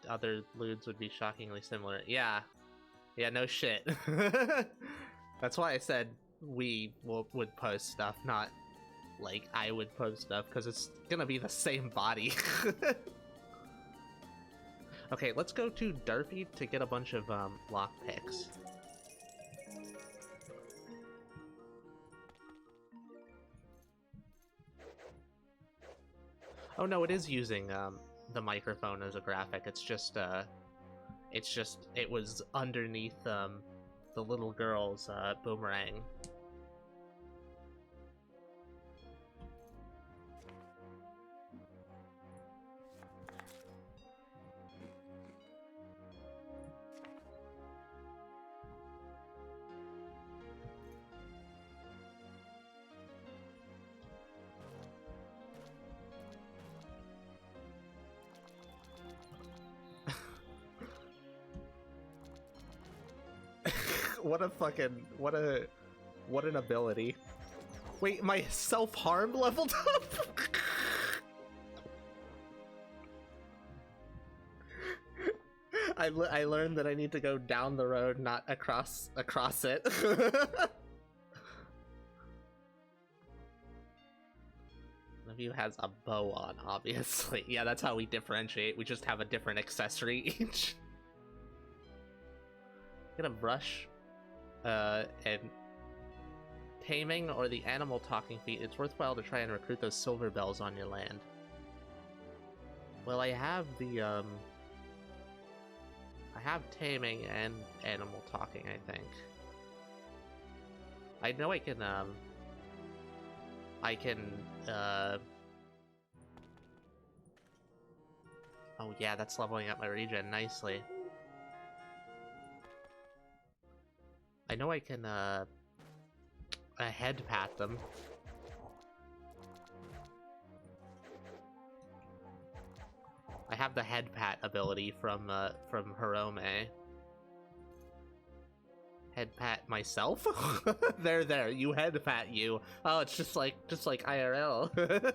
other lewds would be shockingly similar. Yeah. Yeah, no shit. That's why I said we would post stuff, not like I would post stuff, because it's gonna be the same body. Okay, let's go to Durfee to get a bunch of lockpicks. Oh no, it is using the microphone as a graphic. It's just it was underneath the little girl's boomerang. What an ability. Wait, my self-harm leveled up? I learned that I need to go down the road, not across it. One of you has a bow on, obviously. Yeah, that's how we differentiate. We just have a different accessory each. Get a brush, and taming or the animal talking feat. It's worthwhile to try and recruit those silver bells on your land. Well, I have the I have taming and animal talking, I think. I know I can oh yeah, that's leveling up my regen nicely. I know I can head pat them. I have the head pat ability from Hirome. Head pat myself? there, you head pat you. Oh, it's just like IRL. They're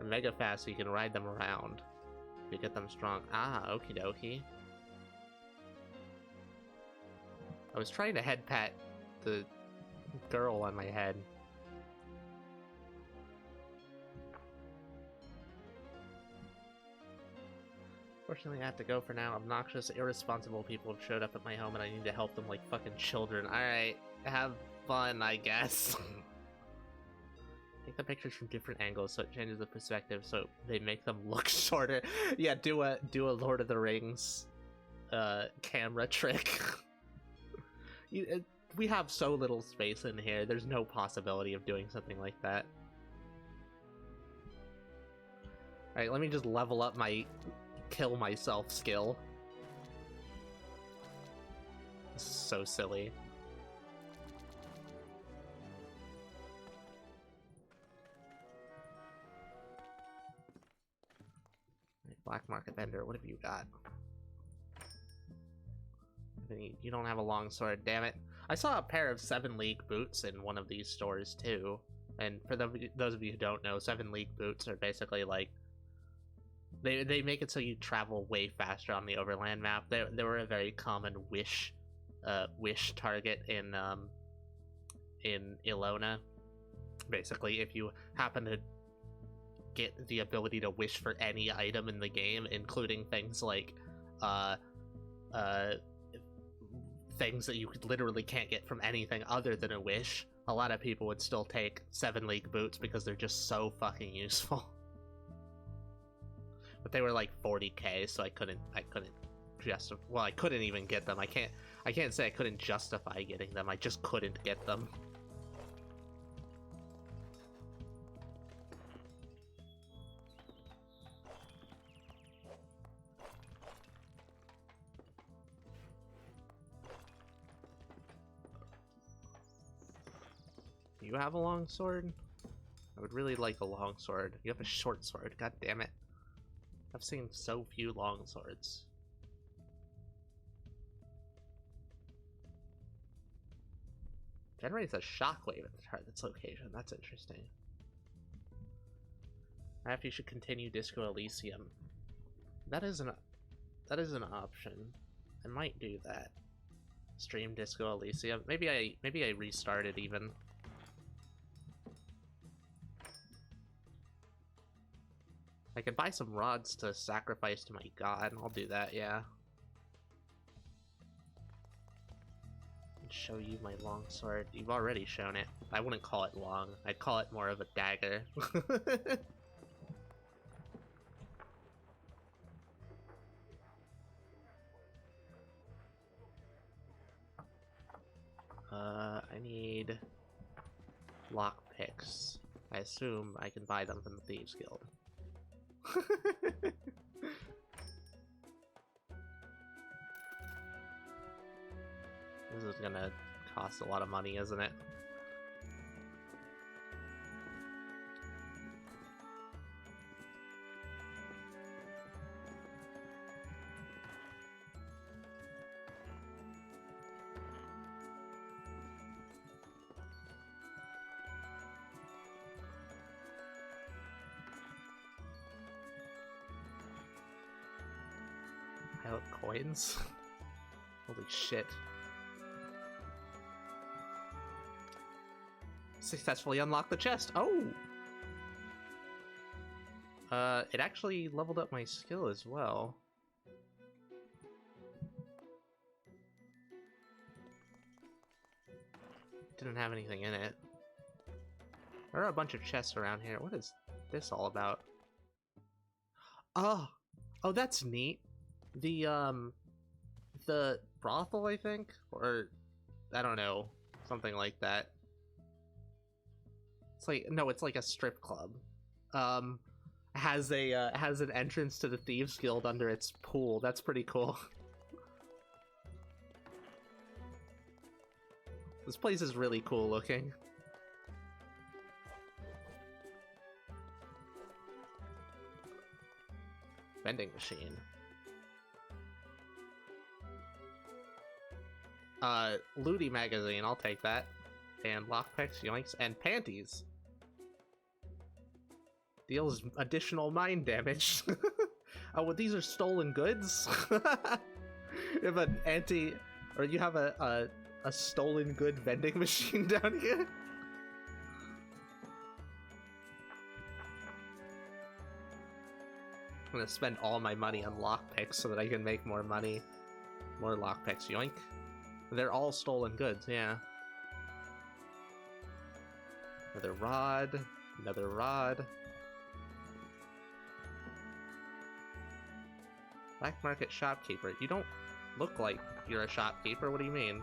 mega fast, so you can ride them around. You get them strong. Ah, okie dokie. I was trying to head pat the girl on my head. Fortunately, I have to go for now. Obnoxious, irresponsible people have showed up at my home and I need to help them like fucking children. Alright, have fun, I guess. Take the pictures from different angles so it changes the perspective so they make them look shorter. Yeah, do a Lord of the Rings camera trick. We have so little space in here, there's no possibility of doing something like that. Alright, let me just level up my kill myself skill. This is so silly. Black market vendor, what have you got? You don't have a long sword, damn it. I saw a pair of 7 League boots in one of these stores too. And for those of you who don't know, 7 League boots are basically like they make it so you travel way faster on the overland map. They were a very common wish target in Ilona. Basically, if you happen to get the ability to wish for any item in the game, including things like things that you literally can't get from anything other than a wish, a lot of people would still take 7 League boots because they're just so fucking useful. But they were like 40k, so I couldn't just, well, I couldn't even get them. I can't say I couldn't justify getting them, I just couldn't get them. You have a long sword? I would really like a long sword. You have a short sword, god damn it. I've seen so few long swords. Generates a shockwave at the target's location. That's interesting. Perhaps you should continue Disco Elysium. That is an option. I might do that. Stream Disco Elysium. Maybe I restart it even. I could buy some rods to sacrifice to my god. I'll do that, yeah. Show you my long sword. You've already shown it. I wouldn't call it long. I'd call it more of a dagger. I need lockpicks. I assume I can buy them from the Thieves Guild. This is gonna cost a lot of money, isn't it? Pilot coins? Holy shit. Successfully unlocked the chest. Oh! It actually leveled up my skill as well. Didn't have anything in it. There are a bunch of chests around here. What is this all about? Oh! Oh, that's neat. The brothel, I think? Or, I don't know. Something like that. It's like, no, it's like a strip club. Has an entrance to the Thieves Guild under its pool. That's pretty cool. This place is really cool looking. Vending machine. Looty magazine, I'll take that. And lockpicks, yoinks, and panties. Deals additional mine damage. Oh, well, these are stolen goods? You have an or you have a stolen good vending machine down here? I'm gonna spend all my money on lockpicks so that I can make more money. More lockpicks, yoink. They're all stolen goods, yeah. Another rod. Another rod. Black market shopkeeper. You don't look like you're a shopkeeper. What do you mean?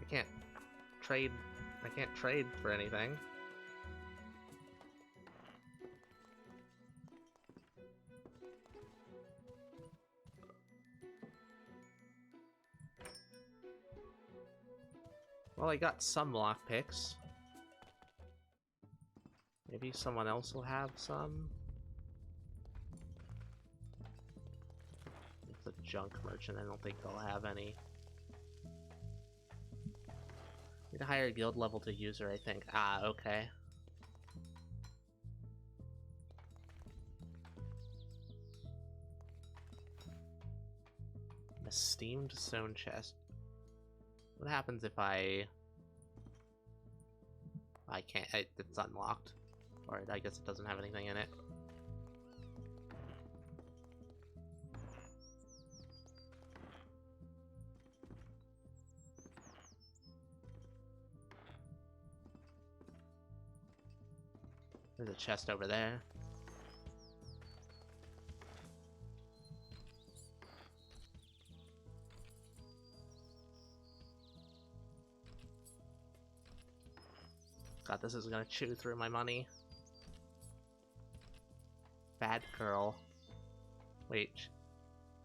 I can't trade for anything. Well, I got some lockpicks. Maybe someone else will have some. It's a junk merchant. I don't think they'll have any. Need a higher guild level to user, I think. Ah, okay. A steamed stone chest. What happens if I can't, it's unlocked. Or I guess it doesn't have anything in it. There's a chest over there. thought this was gonna chew through my money. Bad girl. Wait,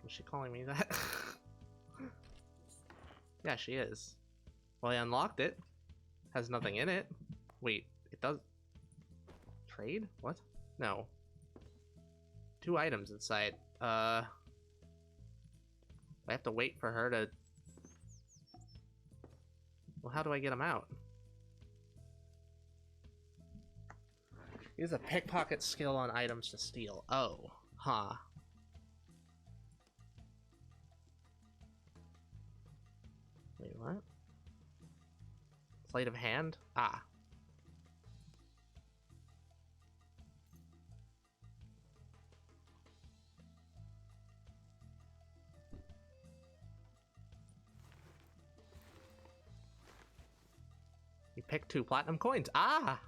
was she calling me that? Yeah, she is. Well, I unlocked it. Has nothing in it. Wait, it does... Trade? What? No. 2 items inside. I have to wait for her to... Well, how do I get them out? Use a pickpocket skill on items to steal. Oh, huh. Wait, what? Sleight of hand? Ah. You pick 2 platinum coins. Ah!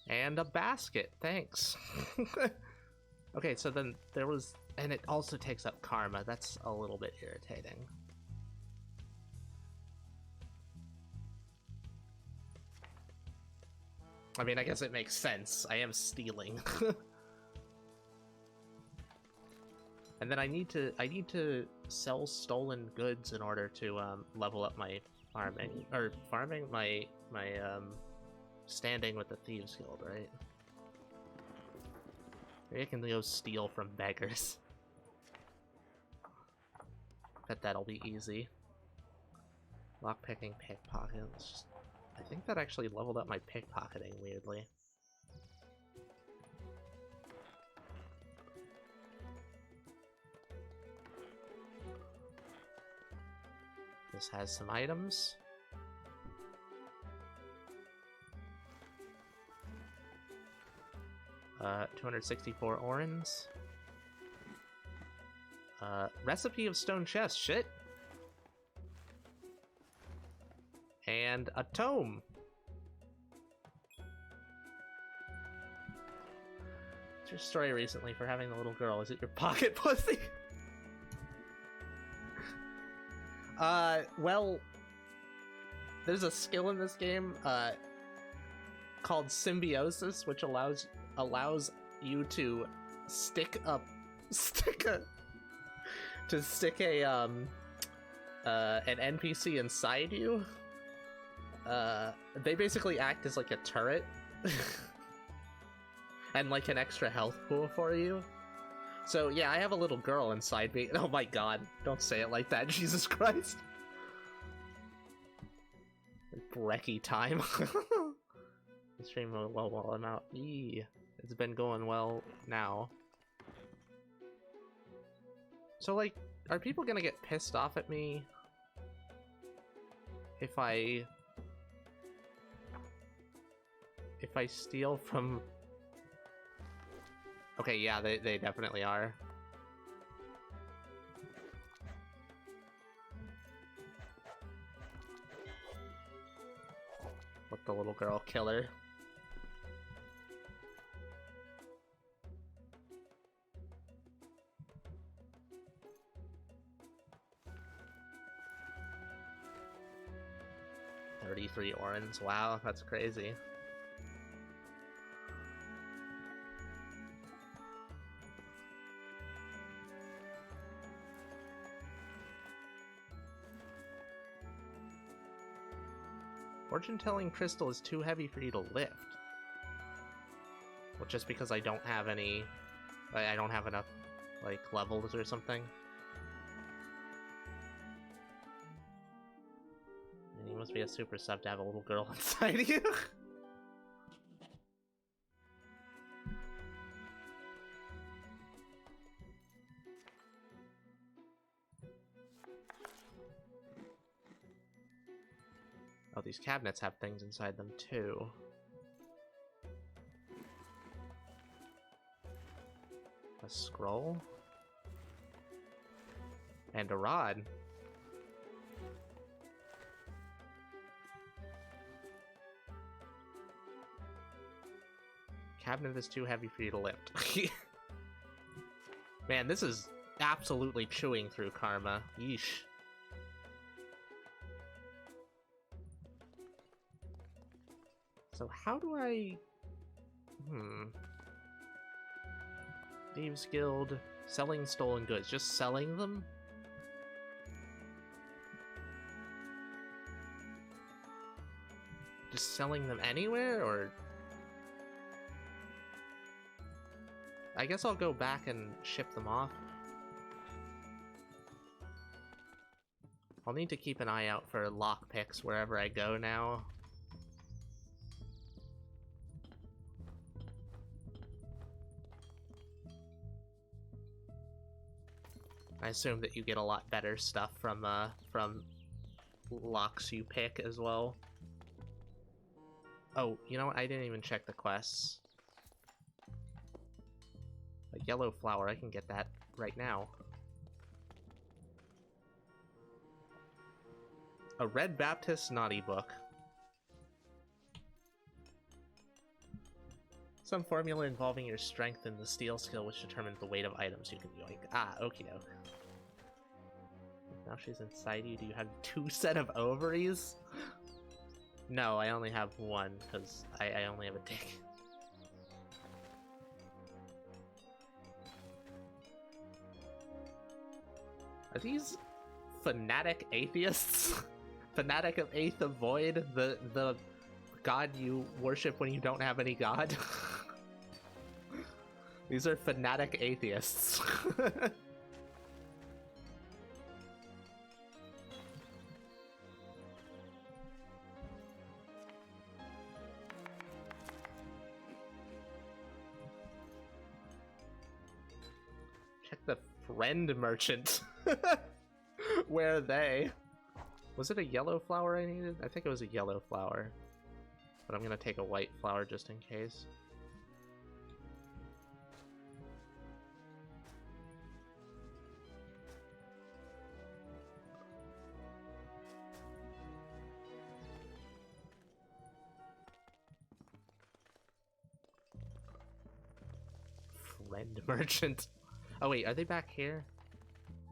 And a basket, thanks. Okay, so then there was... And it also takes up karma. That's a little bit irritating. I mean, I guess it makes sense. I am stealing. And then I need to sell stolen goods in order to level up my standing with the Thieves Guild, right? Maybe I can go steal from beggars. Bet that'll be easy. Lockpicking, pickpockets. I think that actually leveled up my pickpocketing, weirdly. This has some items. Uh, 264 orens. Recipe of stone chest, shit. And a tome. What's your story recently for having a little girl? Is it your pocket pussy? Well, there's a skill in this game, called symbiosis, which allows you to stick a an NPC inside you. They basically act as like a turret and like an extra health pool for you. So yeah, I have a little girl inside me. Oh my god, don't say it like that, Jesus Christ. Brekkie time. The stream will well while I'm out. Eee. It's been going well now. So like, are people gonna get pissed off at me if I steal from... Okay, yeah, they definitely are. What the little girl killer. $33 orens. Wow, that's crazy. Fortune-telling crystal is too heavy for you to lift. Well, just because I don't have any... I don't have enough, like, levels or something. And you must be a super sub to have a little girl inside you. Oh, these cabinets have things inside them too. A scroll? And a rod. Cabinet is too heavy for you to lift. Man, this is absolutely chewing through karma. Yeesh. So how do I... Thieves Guild, selling stolen goods. Just selling them? Just selling them anywhere, or... I guess I'll go back and ship them off. I'll need to keep an eye out for lockpicks wherever I go now. I assume that you get a lot better stuff from locks you pick as well. Oh, you know what? I didn't even check the quests. A yellow flower, I can get that right now. A Red Baptist naughty book. Some formula involving your strength and the steel skill which determines the weight of items you can yoink. Ah, okie doke. Now she's inside you. Do you have 2 set of ovaries? No, I only have 1, because I only have a dick. Are these fanatic atheists? Fanatic of Eighth of Void? The god you worship when you don't have any god? These are fanatic atheists. Check the friend merchant. Where are they? Was it a yellow flower I needed? I think it was a yellow flower. But I'm gonna take a white flower just in case. Friend merchant. Oh wait, are they back here?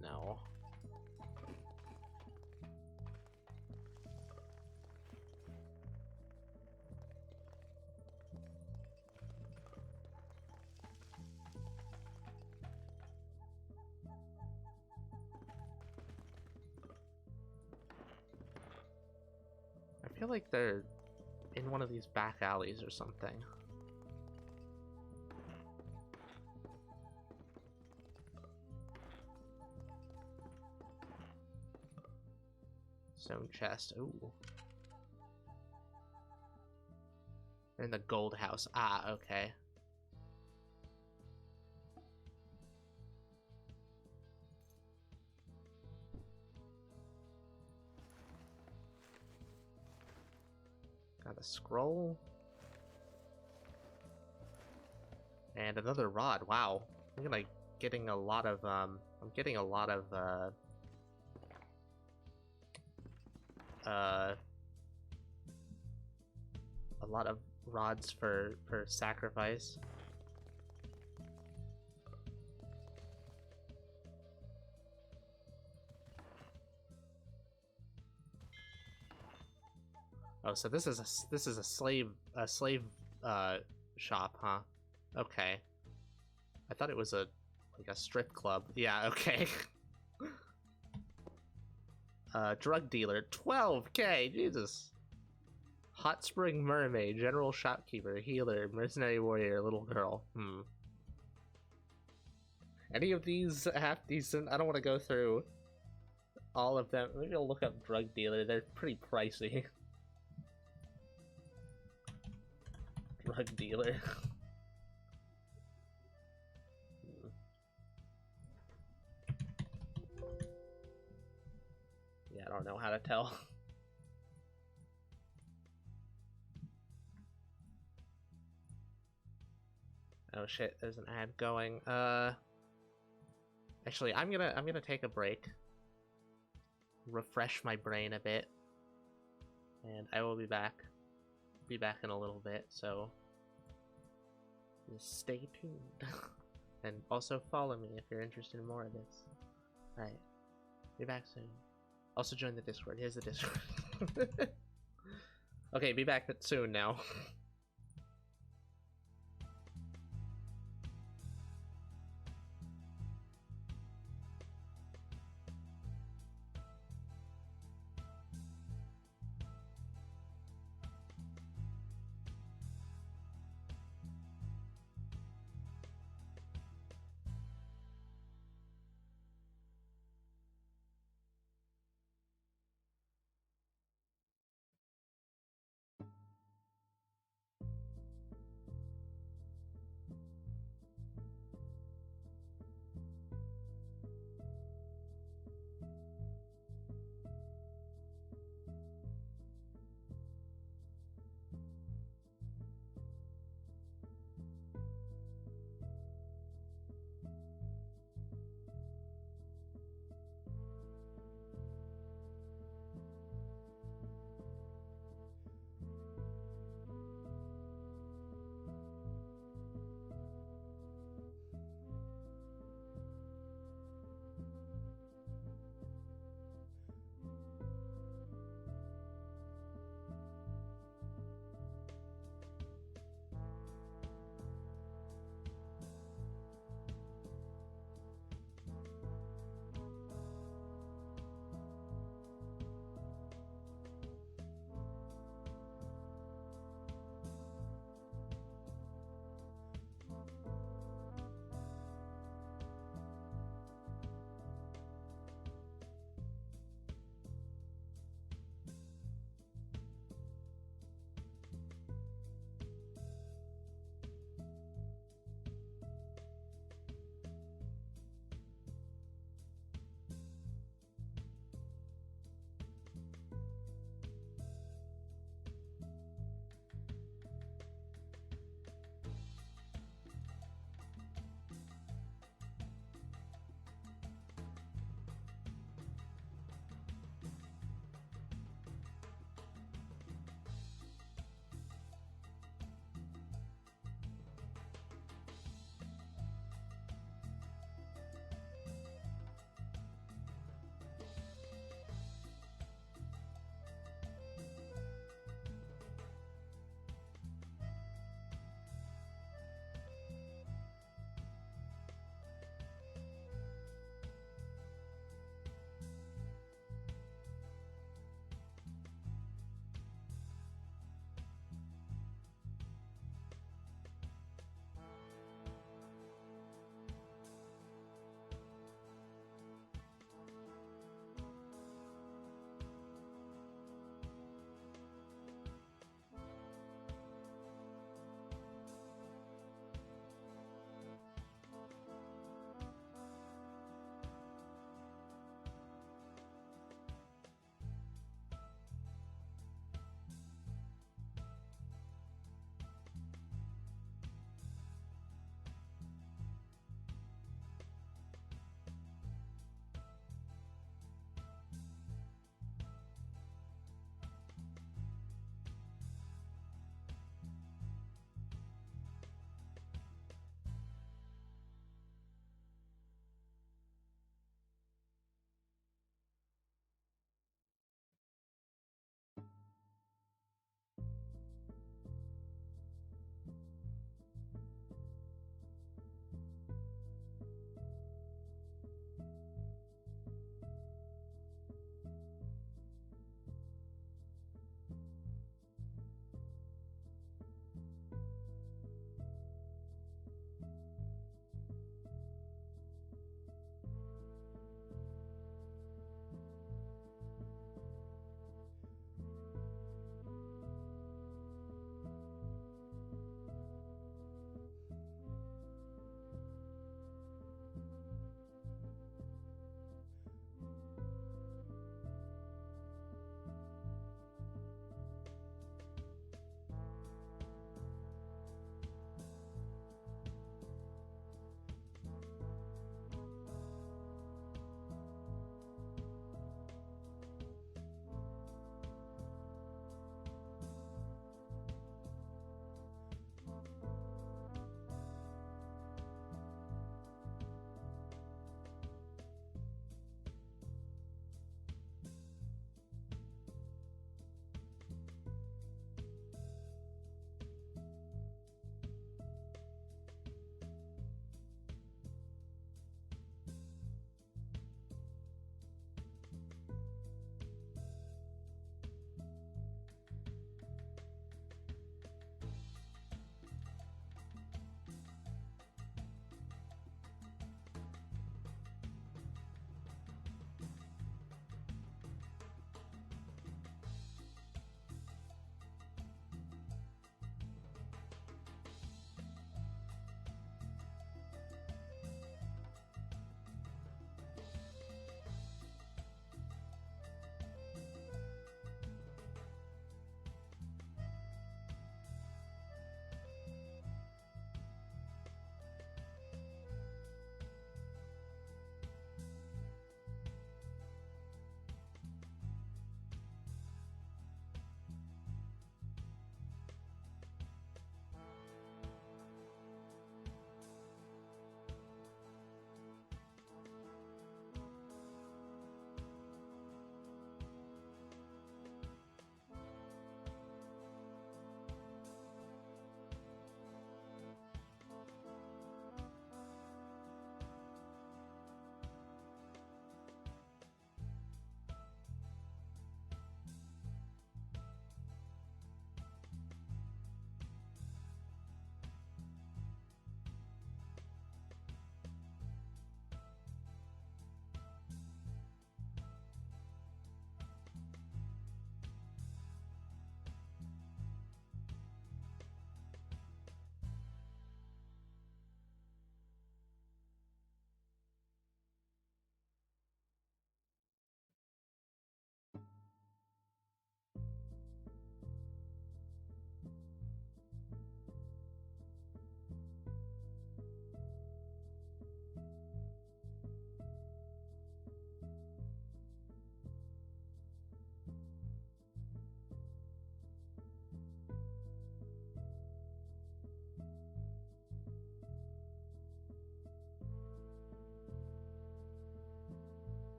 No. I feel like they're in one of these back alleys or something. Stone chest. Ooh. They're in the gold house. Ah, okay. Got a scroll. And another rod. Wow. I'm getting a lot of I'm getting a lot of rods for sacrifice. Oh, so this is a slave shop, huh? Okay. I thought it was like a strip club. Yeah, okay. Drug dealer, 12k, Jesus. Hot spring mermaid, general shopkeeper, healer, mercenary warrior, little girl. Any of these half decent? I don't want to go through all of them. Maybe I'll look up drug dealer. They're pretty pricey. Drug dealer. Yeah, I don't know how to tell. Oh shit, there's an ad going. Actually, I'm gonna take a break. Refresh my brain a bit. And I will be back. Be back in a little bit, so just stay tuned. And also follow me if you're interested in more of this. Alright. Be back soon. Also join the Discord. Here's the Discord. Okay, be back soon now.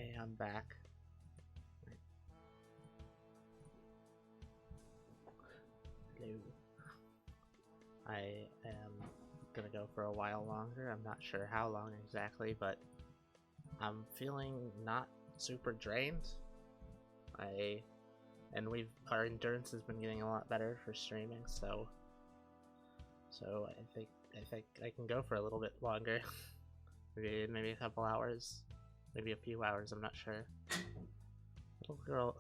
Hey, I'm back. Hello. I am gonna go for a while longer. I'm not sure how long exactly, but I'm feeling not super drained. Our endurance has been getting a lot better for streaming, so I think I can go for a little bit longer. maybe a couple hours, maybe a few hours. I'm not sure. Little girl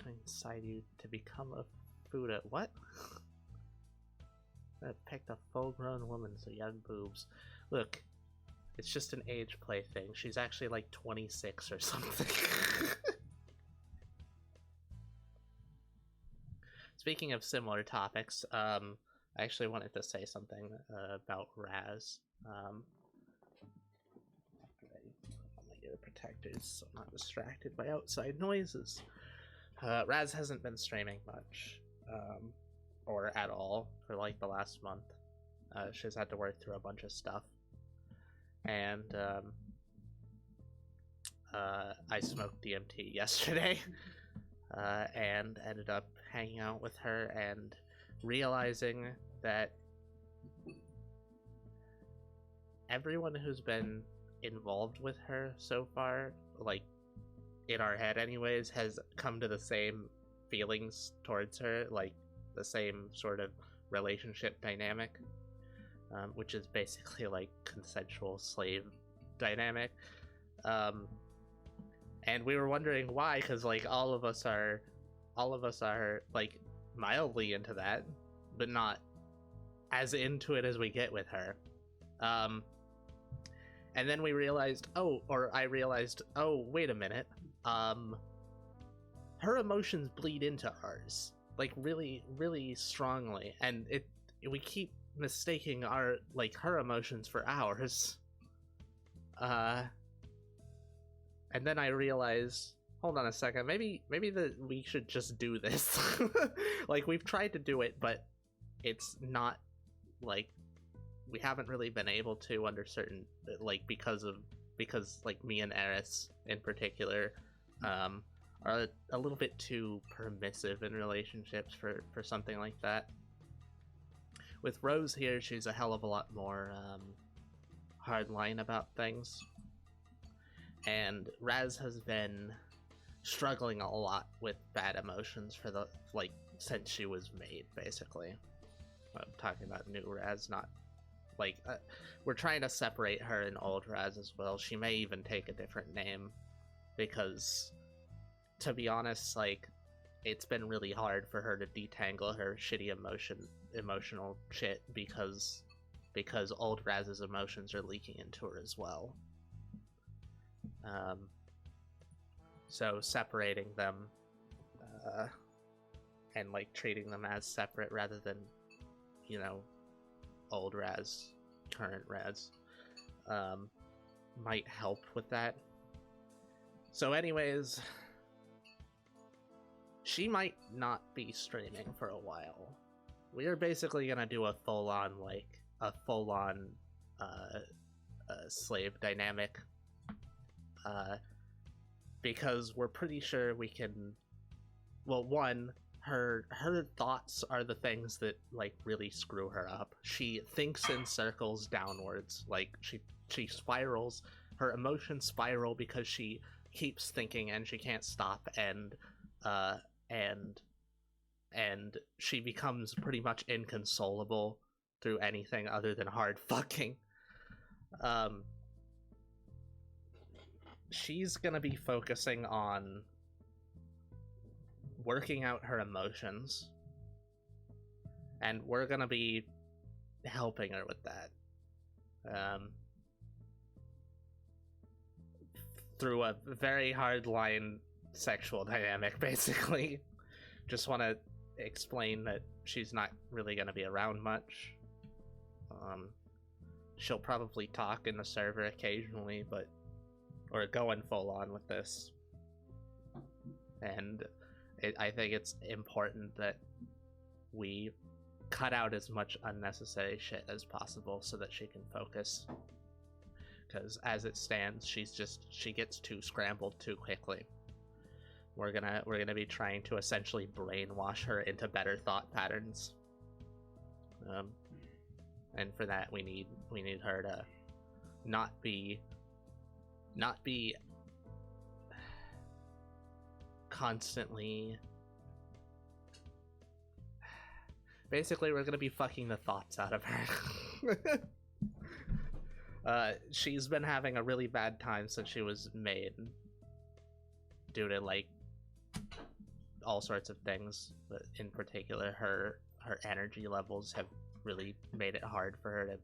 inside you to become a Buddha. What? I picked a full-grown woman, so you have boobs. Look, it's just an age play thing. She's actually like 26 or something. Speaking of similar topics, I actually wanted to say something about Raz. I'm gonna get protectors so I'm not distracted by outside noises. Raz hasn't been streaming much, or at all, for like the last month. She's had to work through a bunch of stuff. And I smoked DMT yesterday. And ended up hanging out with her and realizing that everyone who's been involved with her so far, like in our head anyways, has come to the same feelings towards her, like the same sort of relationship dynamic, which is basically like consensual slave dynamic. And we were wondering why, because like all of us are like mildly into that, but not as into it as we get with her. And then we realized, I realized, wait a minute, her emotions bleed into ours, like really, really strongly, and we keep mistaking her emotions for ours. And then I realized, hold on a second, maybe we should just do this. Like, we've tried to do it, but it's not, like, we haven't really been able to under certain, like, because like me and Eris in particular are a little bit too permissive in relationships for something like that. With Rose here, she's a hell of a lot more hardline about things. And Raz has been struggling a lot with bad emotions for since she was made, basically. I'm talking about new Raz, not like we're trying to separate her and old Raz as well. She may even take a different name, because to be honest, like, it's been really hard for her to detangle her shitty emotional shit because old Raz's emotions are leaking into her as well. So separating them and like treating them as separate rather than, you know, old Raz, current Raz, might help with that. So anyways, she might not be streaming for a while. We are basically gonna do a full-on slave dynamic, because we're pretty sure we can. Well, one, her thoughts are the things that like really screw her up. She thinks in circles downwards, like she spirals. Her emotions spiral because she keeps thinking and she can't stop, and she becomes pretty much inconsolable through anything other than hard fucking. She's gonna be focusing on working out her emotions, and we're gonna be helping her with that through a very hard-line sexual dynamic, basically. Just want to explain that she's not really gonna be around much. She'll probably talk in the server occasionally, but or going full on with this. And I think it's important that we cut out as much unnecessary shit as possible so that she can focus. because as it stands, she gets too scrambled too quickly. We're gonna be trying to essentially brainwash her into better thought patterns. And for that we need her to not be constantly. Basically, we're gonna be fucking the thoughts out of her. She's been having a really bad time since she was made, due to like all sorts of things, but in particular her energy levels have really made it hard for her to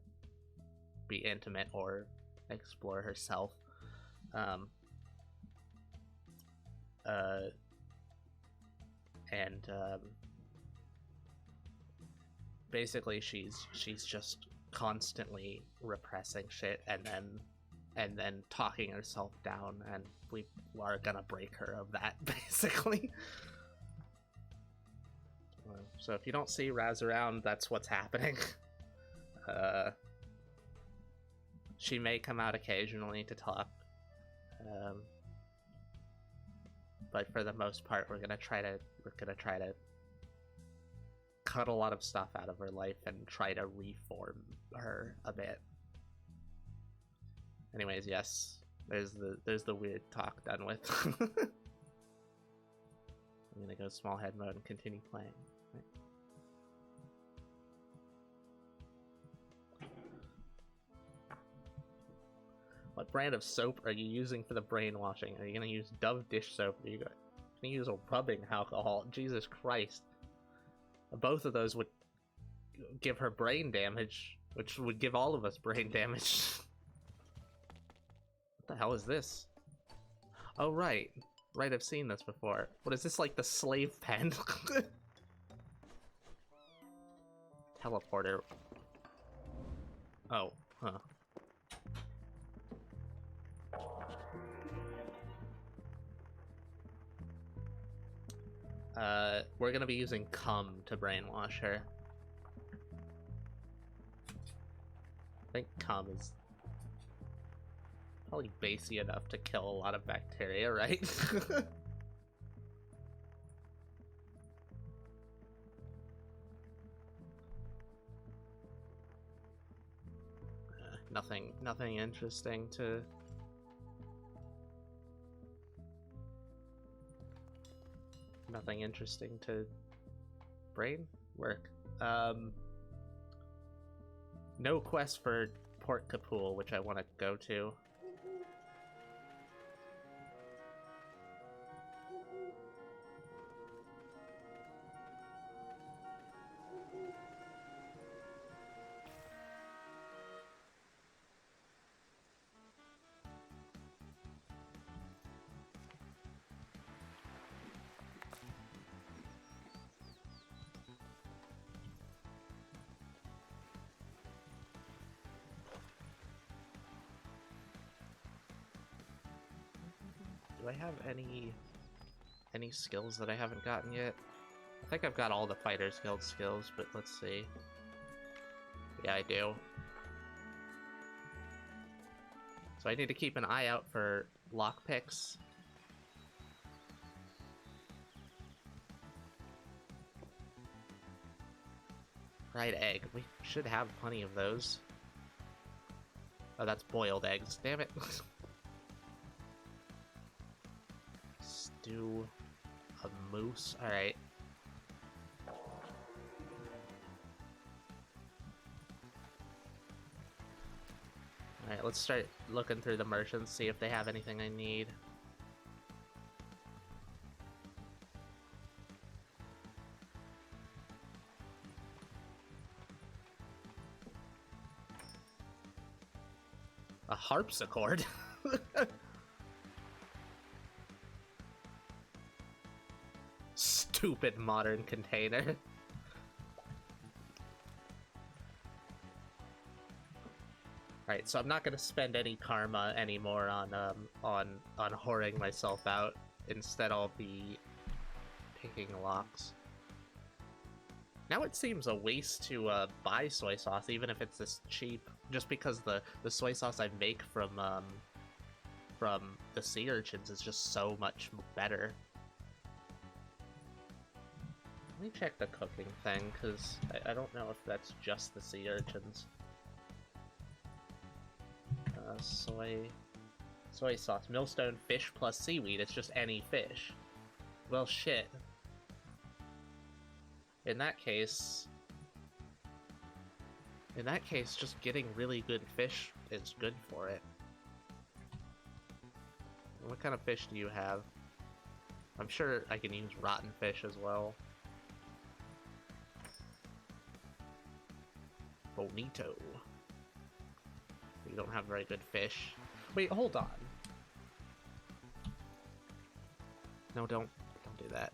be intimate or explore herself. Basically she's just constantly repressing shit and then talking herself down, and we are gonna break her of that, basically. So if you don't see Raz around, that's what's happening. She may come out occasionally to talk, but for the most part, we're gonna try to cut a lot of stuff out of her life and try to reform her a bit. Anyways, yes, there's the weird talk done with. I'm gonna go small head mode and continue playing. Right. What brand of soap are you using for the brainwashing? Are you gonna use Dove dish soap? Are you gonna use a rubbing alcohol? Jesus Christ. Both of those would give her brain damage, which would give all of us brain damage. What the hell is this? Oh, right. Right, I've seen this before. What is this, like the slave pen? Teleporter. Oh, huh. We're gonna be using cum to brainwash her. I think cum is probably basey enough to kill a lot of bacteria, right? Nothing interesting to... Nothing interesting to brain work. No quest for Port Kapul, which I want to go to. Do I have any skills that I haven't gotten yet? I think I've got all the Fighters Guild skills, but let's see. Yeah, I do. So I need to keep an eye out for lockpicks. Fried egg. We should have plenty of those. Oh, that's boiled eggs. Damn it. Stew a moose. Alright. Alright, let's start looking through the merchants, see if they have anything I need. A harpsichord? Stupid modern container. Alright, so I'm not gonna spend any karma anymore on whoring myself out. Instead I'll be picking locks. Now it seems a waste to buy soy sauce, even if it's this cheap. just because the soy sauce I make from the sea urchins is just so much better. Let me check the cooking thing, because I don't know if that's just the sea urchins. Soy sauce, millstone, fish plus seaweed. It's just any fish. Well, shit. In that case, just getting really good fish is good for it. What kind of fish do you have? I'm sure I can use rotten fish as well. Bonito. We don't have very good fish. Wait, hold on. No, don't do that.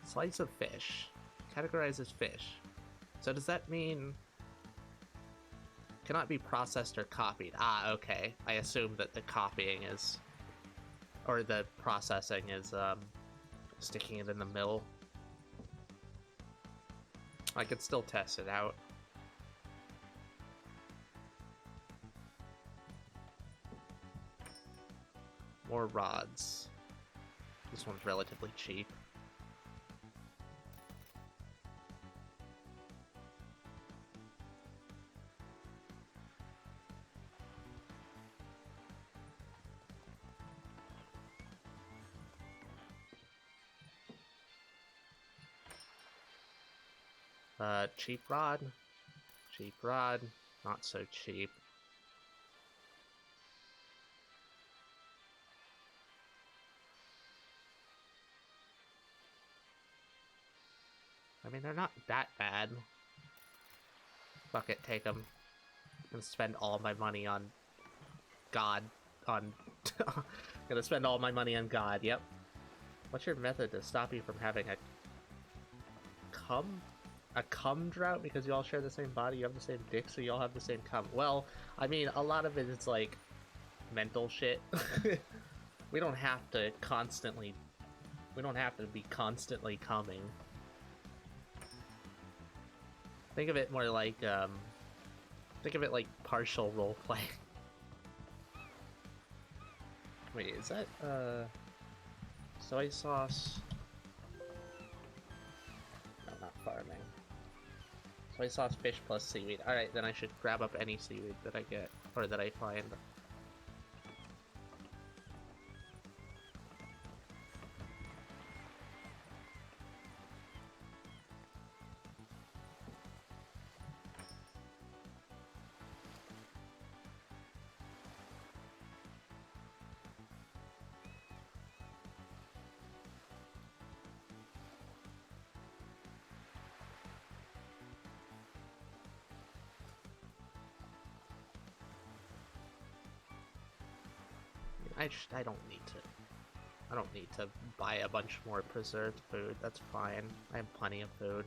Slice of fish. Categorized as fish. So does that mean cannot be processed or copied? Ah, okay. I assume that the copying is, or the processing is, sticking it in the middle. I could still test it out. More rods. This one's relatively cheap. Cheap rod. Cheap rod. Not so cheap. I mean, they're not that bad. Fuck it, take them. And spend all my money on God. Gonna spend all my money on God, yep. What's your method to stop you from having a cum drought? Because you all share the same body, you have the same dick, so you all have the same cum. Well, I mean, a lot of it is like mental shit. We don't have to be constantly coming. Think of it more like, think of it like partial roleplay. Wait, is that, soy sauce? No, not farming. Soy sauce, fish plus seaweed. Alright, then I should grab up any seaweed that I get, or that I find. 'Cause I don't need to buy a bunch more preserved food. That's fine. I have plenty of food.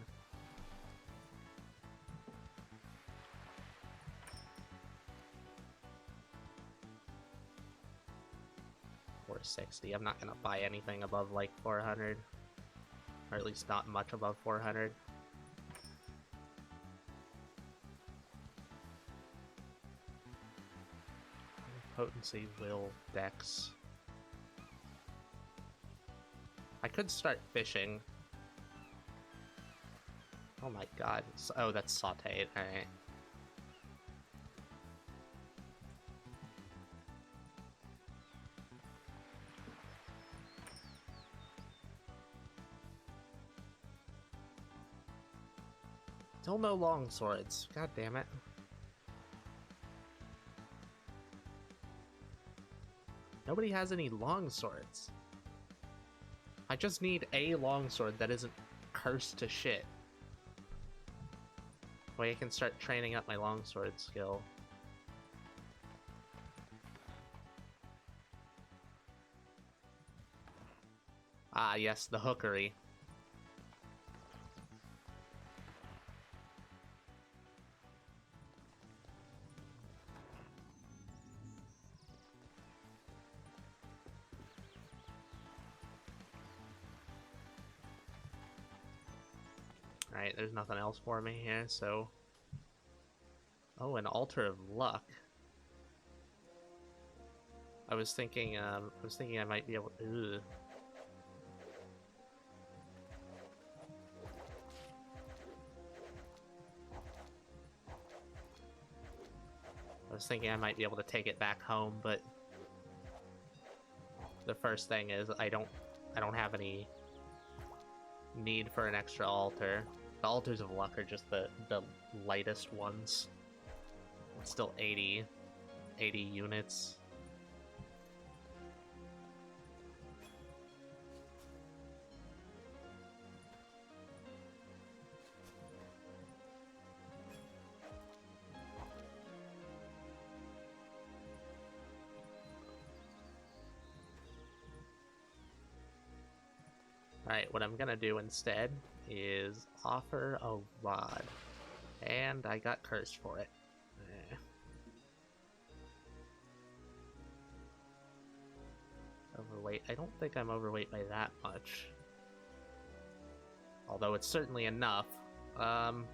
$460. I'm not gonna buy anything above like 400, or at least not much above 400. Potency, will, dex. I could start fishing. Oh my god. Oh, that's sauteed. Alright. Still no long swords. God damn it. Nobody has any long swords. I just need a longsword that isn't cursed to shit. Way I can start training up my longsword skill. Ah, yes, the hookery. Alright, there's nothing else for me here, so Oh, an altar of luck. I was thinking I might be able to... I was thinking I might be able to take it back home, but the first thing is I don't have any need for an extra altar. The altars of luck are just the lightest ones. It's still 80 units. Alright, what I'm gonna do instead is offer a rod. And I got cursed for it. Overweight. I don't think I'm overweight by that much. Although it's certainly enough. Look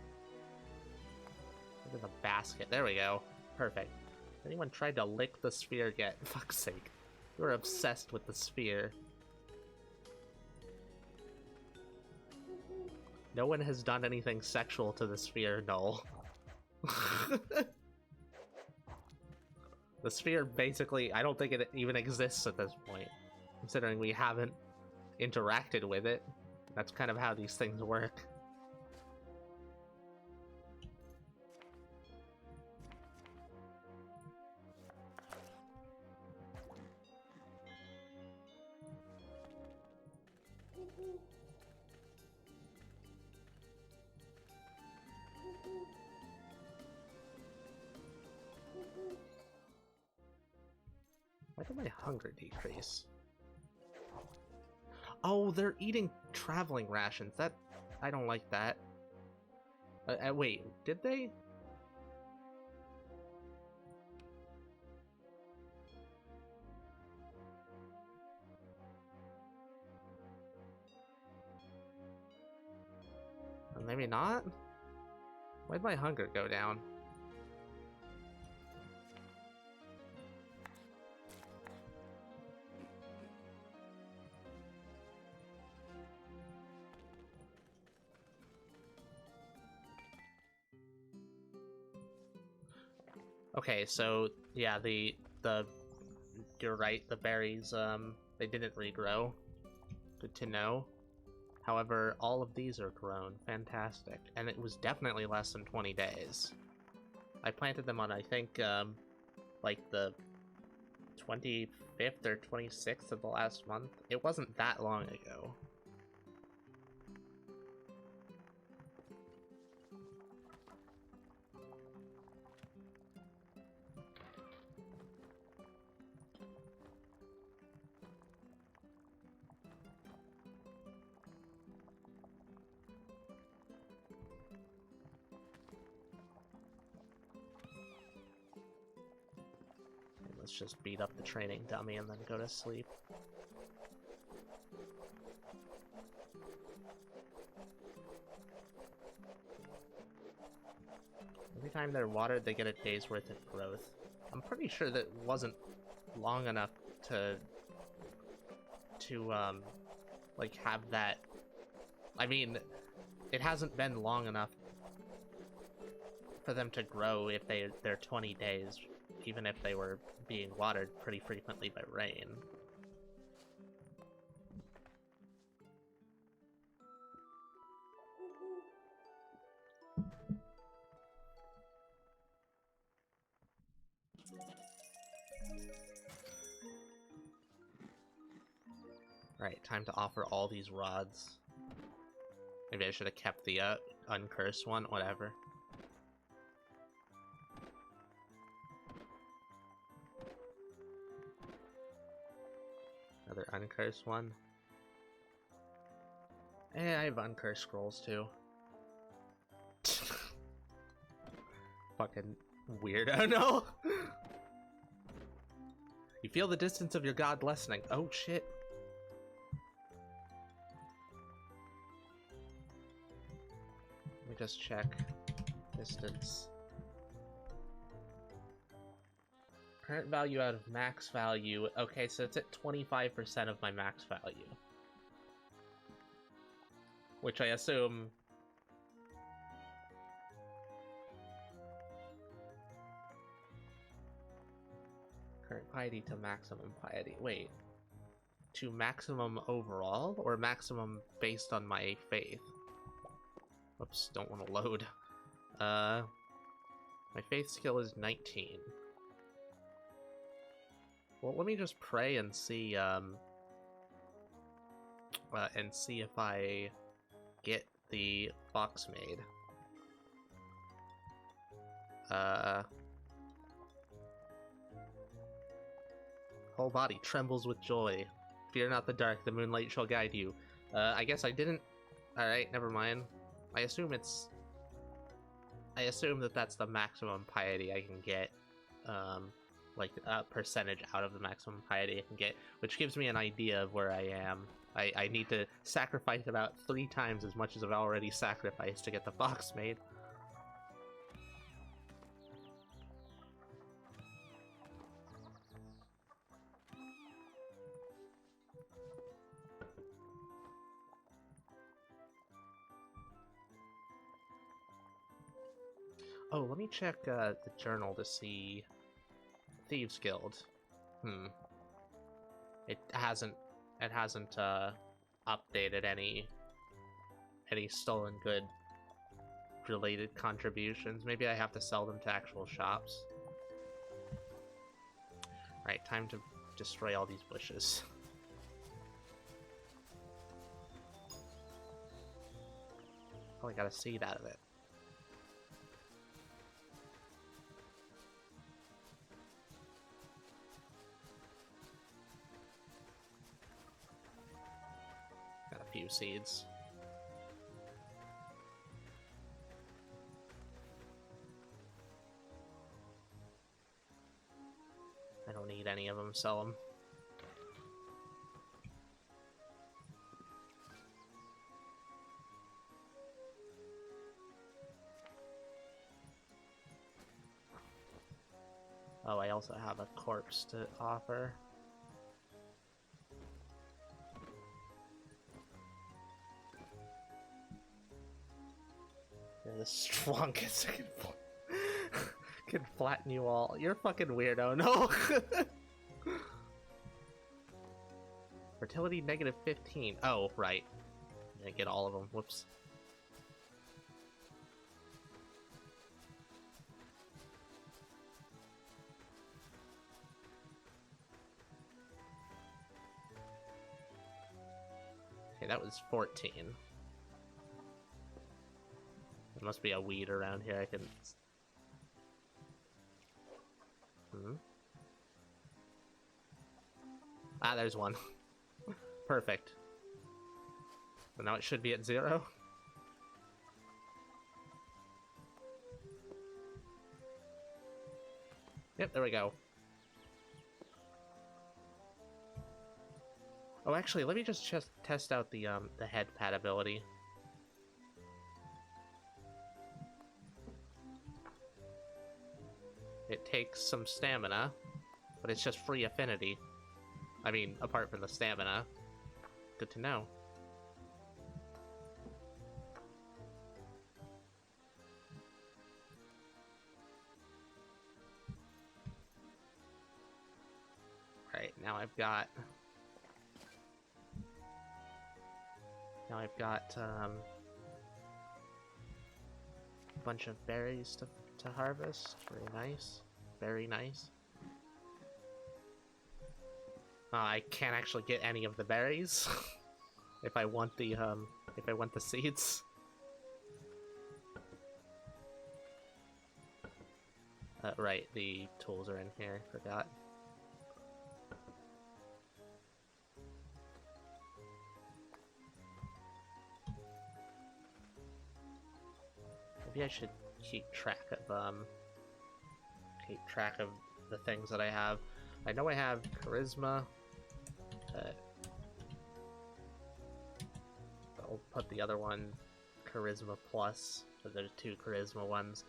at the basket. There we go. Perfect. Anyone tried to lick the sphere yet? Fuck's sake. We're obsessed with the sphere. No one has done anything sexual to the sphere, Null. The sphere basically, I don't think it even exists at this point, considering we haven't interacted with it. That's kind of how these things work. Why did my hunger decrease? Oh, they're eating traveling rations. That... I don't like that. Wait, did they? Maybe not? Why'd my hunger go down? Okay, so yeah, you're right, the berries, they didn't regrow. Good to know. However, all of these are grown. Fantastic. And it was definitely less than 20 days. I planted them on, I think, like the 25th or 26th of the last month. It wasn't that long ago. Let's just beat up the training dummy and then go to sleep. Every time they're watered, they get a day's worth of growth. I'm pretty sure that wasn't long enough to like, have that... I mean, it hasn't been long enough for them to grow if they're 20 days, even if they were being watered pretty frequently by rain. Right, time to offer all these rods. Maybe I should have kept the uncursed one, whatever. Another uncursed one. Eh, I have uncursed scrolls too. Fucking weirdo, no! You feel the distance of your god lessening. Oh shit. Let me just check. Distance. Current value out of max value. Okay, so it's at 25% of my max value. Which I assume... Current piety to maximum piety. Wait. To maximum overall? Or maximum based on my faith? Whoops, don't want to load. My faith skill is 19. Well, let me just pray and see if I get the box made. Whole body trembles with joy. Fear not the dark, the moonlight shall guide you. I guess I didn't... Alright, never mind. I assume that that's the maximum piety I can get. Like a percentage out of the maximum piety I can get, which gives me an idea of where I am. I need to sacrifice about 3 times as much as I've already sacrificed to get the box made. Oh, let me check the journal to see... Thieves Guild. It hasn't updated any stolen good related contributions. Maybe I have to sell them to actual shops. Alright, time to destroy all these bushes. Oh, I got a seed out of it. Few seeds. I don't need any of them, sell them. Oh, I also have a corpse to offer. The strongest can flatten you all. You're a fucking weirdo, no? Fertility negative 15. Oh, right. I get all of them. Whoops. Okay, that was 14. There must be a weed around here I can... Ah, there's one. Perfect. So now it should be at 0. Yep, there we go. Oh, actually, let me just test out the head pad ability. It takes some stamina, but it's just free affinity. I mean, apart from the stamina. Good to know. Alright, now I've got a bunch of berries to harvest. Very nice. Very nice. I can't actually get any of the berries if I want the seeds. Right, the tools are in here. Forgot. Maybe I should keep track of the things that I have. I know I have charisma. I'll put the other one charisma plus, so there's 2 charisma ones.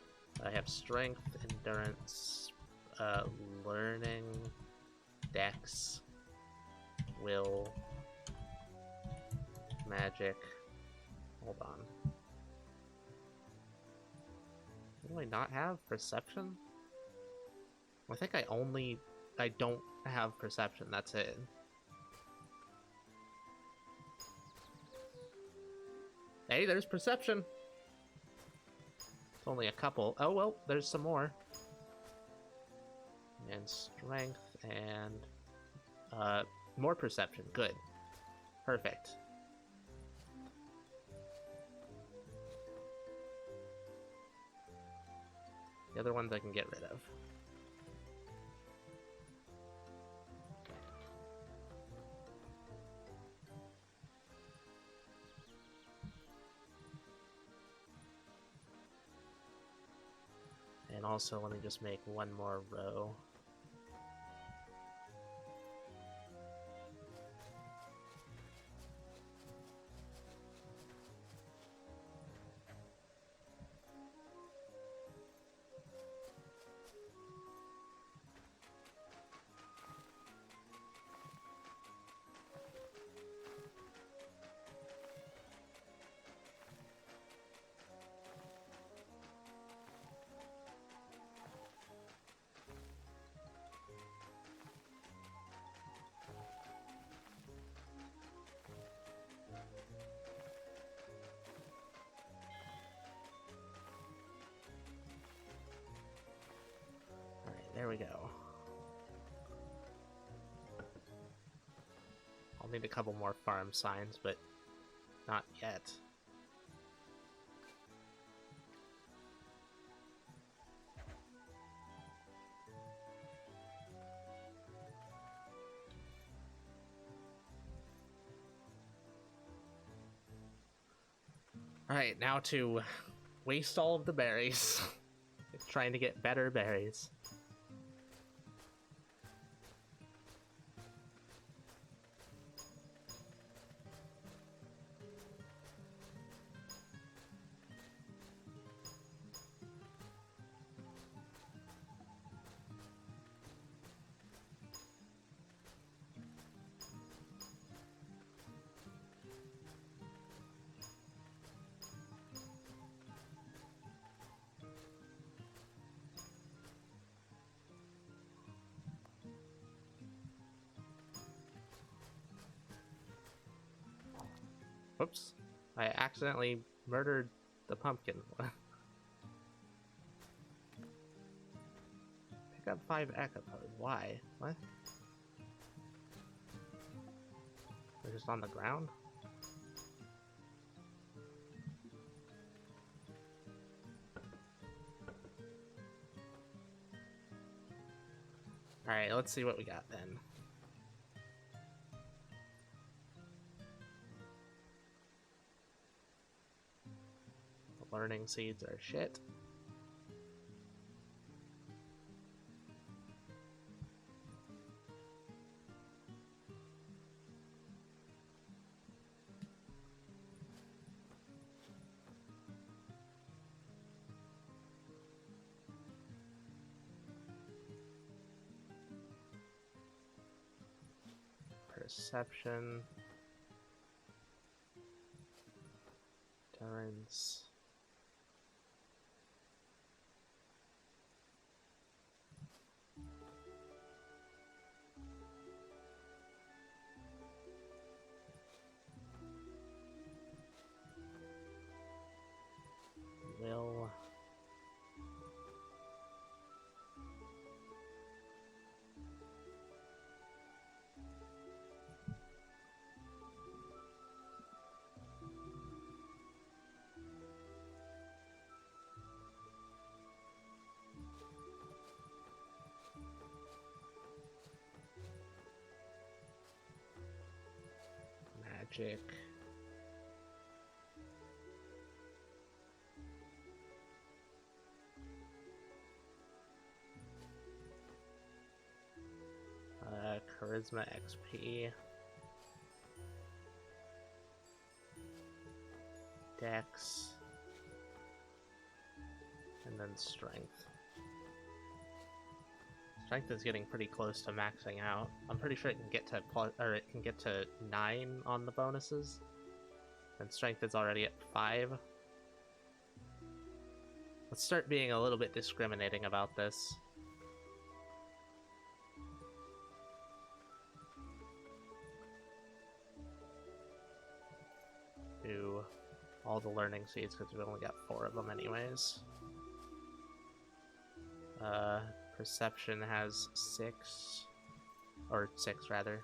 I have strength, endurance, Uh, learning, dex, will, magic. Hold on. What do I not have? Perception? I think I don't have perception, that's it. Hey, there's perception! It's only a couple. Oh, well, there's some more. And strength, and... more perception. Good. Perfect. The other ones I can get rid of. And also, let me just make one more row. There we go. I'll need a couple more farm signs, but not yet. Alright, now to waste all of the berries. Trying to get better berries. Whoops. I accidentally murdered the pumpkin. Pick up 5 echopode. Why? What? They're just on the ground? Alright, let's see what we got then. Learning seeds are shit. Perception. Endurance. Will. Magic. Charisma XP. Dex. And then strength. Strength is getting pretty close to maxing out. I'm pretty sure it can get to it can get to 9 on the bonuses. And strength is already at 5. Let's start being a little bit discriminating about this. Do all the learning seeds because we only got 4 of them anyways. Perception has 6, or 6 rather.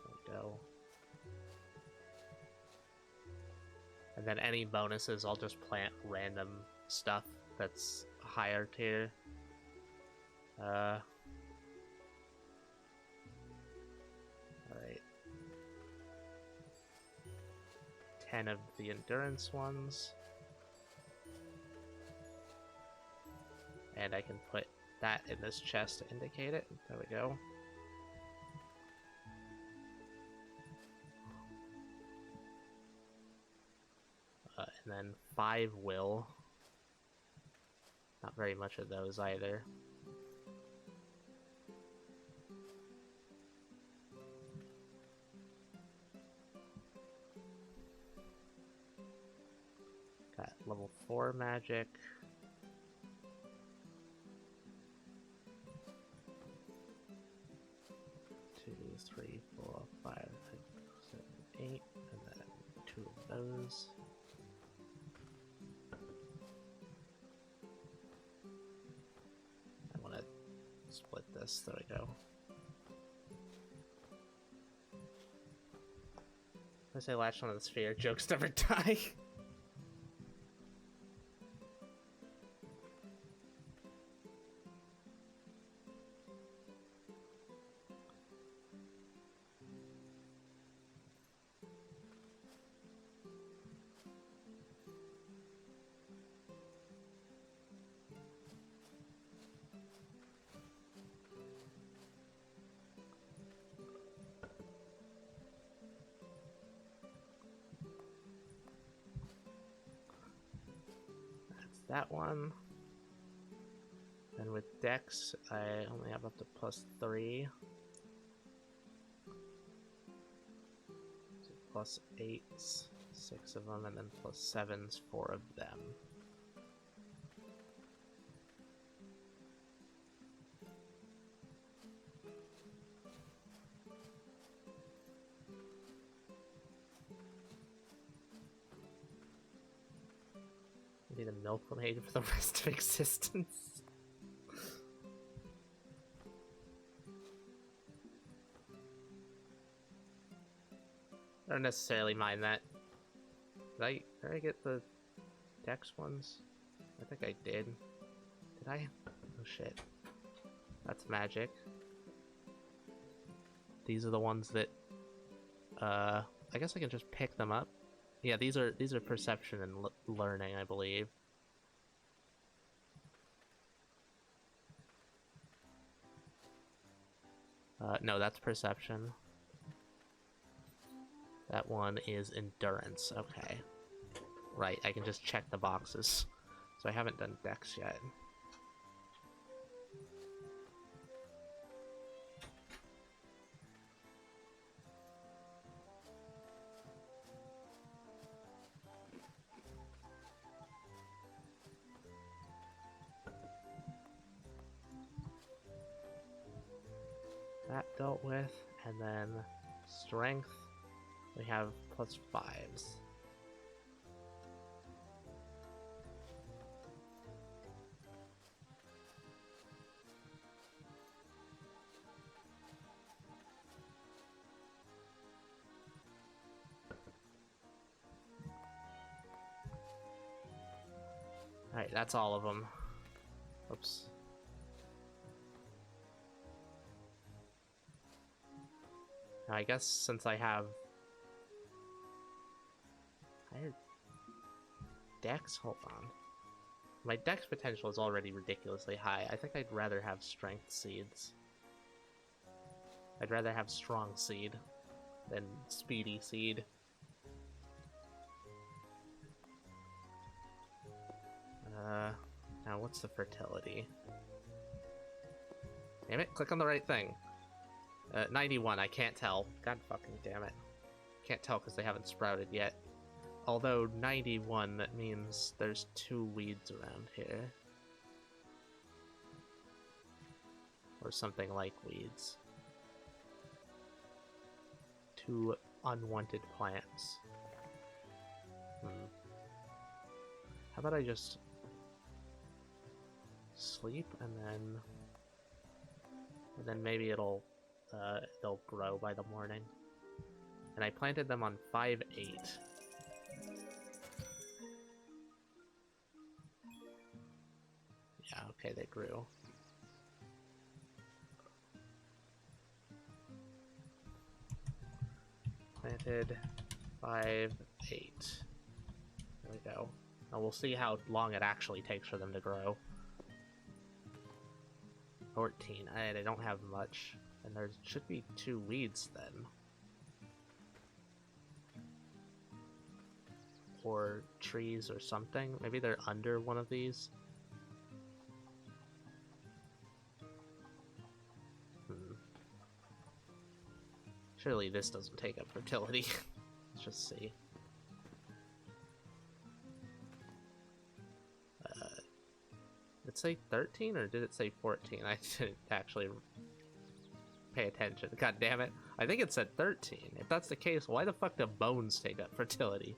There we go. And then any bonuses, I'll just plant random stuff that's higher tier. Alright. 10 of the endurance ones. And I can put that in this chest to indicate it. There we go. And then 5 will. Not very much of those either. Got level 4 magic. Two, 3, 4, 5, 6, 7, 8, and then 2 of those. I want to split this. There we go. I say latch onto the sphere. Jokes never die. That one. And with Dex, I only have up to +3. So +8s, 6 of them, and then +7s, 4 of them. Be the milkmaid for the rest of existence. I don't necessarily mind that. Did I get the Dex ones? I think I did. Did I? Oh shit. That's magic. These are the ones that I guess I can just pick them up. Yeah, these are perception and learning, I believe. No, that's perception. That one is endurance. Okay. Right, I can just check the boxes. So I haven't done Dex yet. That dealt with, and then strength, we have +5s. Alright, that's all of them. Oops. Now, I guess since I have higher Dex, hold on. My Dex potential is already ridiculously high. I think I'd rather have strength seeds. I'd rather have strong seed than speedy seed. Now what's the fertility? Damn it, click on the right thing. 91, I can't tell. God fucking damn it. Can't tell because they haven't sprouted yet. Although 91, that means there's 2 weeds around here. Or something like weeds. 2 unwanted plants. How about I just sleep and then maybe it'll they'll grow by the morning. And I planted them on 5-8. Yeah, okay, they grew. Planted 5-8. There we go. Now we'll see how long it actually takes for them to grow. 14. I don't have much. And there should be 2 weeds then. Or trees or something. Maybe they're under one of these. Surely this doesn't take up fertility. Let's just see. Did it say 13 or did it say 14? I didn't actually pay attention. God damn it. I think it said 13. If that's the case, why the fuck do bones take up fertility?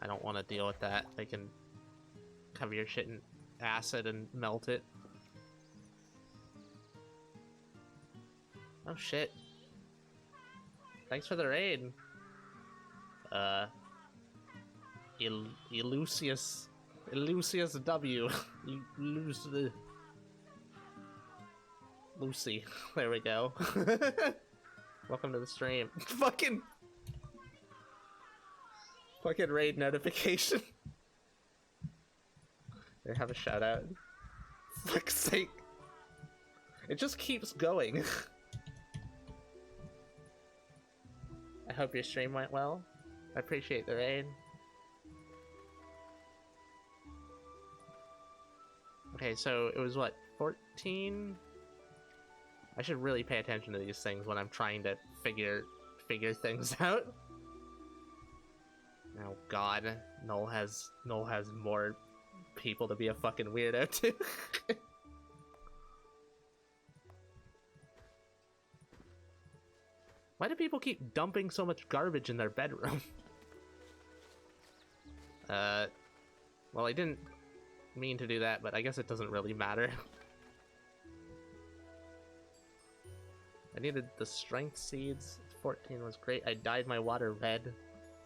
I don't want to deal with that. They can cover your shit in acid and melt it. Oh shit. Thanks for the raid. Elusius W. You lose the Lucy. There we go. Welcome to the stream. Fucking raid notification. They have a shout out. Fuck's sake. It just keeps going. I hope your stream went well. I appreciate the raid. Okay, so it was what, 14? I should really pay attention to these things when I'm trying to figure things out. Oh god, Null has more people to be a fucking weirdo to. Why do people keep dumping so much garbage in their bedroom? Well, I didn't mean to do that, but I guess it doesn't really matter. I needed the strength seeds. 14 was great. I dyed my water red.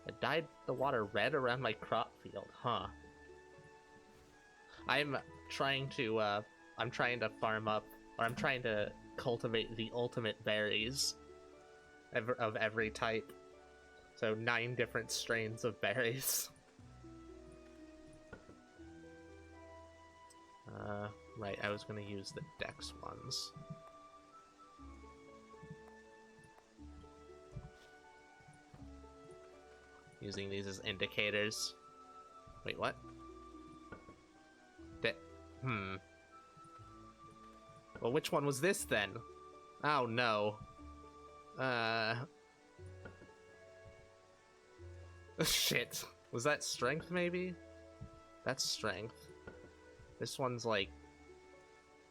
I dyed the water red around my crop field, huh? I'm trying to farm up, or I'm trying to cultivate the ultimate berries of every type. So 9 different strains of berries. Right, I was gonna use the Dex ones. Using these as indicators. Wait, what? Well, which one was this then? Oh no. Shit. Was that strength maybe? That's strength. This one's like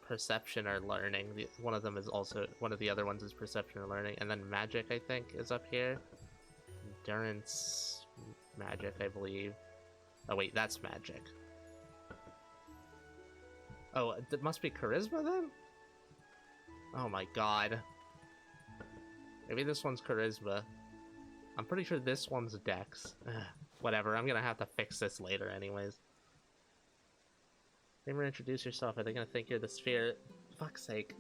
perception or learning. One of them is also, one of the other ones is perception or learning, and then magic I think is up here. Endurance, magic I believe. Oh wait, that's magic. Oh, it must be charisma then? Oh my god. Maybe this one's charisma. I'm pretty sure this one's dex. Ugh, whatever, I'm gonna have to fix this later anyways. Never introduce yourself. Are they gonna think you're the sphere? Fuck's sake.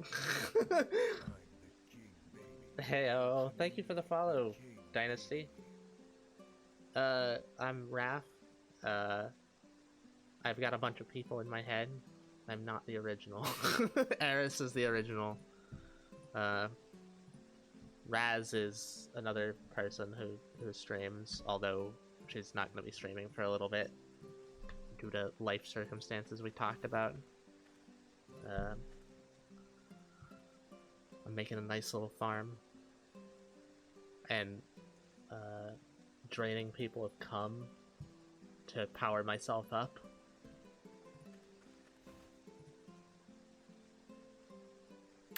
Hey, oh, thank you for the follow, Dynasty. I'm Raph. I I've got a bunch of people in my head. I'm not the original. Eris is the original. Raz is another person who streams, although she's not going to be streaming for a little bit due to life circumstances we talked about. I'm making a nice little farm and draining people of cum to power myself up.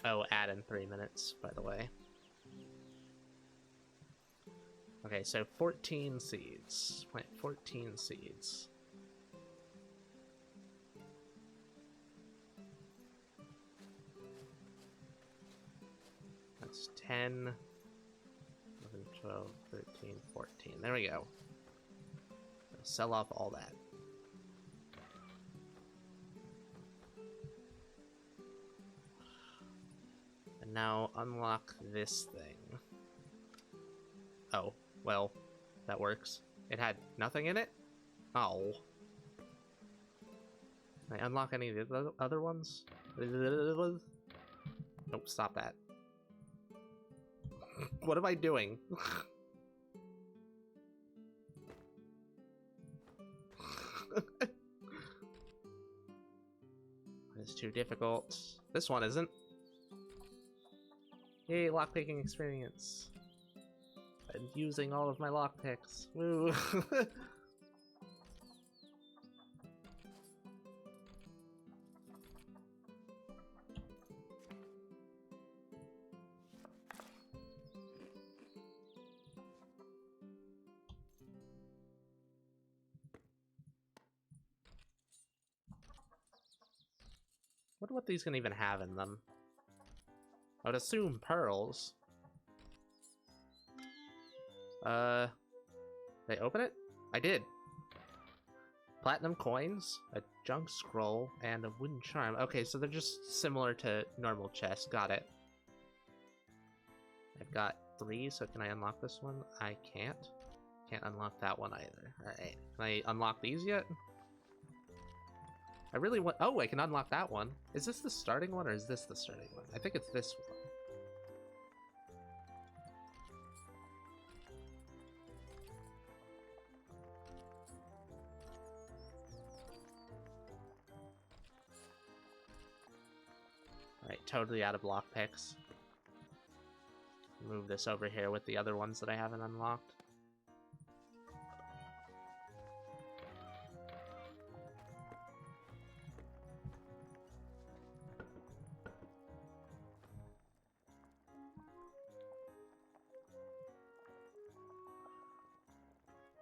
Oh, add in 3 minutes, by the way. Okay, so 14 seeds. Plant 14 seeds. That's 10, 11, 12, 13, 14. There we go. Sell off all that. And now unlock this thing. Oh, well, that works. It had nothing in it? Oh. Can I unlock any of the other ones? Nope, stop that. What am I doing? It's too difficult. This one isn't. Yay, lockpicking experience. I'm using all of my lockpicks. Woo! Wonder what these can even have in them. I would assume pearls. They open it? I did. Platinum coins, a junk scroll, and a wooden charm. Okay, so they're just similar to normal chests. Got it. I've got 3, so can I unlock this one? I can't. Can't unlock that one either. Alright. Can I unlock these yet? I really want... Oh, I can unlock that one. Is this the starting one, or is this the starting one? I think it's this one. Alright, totally out of lockpicks. Move this over here with the other ones that I haven't unlocked.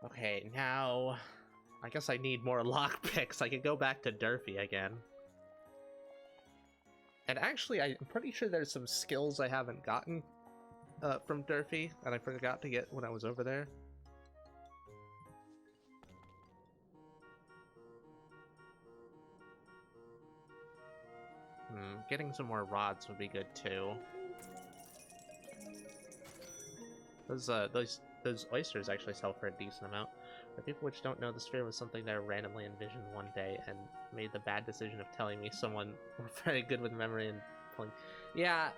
Okay, now I guess I need more lockpicks. I could go back to Durfee again. And actually, I'm pretty sure there's some skills I haven't gotten from Durfee that I forgot to get when I was over there. Getting some more rods would be good too. Those oysters actually sell for a decent amount. For people which don't know, the sphere was something that I randomly envisioned one day and made the bad decision of telling me someone very good with memory and pulling. Yeah,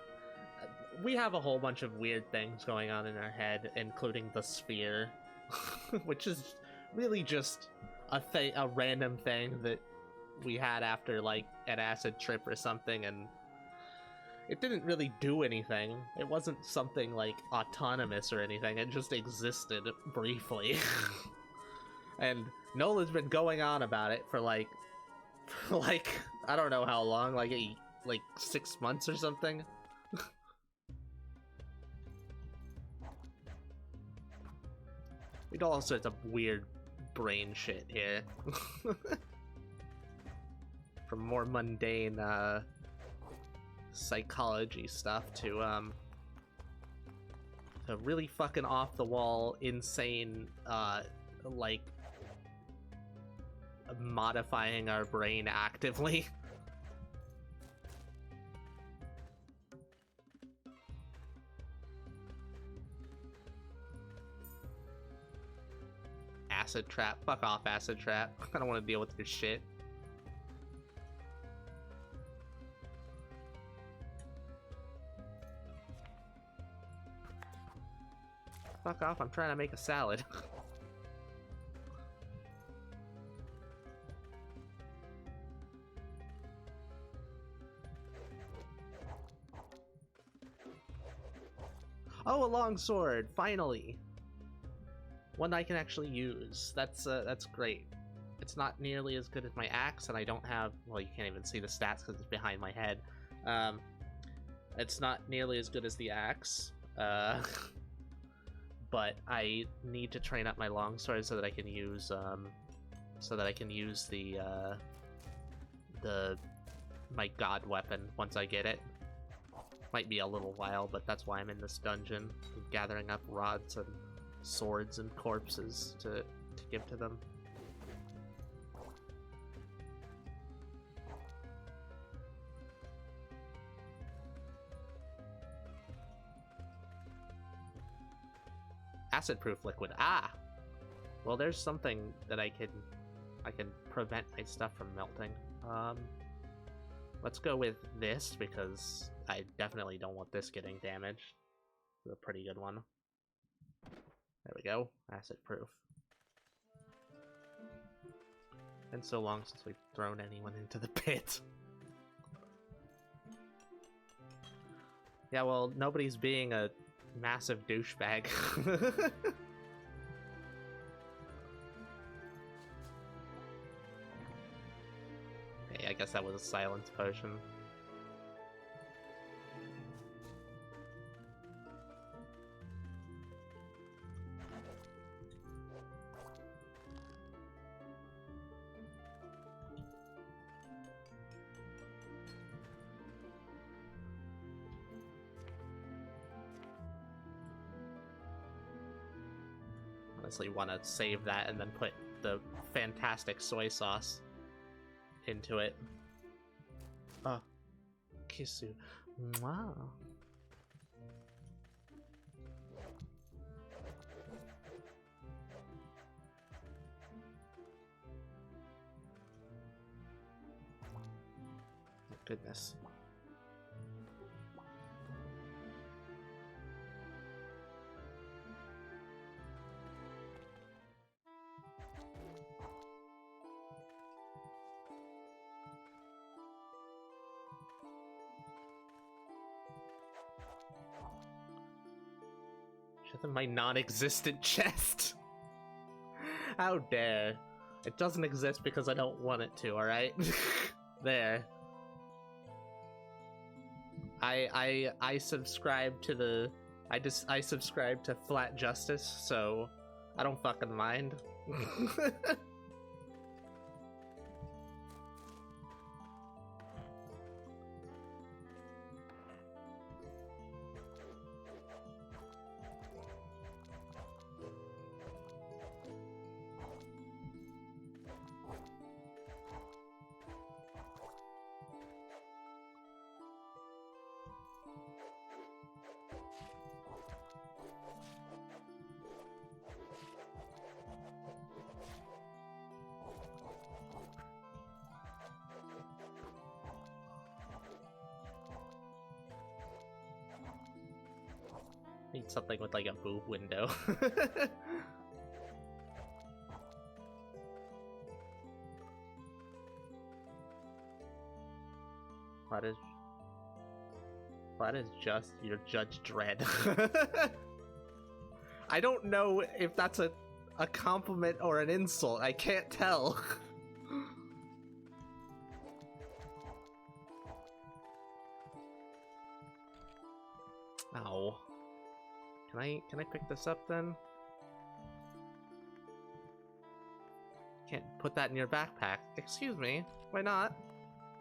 we have a whole bunch of weird things going on in our head, including the sphere, which is really just a random thing that we had after like an acid trip or something, and it didn't really do anything. It wasn't something like autonomous or anything. It just existed briefly. And Nola's been going on about it for like I don't know how long, like 6 months or something. We do all sorts of weird brain shit here. From more mundane psychology stuff to really fucking off the wall, insane like modifying our brain actively. Acid trap. Fuck off, acid trap. I don't want to deal with your shit. Fuck off, I'm trying to make a salad. Oh, a long sword, finally! One I can actually use. That's great. It's not nearly as good as my axe, and I don't have... Well, you can't even see the stats because it's behind my head. It's not nearly as good as the axe, but I need to train up my longsword so that I can use my god weapon once I get it. Might be a little while, but that's why I'm in this dungeon, gathering up rods and swords and corpses to give to them. Acid-proof liquid. Ah! Well, there's something that I can prevent my stuff from melting. Let's go with this, because I definitely don't want this getting damaged. It's a pretty good one. There we go. Acid-proof. Been so long since we've thrown anyone into the pit. Yeah, well, nobody's being a massive douchebag. Okay, I guess that was a silence potion. Honestly, want to save that and then put the fantastic soy sauce into it. Oh, Kisu. Wow. Goodness. Shut in my non-existent chest. How dare. It doesn't exist because I don't want it to, alright? There. I subscribe to the... I subscribe to flat justice, so I don't fucking mind. Need something with like a boob window. That is just your Judge Dredd. I don't know if that's a compliment or an insult. I can't tell. Ow. Can I pick this up then? Can't put that in your backpack. Excuse me. Why not?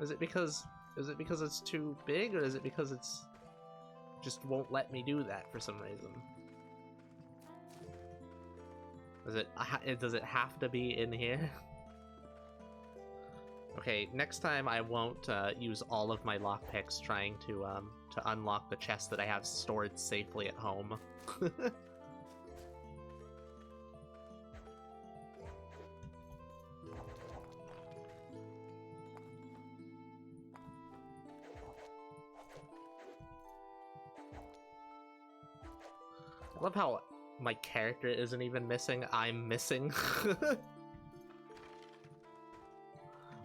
Is it because it's too big, or is it because it's just won't let me do that for some reason? Does it have to be in here? Okay, next time I won't use all of my lockpicks trying to unlock the chest that I have stored safely at home. I love how my character isn't even missing, I'm missing.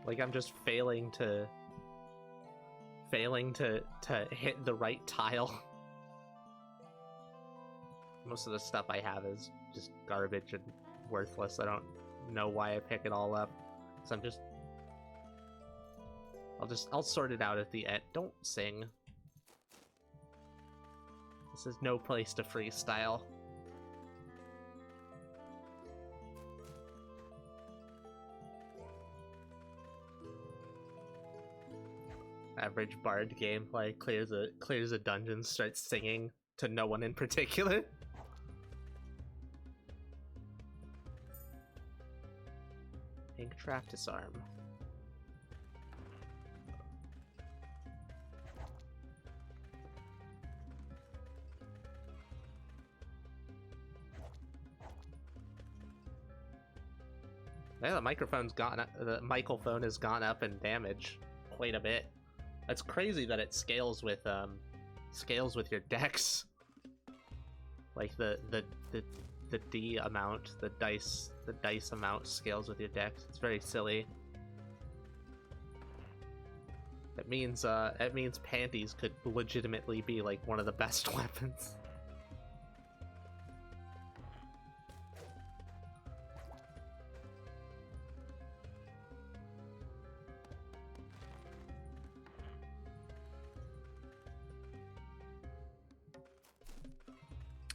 Like I'm just failing to hit the right tile. Most of the stuff I have is just garbage and worthless. I don't know why I pick it all up. So I'll sort it out at the end. Don't sing. This is no place to freestyle. Average bard gameplay, clears a dungeon, starts singing to no one in particular. Ink trap disarm. Yeah, the microphone has gone up in damage quite a bit. That's crazy that it scales with your dex. Like the D amount, the dice amount scales with your dex. It's very silly. It means panties could legitimately be like one of the best weapons.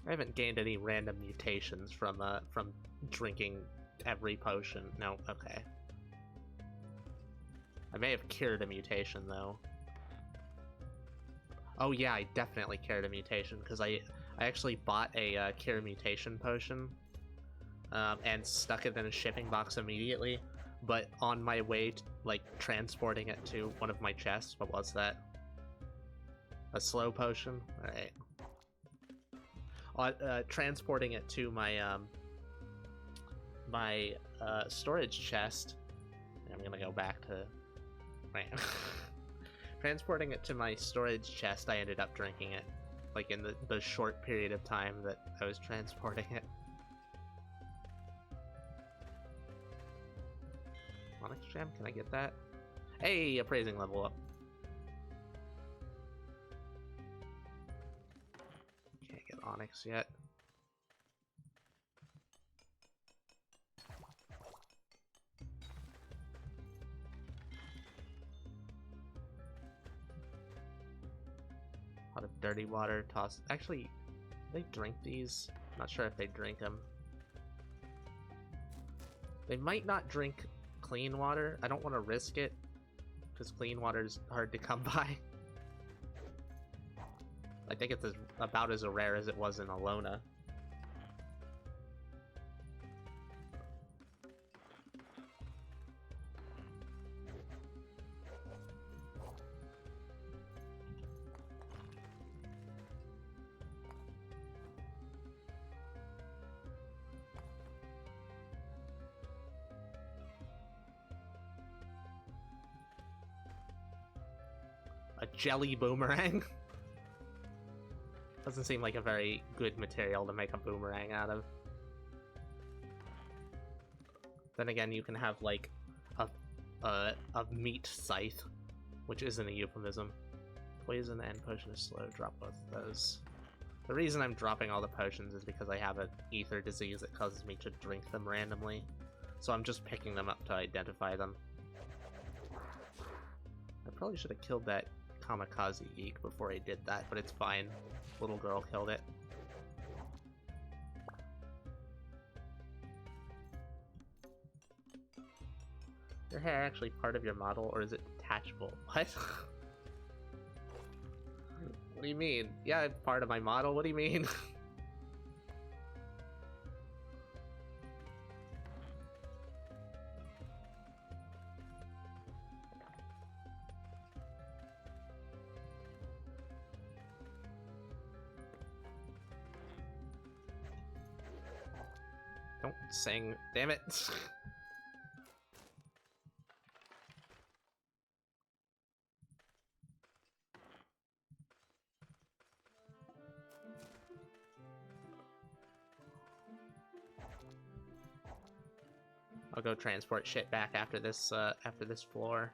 I haven't gained any random mutations from drinking every potion. No, okay. I may have cured a mutation though. Oh yeah, I definitely cured a mutation because I actually bought a cure mutation potion and stuck it in a shipping box immediately. But on my way to, like, transporting it to one of my chests, what was that? A slow potion? Alright. Transporting it to my storage chest. I'm gonna go back to right. Transporting it to my storage chest, I ended up drinking it, like in the short period of time that I was transporting it. Onyx gem, can I get that? Hey, appraising level up. Can't get Onyx yet. Pot of dirty water, toss. Actually, do they drink these? I'm not sure if they drink them. They might not drink clean water. I don't want to risk it because clean water is hard to come by. I think it's about as rare as it was in Alona. A jelly boomerang? Doesn't seem like a very good material to make a boomerang out of. Then again, you can have like a meat scythe, which isn't a euphemism. Poison and potion is slow. Drop both of those. The reason I'm dropping all the potions is because I have an ether disease that causes me to drink them randomly. So I'm just picking them up to identify them. I probably should have killed that kamikaze eek before I did that, but it's fine. Little girl killed it. Your hair actually part of your model, or is it detachable? What? What do you mean? Yeah, it's part of my model. What do you mean? Don't sing. Damn it. I'll go transport shit back after this floor.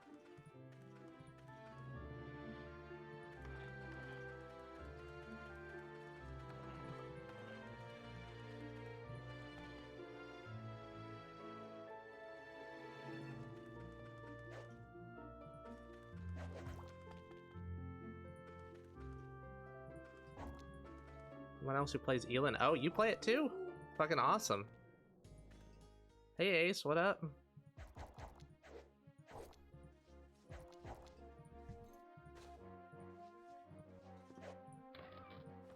Anyone else who plays Elin? Oh, you play it too? Fucking awesome. Hey Ace, what up?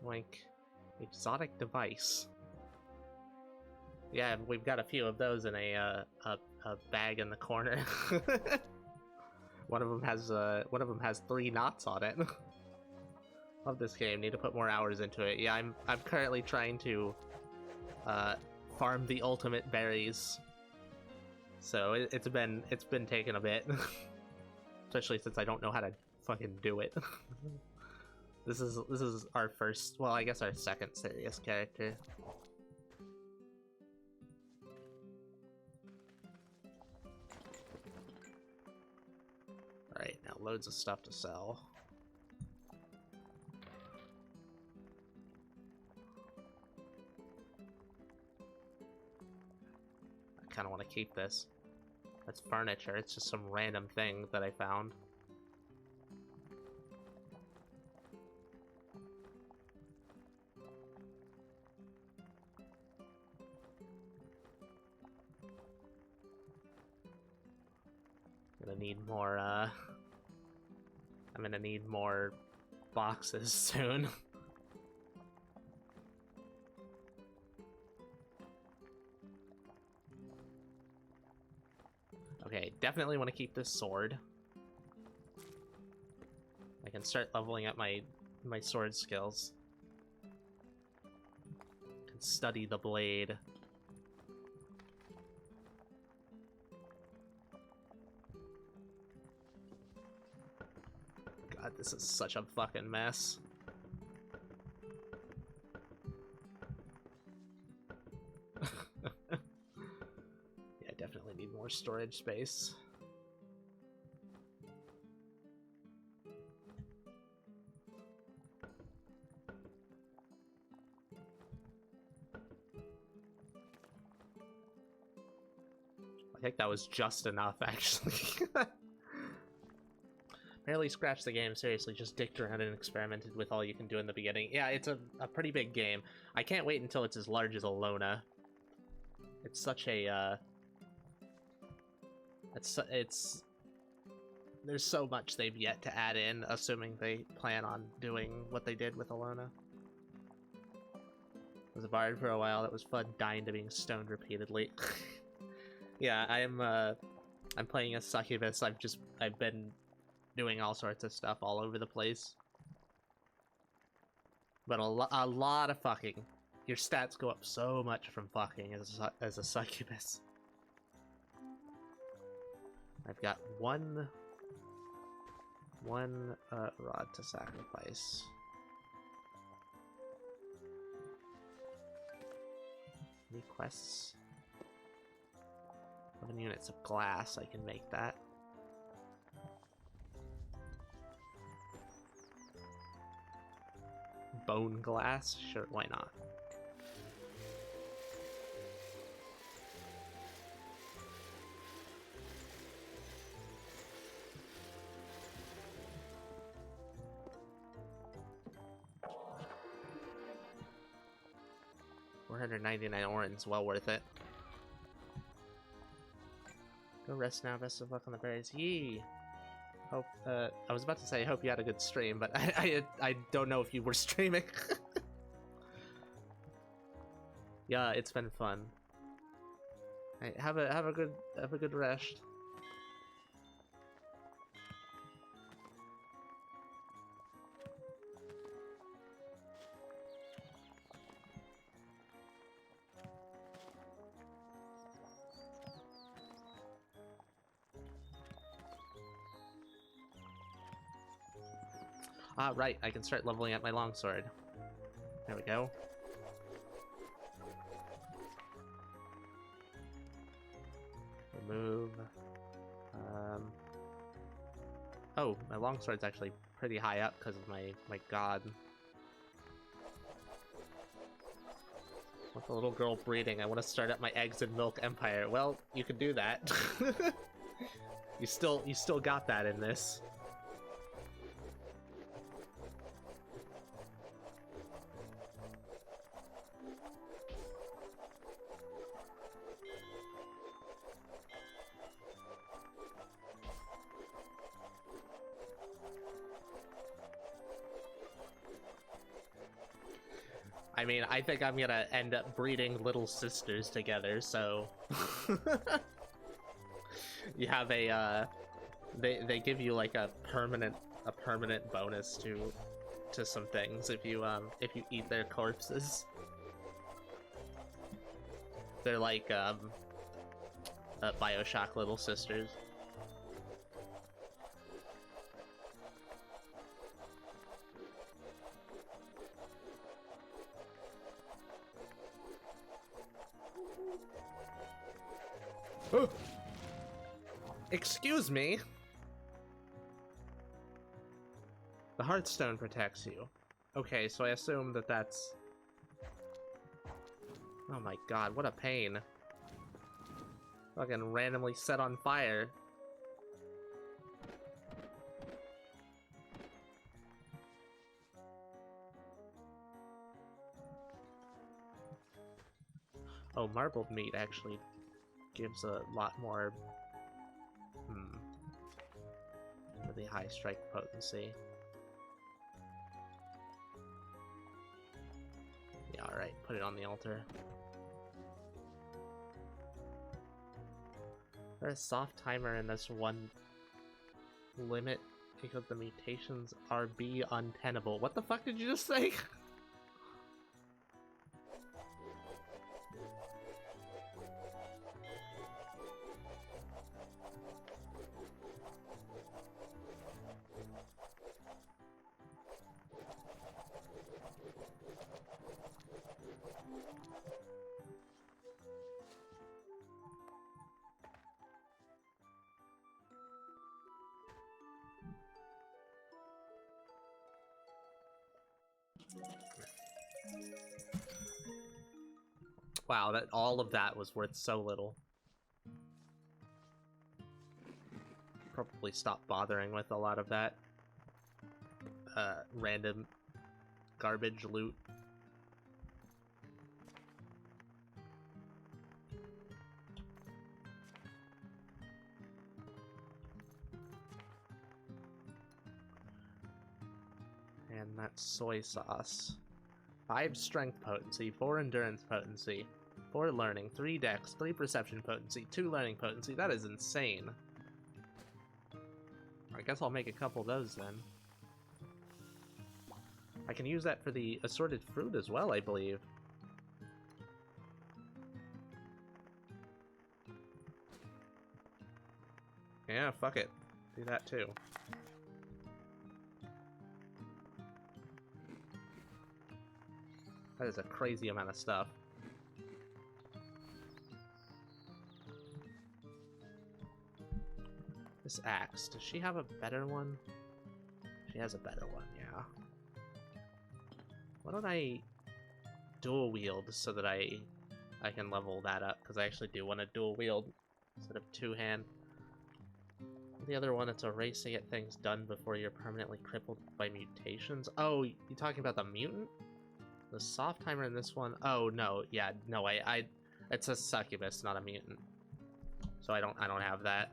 Like, exotic device. Yeah, we've got a few of those in a bag in the corner. One of them has 3 knots on it. Love this game. Need to put more hours into it. Yeah, I'm currently trying to farm the ultimate berries. So it's been taking a bit, especially since I don't know how to fucking do it. This is our first, well, I guess our second serious character. Alright, now loads of stuff to sell. I kind of want to keep this. That's furniture, it's just some random thing that I found. I'm gonna need more boxes soon. Okay, definitely want to keep this sword. I can start leveling up my sword skills. Can study the blade. God, this is such a fucking mess. Yeah, definitely need more storage space. I think that was just enough, actually. Barely scratched the game, seriously, just dicked around and experimented with all you can do in the beginning. Yeah, it's a pretty big game. I can't wait until it's as large as Alona. It's such a, there's so much they've yet to add in, assuming they plan on doing what they did with Alona. I was a bard for a while, that was fun, dying to being stoned repeatedly. Yeah, I'm playing as Succubus. I've been doing all sorts of stuff all over the place. But a lot of fucking. Your stats go up so much from fucking as a Succubus. I've got one rod to sacrifice. Any quests? 7 units of glass, I can make that. Bone glass? Sure, why not? $499 orange, well worth it. Go rest now, best of luck on the berries. Yee! Hope, I was about to say, I hope you had a good stream, but I don't know if you were streaming. Yeah, it's been fun. Right, have a good rest. Ah, right, I can start leveling up my longsword. There we go. Oh, my longsword's actually pretty high up because of my god. With the little girl breeding, I want to start up my eggs and milk empire. Well, you can do that. you still got that in this. I mean, I think I'm gonna end up breeding little sisters together, so you have a they give you like a permanent bonus to some things if you eat their corpses. They're like BioShock little sisters. Oh. Excuse me. The Hearthstone protects you. Okay, so I assume that that's... Oh my god, what a pain. Fucking randomly set on fire. Oh, marbled meat actually gives a lot more really high strike potency. Yeah, alright, put it on the altar. There's a soft timer in this one limit because the mutations are untenable. What the fuck did you just say? Wow, that all of that was worth so little. Probably stop bothering with a lot of that random garbage loot. And that's soy sauce. 5 strength potency, 4 endurance potency, 4 learning, 3 dex, 3 perception potency, 2 learning potency. That is insane. I guess I'll make a couple of those then. I can use that for the assorted fruit as well, I believe. Yeah, fuck it. Do that too. That is a crazy amount of stuff. This axe, does she have a better one? She has a better one, yeah. Why don't I dual wield so that I can level that up? Because I actually do want to dual wield instead of two-hand. The other one, it's erasing at things done before you're permanently crippled by mutations. Oh, you talking about the mutant? The soft timer in this one? Oh no, yeah, no, it's a succubus, not a mutant. So I don't have that.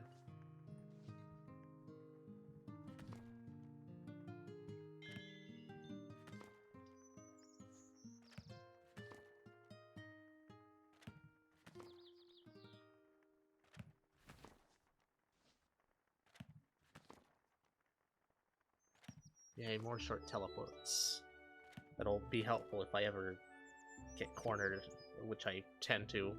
Yay, more short teleports. That'll be helpful if I ever get cornered, which I tend to.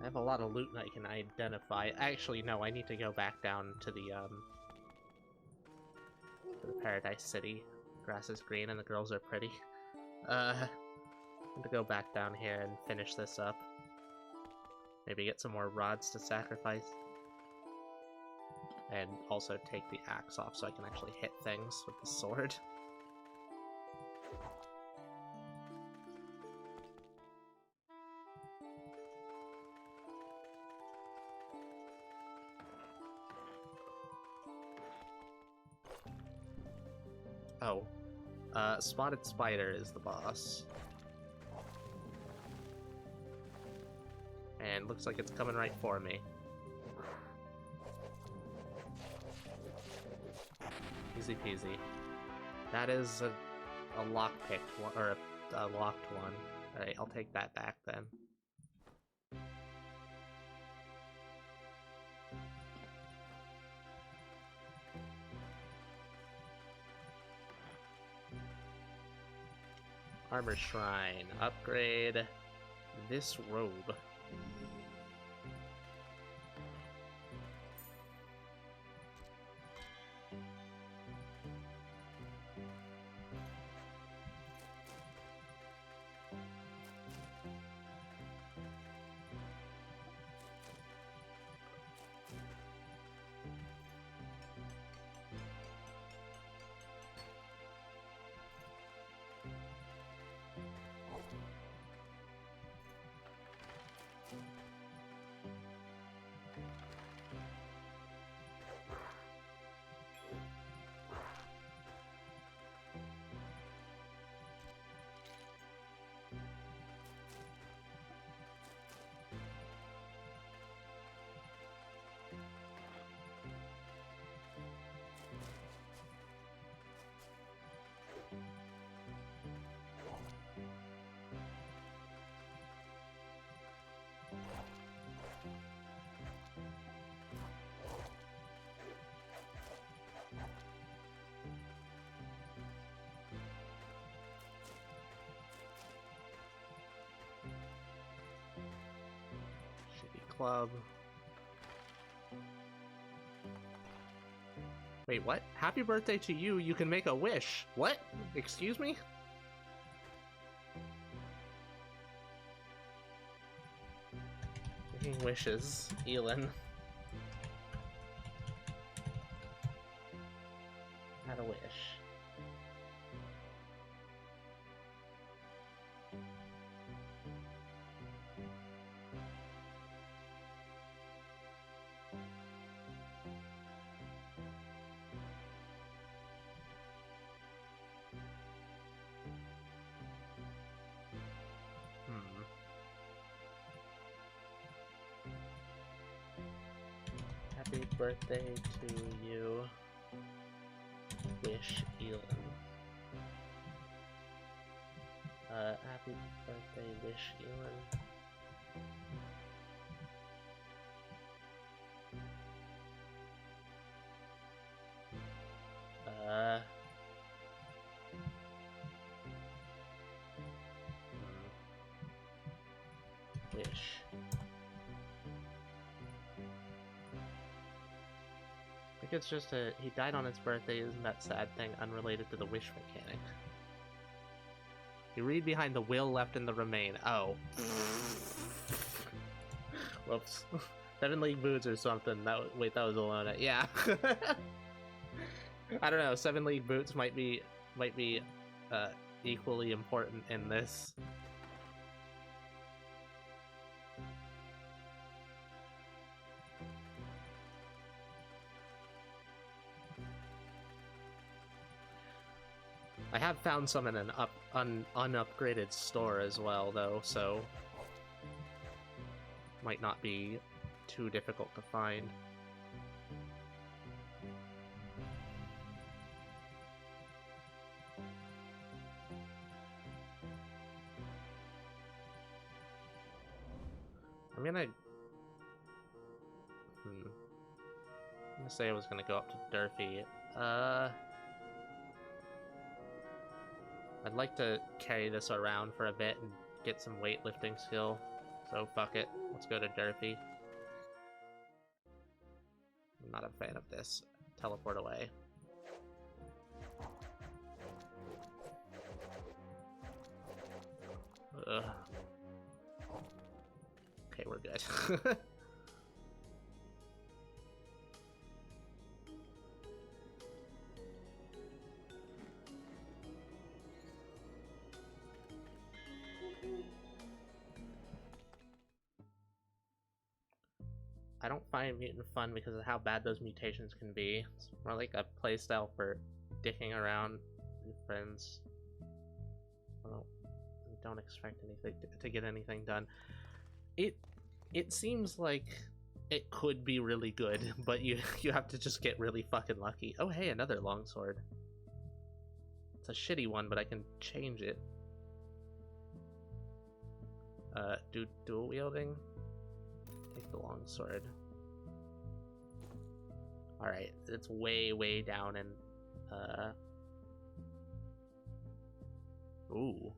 I have a lot of loot I can identify. Actually, no, I need to go back down to the Paradise City. Grass is green and the girls are pretty. I'm gonna go back down here and finish this up. Maybe get some more rods to sacrifice. And also take the axe off so I can actually hit things with the sword. Oh. Spotted Spider is the boss. And looks like it's coming right for me. Easy peasy. That is a lockpicked one, or a locked one. Alright, I'll take that back then. Armor Shrine. Upgrade this robe. Club. Wait, what? Happy birthday to you, you can make a wish. What? Excuse me? Making wishes, Elin. Had a wish. Happy birthday to you, Wish Elin. Happy birthday, Wish Elin. Wish. I think it's just he died on his birthday, isn't that sad thing unrelated to the wish mechanic? You read behind the will left in the remain. Oh. Whoops. 7 League Boots or something. Wait, that was Alona. Yeah. I don't know, 7 League Boots might be equally important in this. I have found some in an unupgraded store as well, though, so might not be too difficult to find. I'm gonna say I was gonna go up to Durfee. I'd like to carry this around for a bit and get some weightlifting skill. So fuck it. Let's go to Durfee. I'm not a fan of this. Teleport away. Ugh. Okay, we're good. I don't find mutant fun because of how bad those mutations can be. It's more like a playstyle for dicking around with friends. Well, don't expect anything to get anything done. It seems like it could be really good, but you have to just get really fucking lucky. Oh hey, another longsword. It's a shitty one, but I can change it. Do dual wielding? Take the longsword. Alright, it's way down and ooh.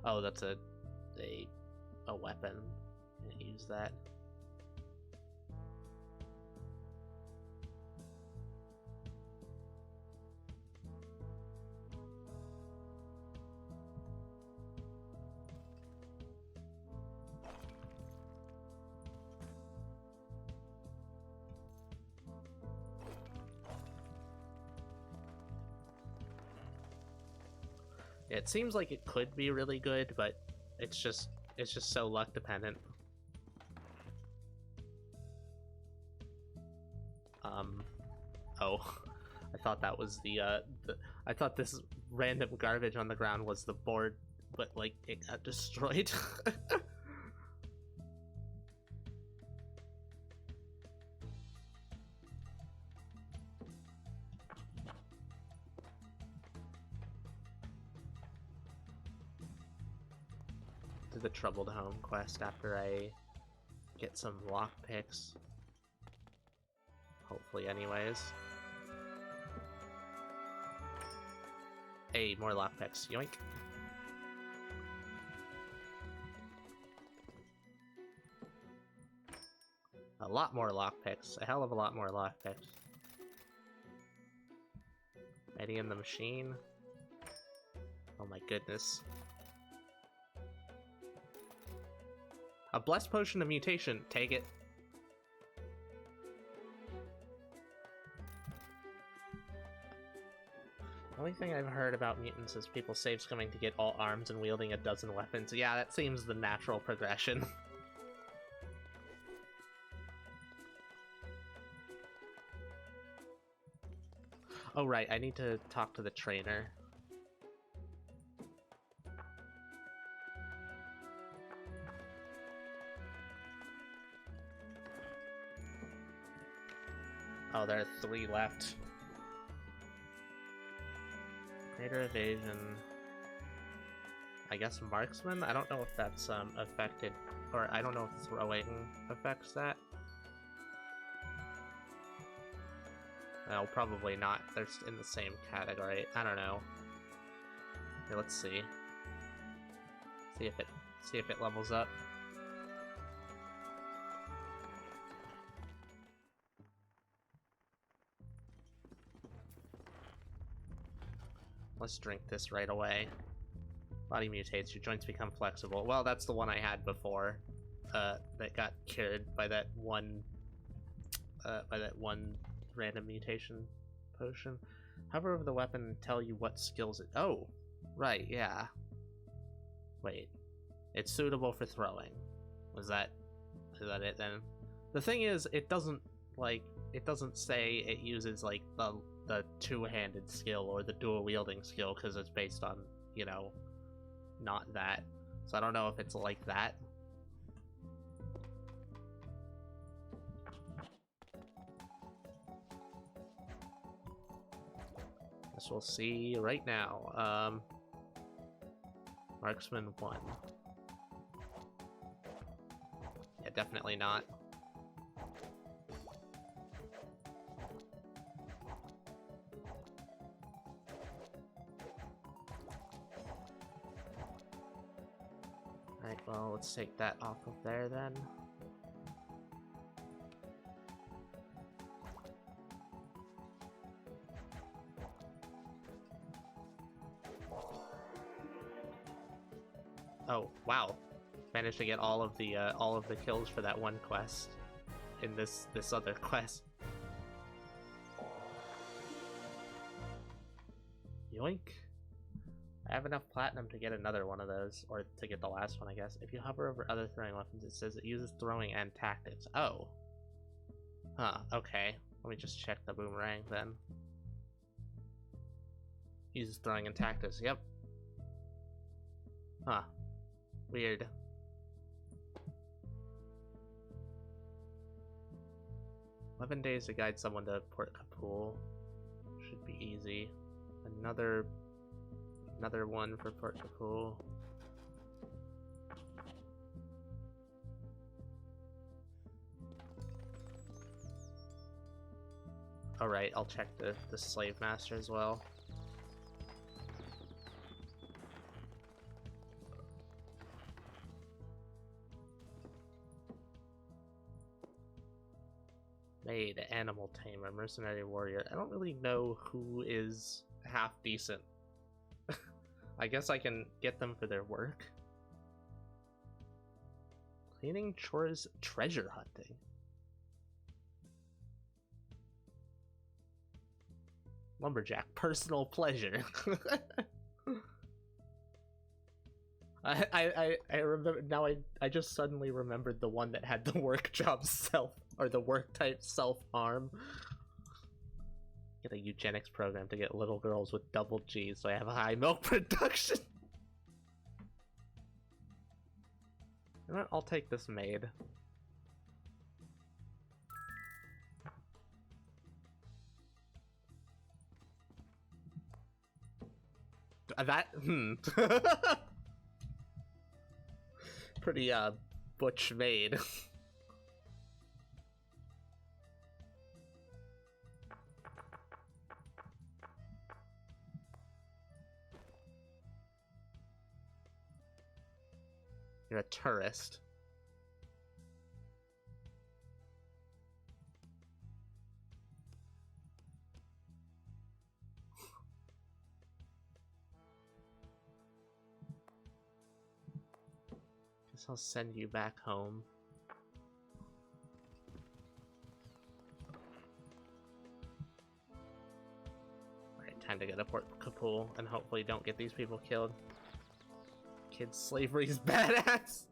Oh, that's a weapon. Can't use that. It seems like it could be really good, but it's just so luck dependent. Oh, I thought that was I thought this random garbage on the ground was the board, but like it got destroyed. Do the Troubled Home quest after I get some lockpicks. Hopefully, anyways. Hey, more lockpicks. Yoink. A lot more lockpicks. A hell of a lot more lockpicks. Eddie in the machine. Oh my goodness. A Blessed Potion of Mutation. Take it. The only thing I've heard about mutants is people save coming to get all arms and wielding a dozen weapons. Yeah, that seems the natural progression. Oh right, I need to talk to the trainer. Oh, there are 3 left. Greater evasion. I guess marksman? I don't know if that's affected, or I don't know if throwing affects that. No, probably not. They're in the same category. I don't know. Okay, let's see. See if it levels up. Let's drink this right away. Body mutates, your joints become flexible. Well, that's the one I had before. That got cured by that one random mutation potion. Hover over the weapon and tell you what skills it. Oh, right, yeah. Wait, it's suitable for throwing. Is that it then? The thing is, it doesn't say it uses like the two-handed skill or the dual wielding skill because it's based on, you know, not that. So I don't know if it's like that. Guess we'll see right now. Marksman 1. Yeah, definitely not. Alright, well, let's take that off of there then. Oh, wow. Managed to get all of the kills for that one quest in this other quest. Yoink. I have enough platinum to get another one of those, or to get the last one, I guess. If you hover over other throwing weapons, it says it uses throwing and tactics. Oh. Huh, okay. Let me just check the boomerang then. Uses throwing and tactics, yep. Huh. Weird. "11 days to guide someone to Port Kapul. Should be easy. Another one for Port Kapul. Alright, I'll check the slave master as well. Maid, animal tamer, mercenary warrior. I don't really know who is half decent. I guess I can get them for their work. Cleaning, chores, treasure hunting. Lumberjack, personal pleasure. I remember now. I just suddenly remembered the one that had the work job self, or the work type self-harm. Get a eugenics program to get little girls with double G's so I have a high milk production. You know what? I'll take this maid. Pretty butch maid. You're a tourist. Guess I'll send you back home. Alright, time to go to Port Kapul and hopefully don't get these people killed. Kid slavery is badass!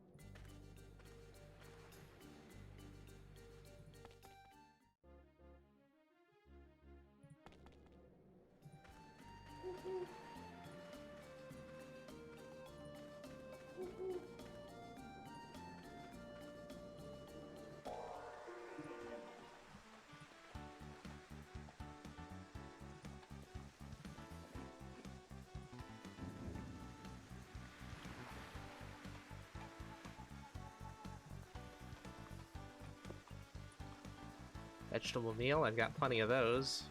Vegetable meal, I've got plenty of those.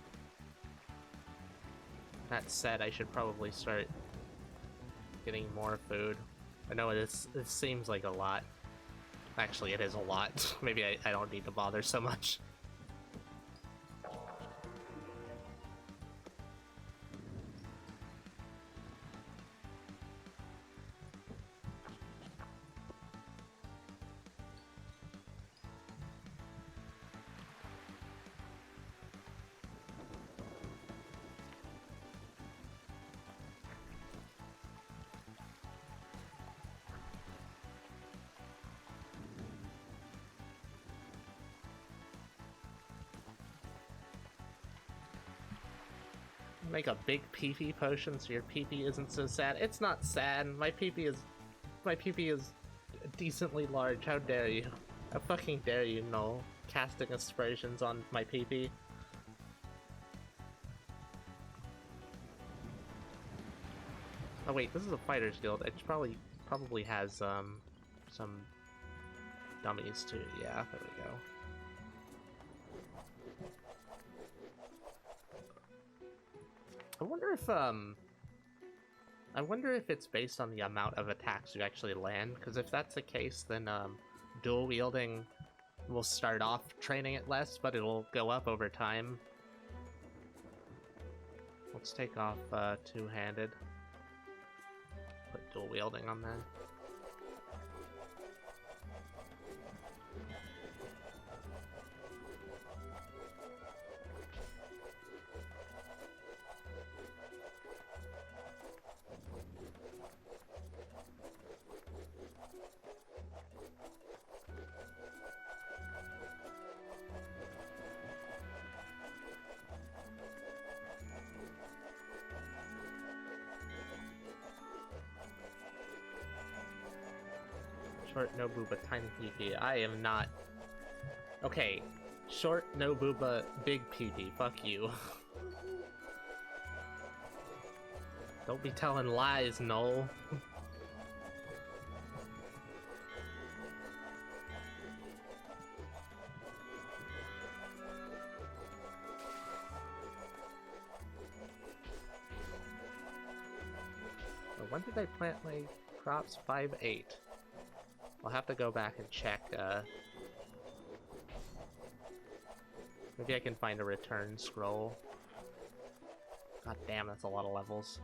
That said, I should probably start getting more food. I know it seems like a lot. Actually, it is a lot. Maybe I don't need to bother so much. Make a big pee-pee potion so your pee-pee isn't so sad. It's not sad. My pee-pee is decently large. How dare you? How fucking dare you, Noel? Casting aspersions on my pee-pee. Oh wait, this is a fighter's guild. It probably has some dummies too. Yeah, there we go. I wonder if I wonder if it's based on the amount of attacks you actually land, because if that's the case, then dual wielding will start off training it less, but it'll go up over time. Let's take off two-handed. Put dual wielding on there. Short, no booba, tiny PP. I am not... Okay, short, no booba, big PP. Fuck you. Don't be telling lies, Noel. When did I plant my crops? 5-8. I'll have to go back and check, maybe I can find a return scroll. God damn, that's a lot of levels.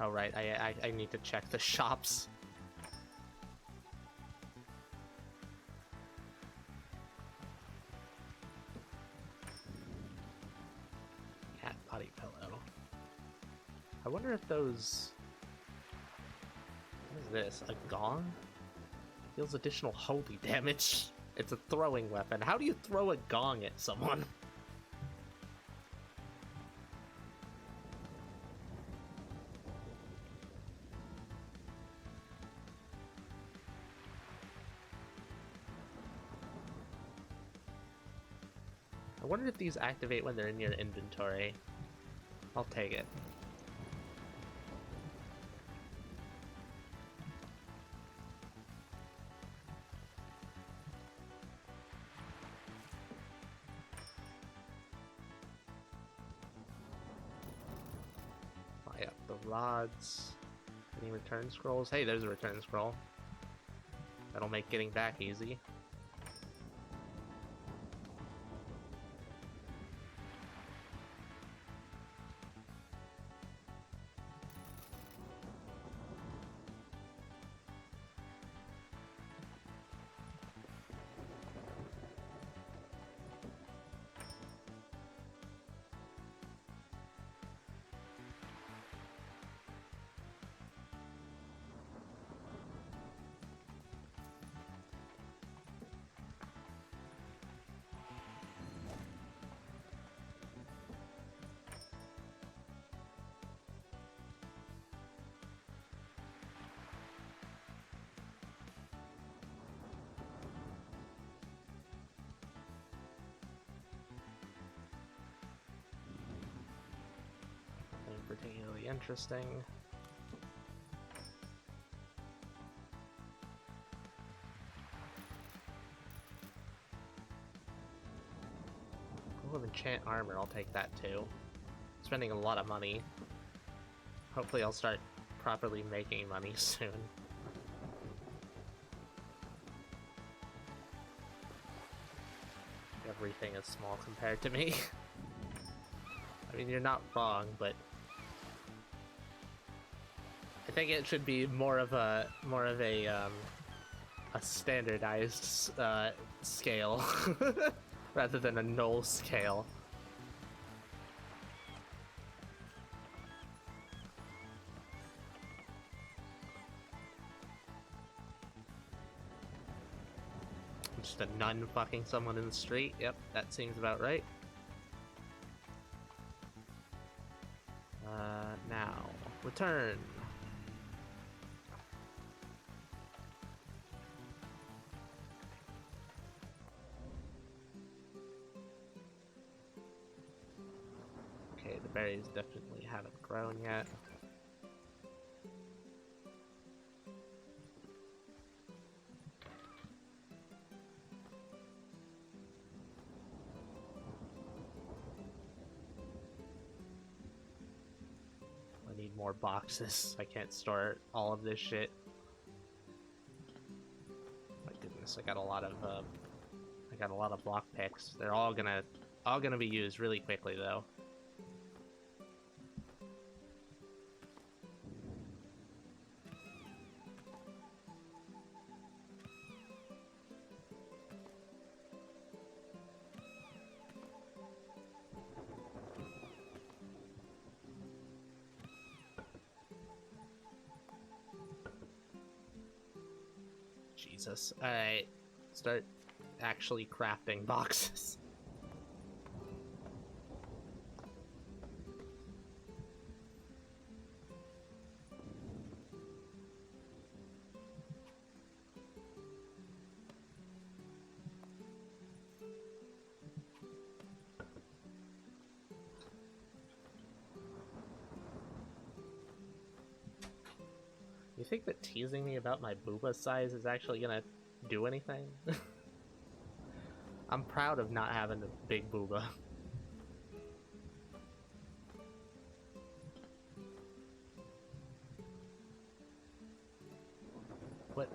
Oh right, I need to check the shops. Cat body pillow. I wonder if those... What is this? A gong? Deals additional holy damage. It's a throwing weapon. How do you throw a gong at someone? I wonder if these activate when they're in your inventory. I'll take it. Buy up the rods. Any return scrolls? Hey, there's a return scroll. That'll make getting back easy. Particularly interesting. We'll enchant armor, I'll take that too. Spending a lot of money. Hopefully I'll start properly making money soon. Everything is small compared to me. I mean, you're not wrong, but I think it should be more of a standardized scale rather than a null scale. just a nun fucking someone in the street. Yep, that seems about right. Now, return. Okay, the berries definitely haven't grown yet. I need more boxes. I can't store all of this shit. My goodness, I got a lot of block picks. They're all gonna be used really quickly though. Jesus. Alright. Start actually crafting boxes. You think that teasing me about my booba size is actually gonna do anything? I'm proud of not having a big booba. What?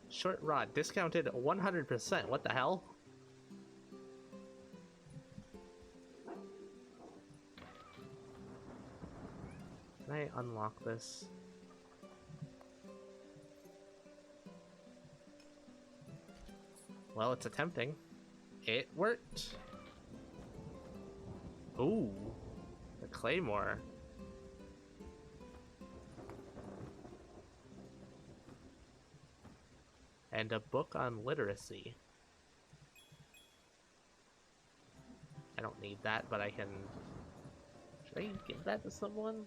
Short rod discounted 100%. What the hell? Can I unlock this? Well, it's attempting. It worked. Ooh, the claymore. And a book on literacy. I don't need that, but I can... Should I give that to someone?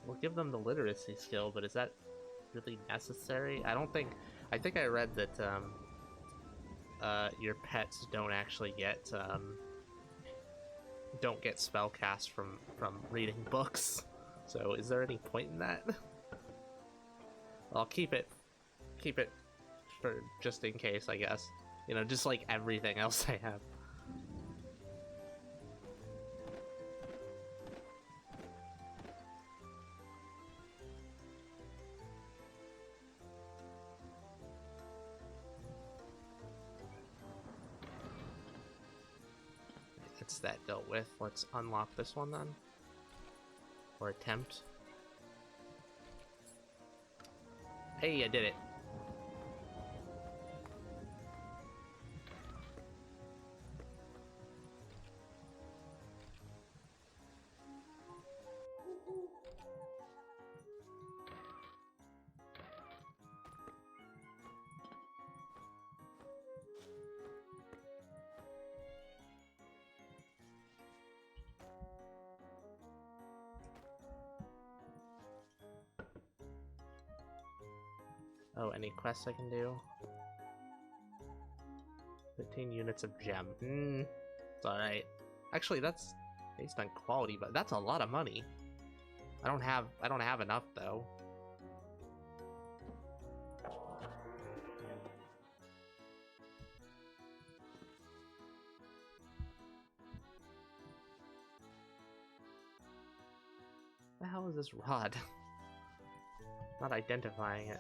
We'll give them the literacy skill, but is that really necessary? I don't think... I think I read that, your pets don't actually get, don't get spellcast from reading books. So is there any point in that? I'll keep it for just in case, I guess. You know, just like everything else I have. It's that dealt with. Let's unlock this one then. Or attempt. Hey, I did it. Oh, any quests I can do? 15 units of gem. It's alright. Actually, that's based on quality, but that's a lot of money. I don't have enough though. The hell is this rod? Not identifying it.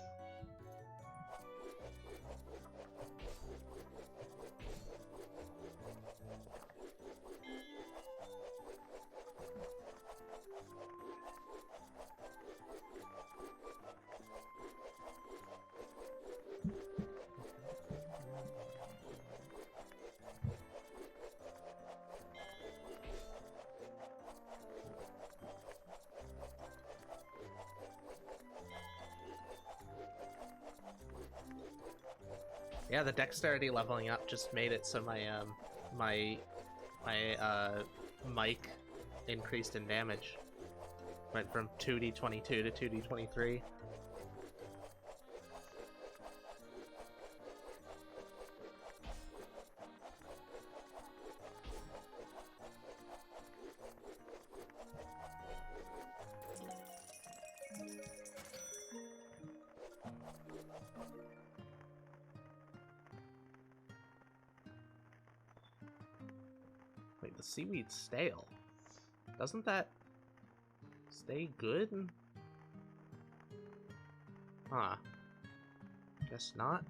Yeah, the dexterity leveling up just made it so my mic increased in damage. Went from 2d22 to 2d23. Wait, the seaweed's stale. Doesn't that stay good? Huh. Guess not.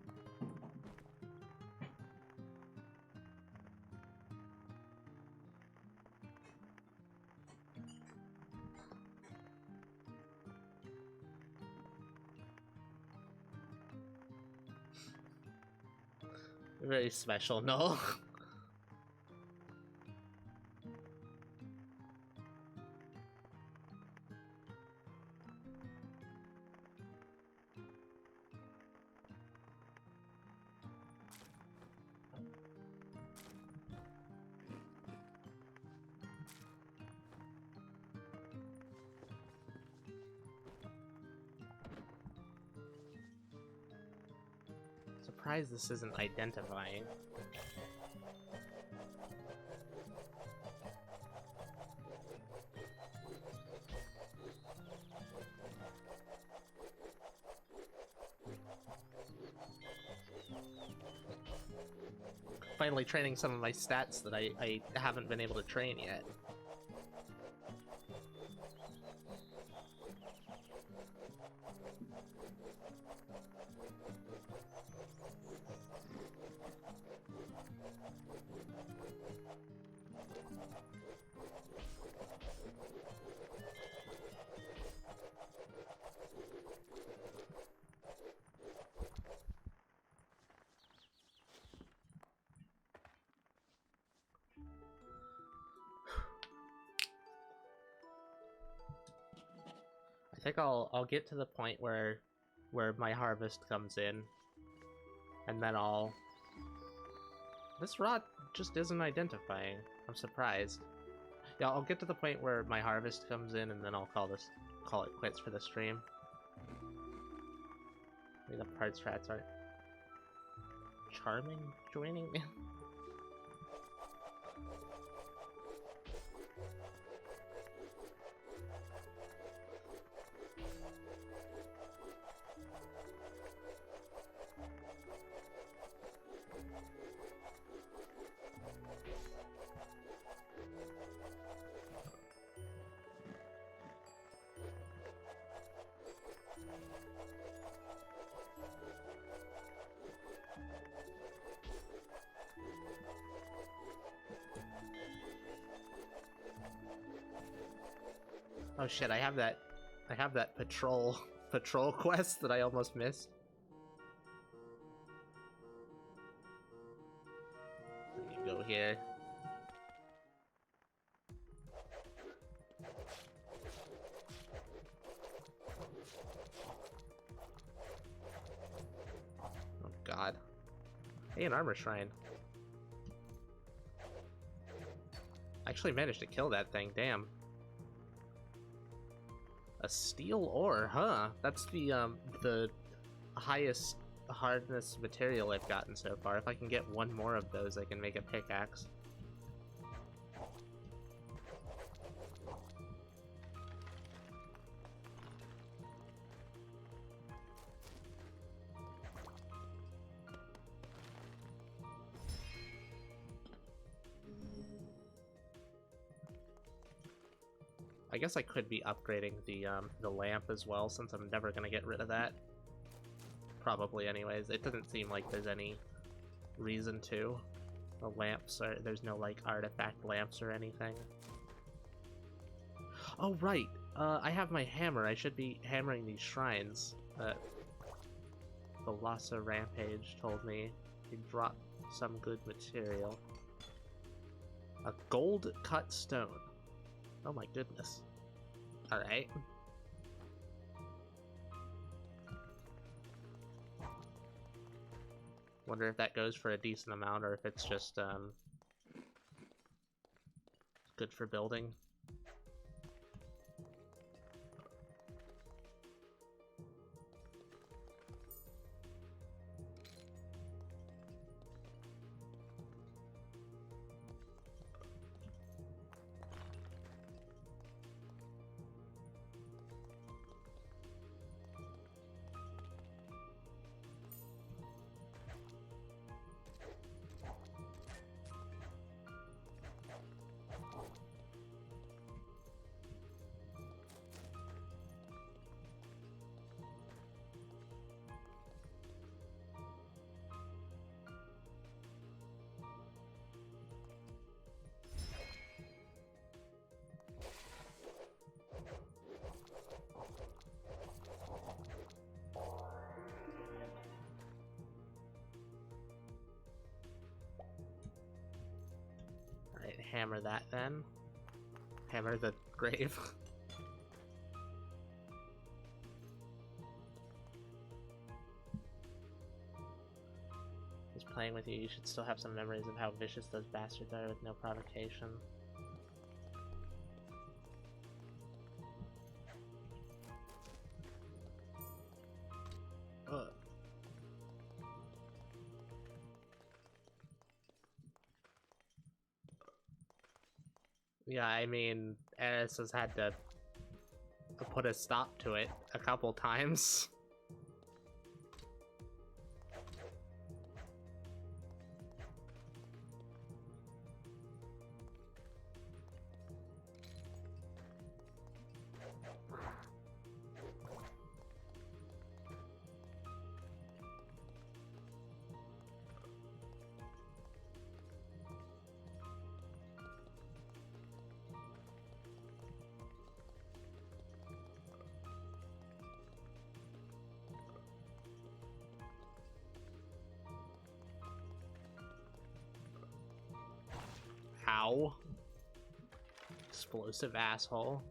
Very special, no? Surprised this isn't identifying. Finally training some of my stats that I haven't been able to train yet. I think I'll get to the point where my harvest comes in, and then this rod just isn't identifying. I'm surprised. Yeah, I'll get to the point where my harvest comes in, and then I'll call it quits for the stream. Maybe the parts rats aren't charming joining me. Oh shit, I have that patrol quest that I almost missed. Let me go here. Oh god. Hey, an armor shrine. I actually managed to kill that thing, damn. A steel ore, huh? That's the highest hardness material I've gotten so far. If I can get one more of those, I can make a pickaxe. I guess I could be upgrading the lamp as well, since I'm never gonna get rid of that. Probably, anyways. It doesn't seem like there's any reason to. The lamps are... there's no, like, artifact lamps or anything. Oh, right! I have my hammer. I should be hammering these shrines. The Lhasa Rampage told me to drop some good material. A gold cut stone. Oh my goodness. Alright. Wonder if that goes for a decent amount or if it's just good for building. Alright, hammer that then. Hammer the grave. He's playing with you. You should still have some memories of how vicious those bastards are with no provocation. Ugh. Yeah, I mean, Eris has had to put a stop to it a couple times. Ow. Explosive asshole.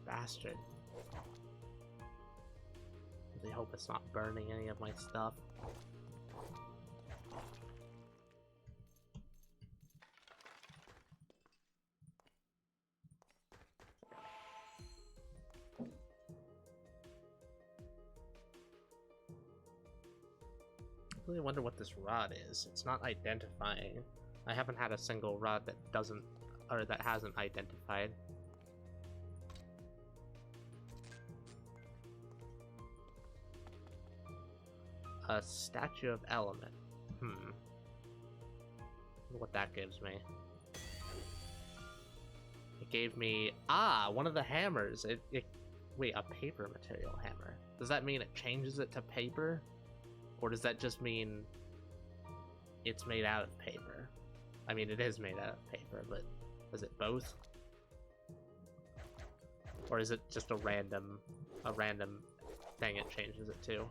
Bastard. I hope it's not burning any of my stuff. I really wonder what this rod is. It's not identifying. I haven't had a single rod that doesn't, or that hasn't identified. A statue of element. What that gives me. It gave me one of the hammers. Wait, a paper material hammer. Does that mean it changes it to paper? Or does that just mean it's made out of paper? I mean, it is made out of paper, but is it both? Or is it just a random thing it changes it to?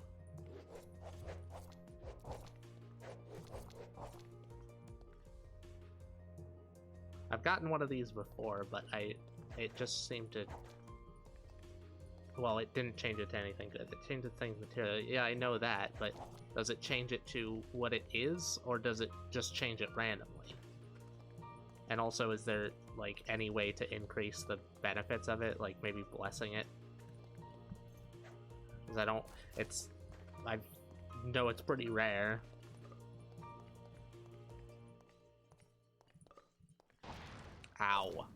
I've gotten one of these before, but it just seemed to, well, it didn't change it to anything good. It changed the thing's material. Yeah, I know that, but does it change it to what it is, or does it just change it randomly? And also, is there, like, any way to increase the benefits of it, like maybe blessing it? Because I know it's pretty rare. Ow.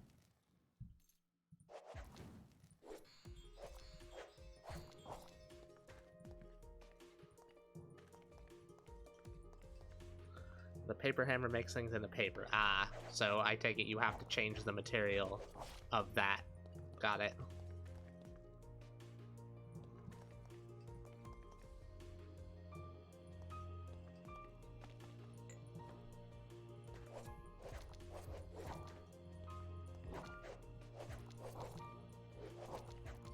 The paper hammer makes things into paper. So I take it you have to change the material of that. Got it.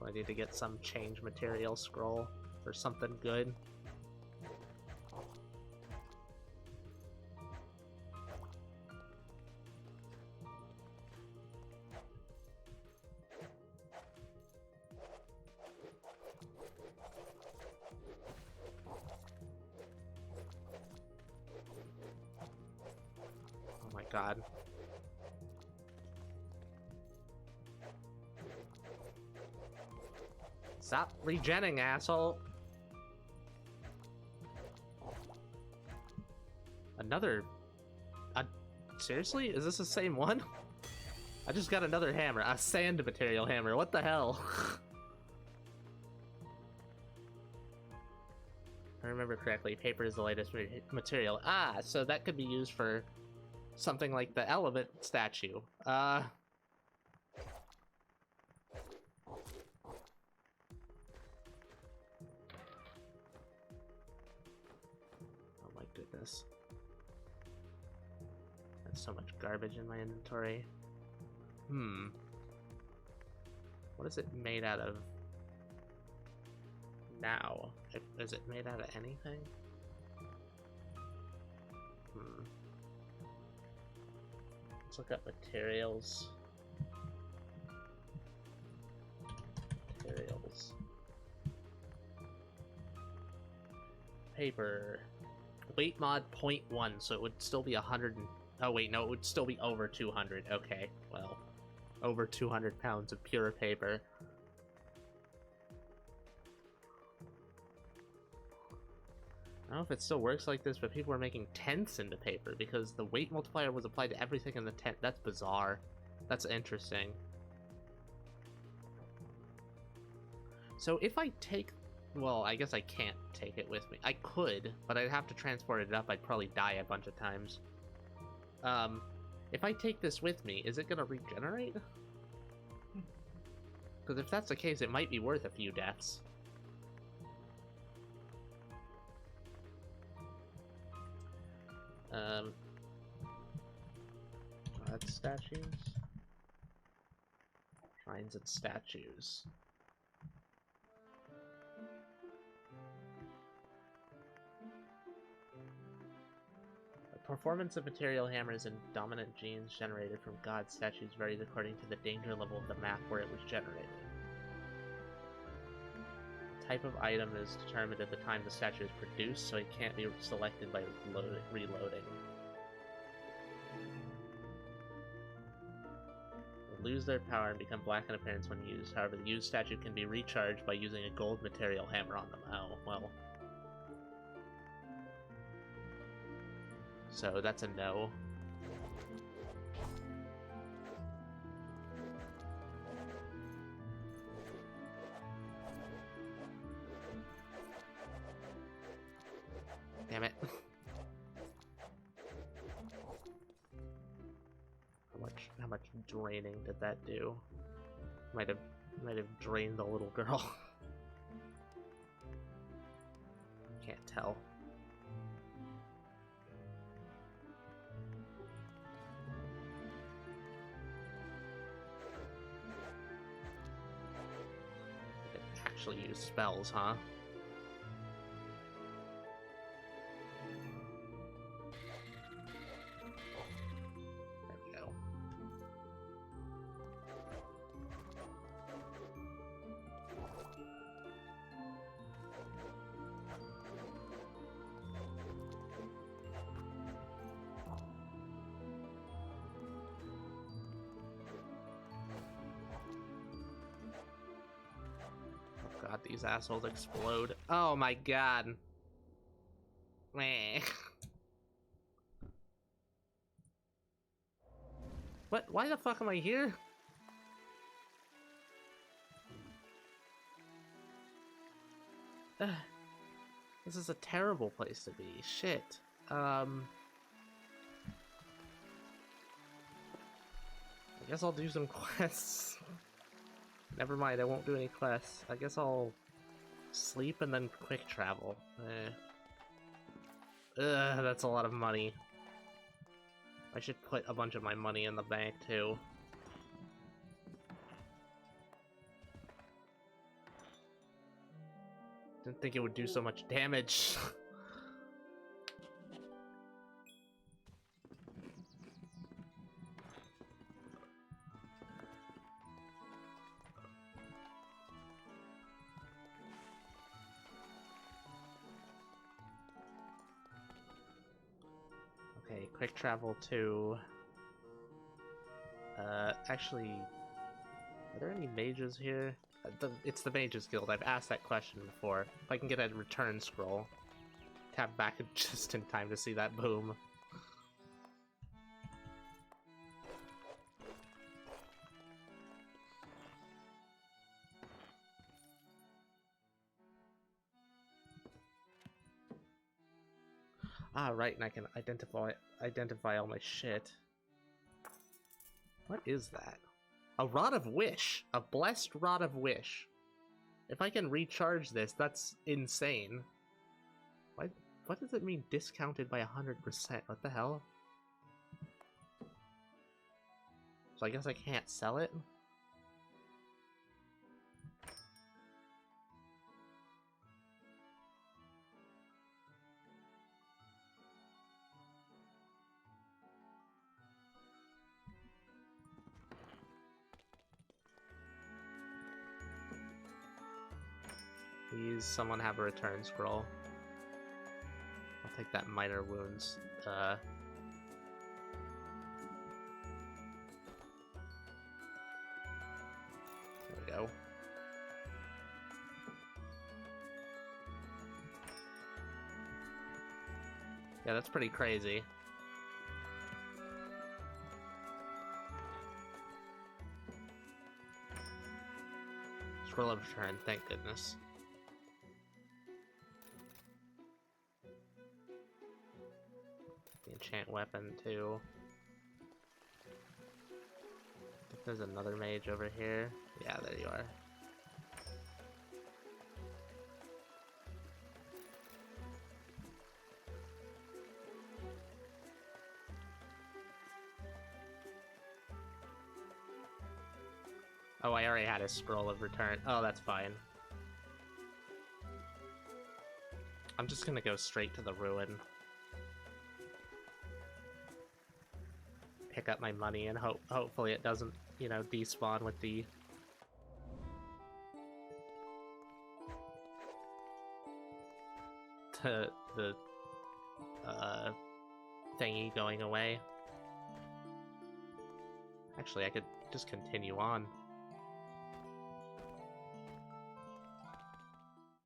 I need to get some change material scroll or something good. Oh my god. Stop regenning, asshole! Another... seriously? Is this the same one? I just got another hammer. A sand material hammer. What the hell? If I remember correctly, paper is the latest material. Ah, so that could be used for something like the element statue. Oh my goodness. That's so much garbage in my inventory. What is it made out of now? Is it made out of anything? Let's look up materials. Paper. Weight mod 0.1, so it would still be 100 and... Oh wait, no, it would still be over 200. Okay, well, over 200 pounds of pure paper. I don't know if it still works like this, but people are making tenths into paper because the weight multiplier was applied to everything in the tent. That's bizarre. That's interesting. So if I take... Well, I guess I can't take it with me. I could, but I'd have to transport it up. I'd probably die a bunch of times. If I take this with me, is it gonna regenerate? Because if that's the case, it might be worth a few deaths. That's statues. Shrines and statues. The performance of material hammers and dominant genes generated from god statues varies according to the danger level of the map where it was generated. The type of item is determined at the time the statue is produced, so it can't be selected by reloading. They lose their power and become black in appearance when used. However, the used statue can be recharged by using a gold material hammer on them. Oh, well. So that's a no. Damn it. How much draining did that do? Might have drained the little girl. Can't tell. Actually use spells, huh? There we go. God, these assholes explode. Oh my god. Meh. What? Why the fuck am I here? This is a terrible place to be. Shit. I guess I'll do some quests. Never mind, I won't do any quests. I guess I'll sleep and then quick travel. That's a lot of money. I should put a bunch of my money in the bank, too. Didn't think it would do so much damage. Okay, quick travel to... actually... Are there any mages here? It's the Mages Guild. I've asked that question before. If I can get a return scroll. Tap back just in time to see that boom. Ah, right, and I can identify all my shit. What is that? A Rod of Wish! A Blessed Rod of Wish. If I can recharge this, that's insane. What does it mean discounted by 100%? What the hell? So I guess I can't sell it? Please, someone have a return scroll. I'll take that minor wounds. There we go. Yeah, that's pretty crazy. Scroll of return, thank goodness. Enchant weapon too. I think there's another mage over here. Yeah, there you are. Oh, I already had a scroll of return. Oh, that's fine. I'm just gonna go straight to the ruin. Pick up my money and hopefully it doesn't, you know, despawn with the thingy going away. Actually, I could just continue on.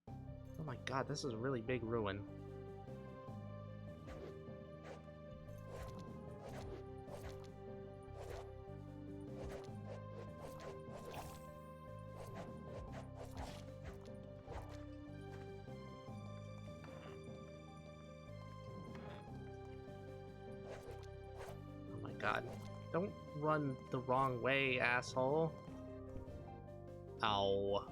Oh my god, this is a really big ruin. God. Don't run the wrong way, asshole. Ow.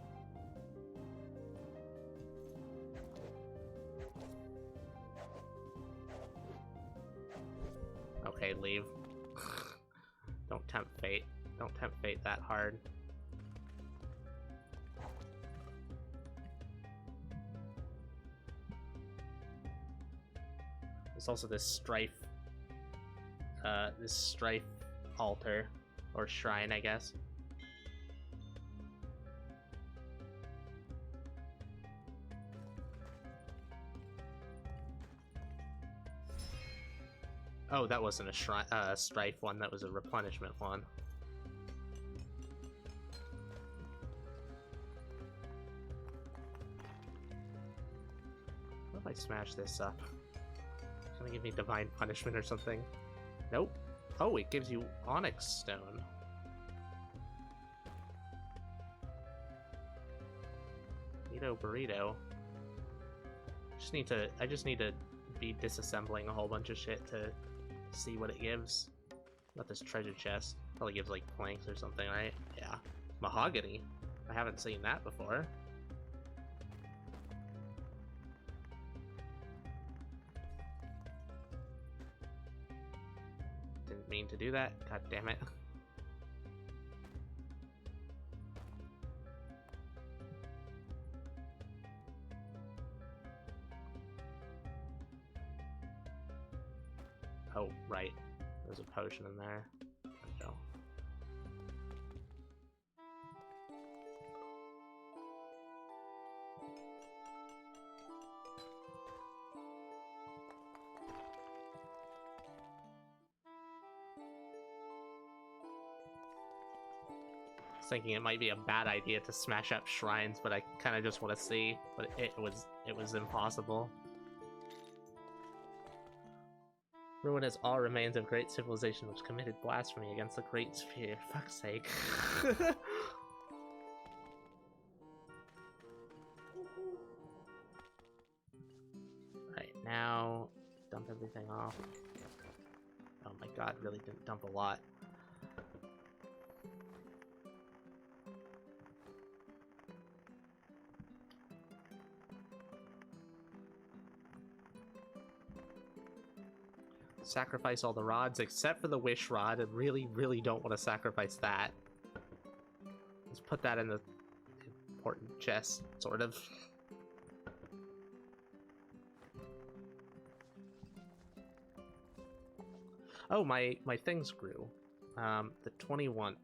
Okay, leave. Don't tempt fate. Don't tempt fate that hard. There's also this strife altar, or shrine, I guess. Oh, that wasn't a shrine, strife one, that was a replenishment one. What if I smash this up? It's gonna give me divine punishment or something. Nope. Oh, it gives you onyx stone. Burrito, burrito. I just need to be disassembling a whole bunch of shit to see what it gives. Got this treasure chest. Probably gives like planks or something, right? Yeah. Mahogany. I haven't seen that before. Didn't mean to do that. God damn it. Oh, right. There's a potion in there. There we go. Thinking it might be a bad idea to smash up shrines, but I kind of just want to see. But it was impossible. Ruin is all remains of great civilization which committed blasphemy against the Great Sphere. Fuck's sake. Right, now dump everything off. Oh my god, really didn't dump a lot. Sacrifice all the rods except for the wish rod. I really don't want to sacrifice that. Let's put that in the important chest, sort of. Oh, my things grew. The 21st.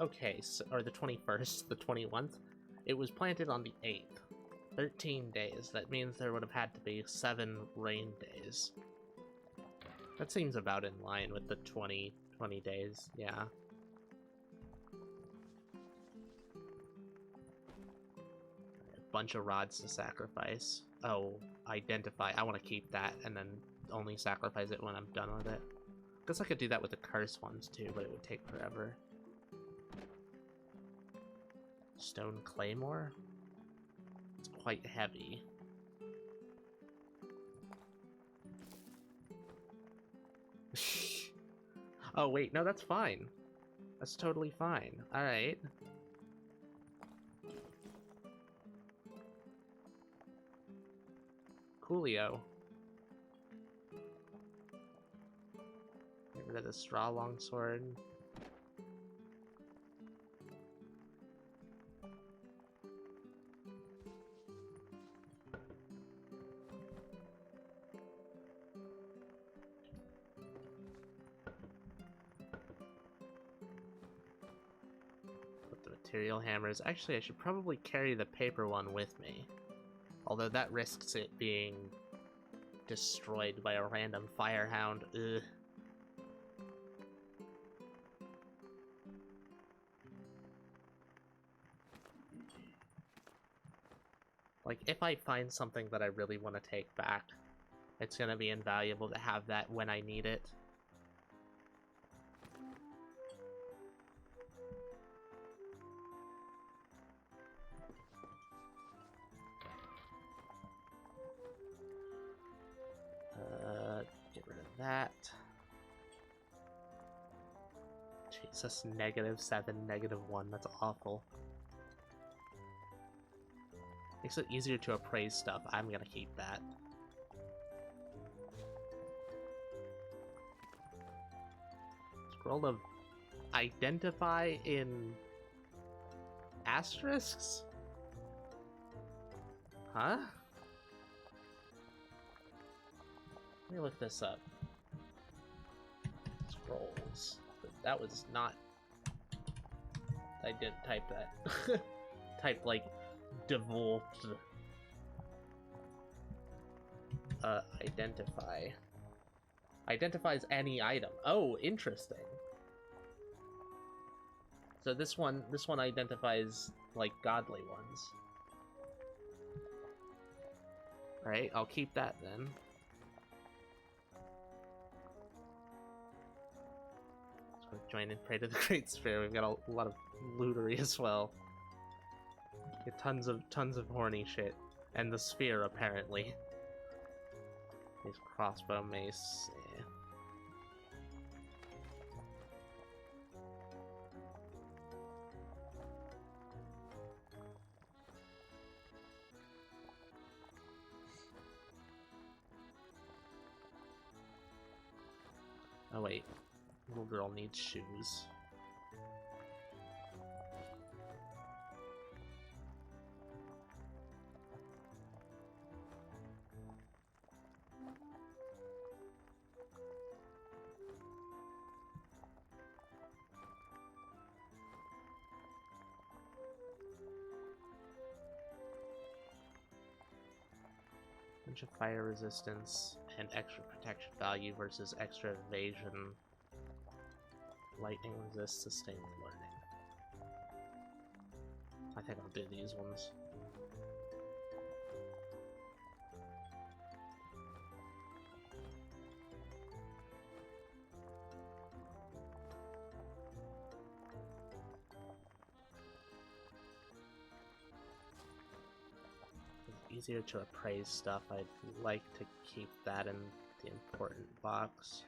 Okay, so, or the 21st, the 21st. It was planted on the 8th. 13 days. That means there would have had to be 7 rain days. That seems about in line with the 20 days, yeah. A bunch of rods to sacrifice. Oh, identify. I want to keep that and then only sacrifice it when I'm done with it. Guess I could do that with the cursed ones too, but it would take forever. Stone claymore? It's quite heavy. Oh wait, no, that's fine. That's totally fine. Alright. Coolio. Get rid of the straw longsword. Material hammers. Actually, I should probably carry the paper one with me. Although that risks it being destroyed by a random firehound. Ugh. Like, if I find something that I really want to take back, it's gonna be invaluable to have that when I need it. Get rid of that. Jesus, -7, -1, that's awful. Makes it easier to appraise stuff. I'm gonna keep that. Scroll of identify in asterisks? Huh? Let me look this up. Scrolls. That was not... I didn't type that. Type like devolved. Identify. Identifies any item. Oh, interesting. So this one identifies like godly ones. Alright, I'll keep that then. Join and pray to the Great Sphere. We've got a lot of lootery as well. Get tons of horny shit. And the sphere, apparently. These crossbow mace. Yeah. Oh wait. Little girl needs shoes. Bunch of fire resistance and extra protection value versus extra evasion. Lightning resist sustained learning. I think I'll do these ones. Easier to appraise stuff. I'd like to keep that in the important box.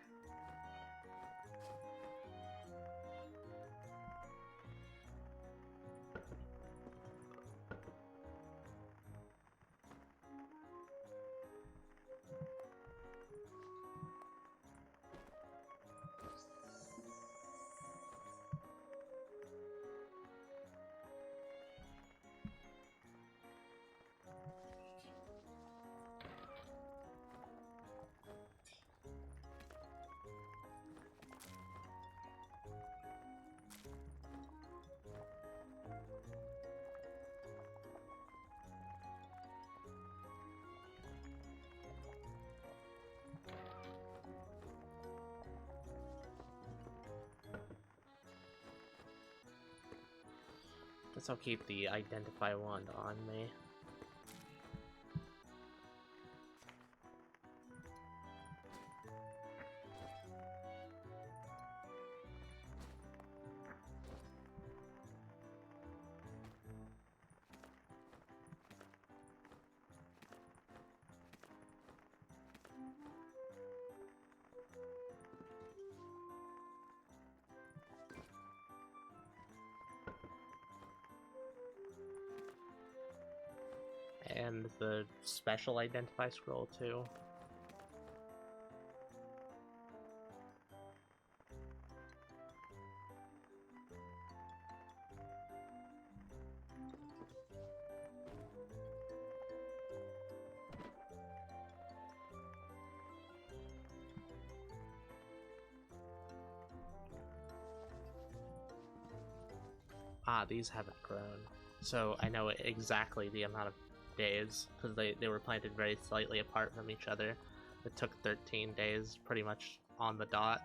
Guess I'll keep the identify wand on me. And the special identify scroll too. Ah, these haven't grown. So I know exactly the amount of days, because they were planted very slightly apart from each other. It took 13 days, pretty much on the dot.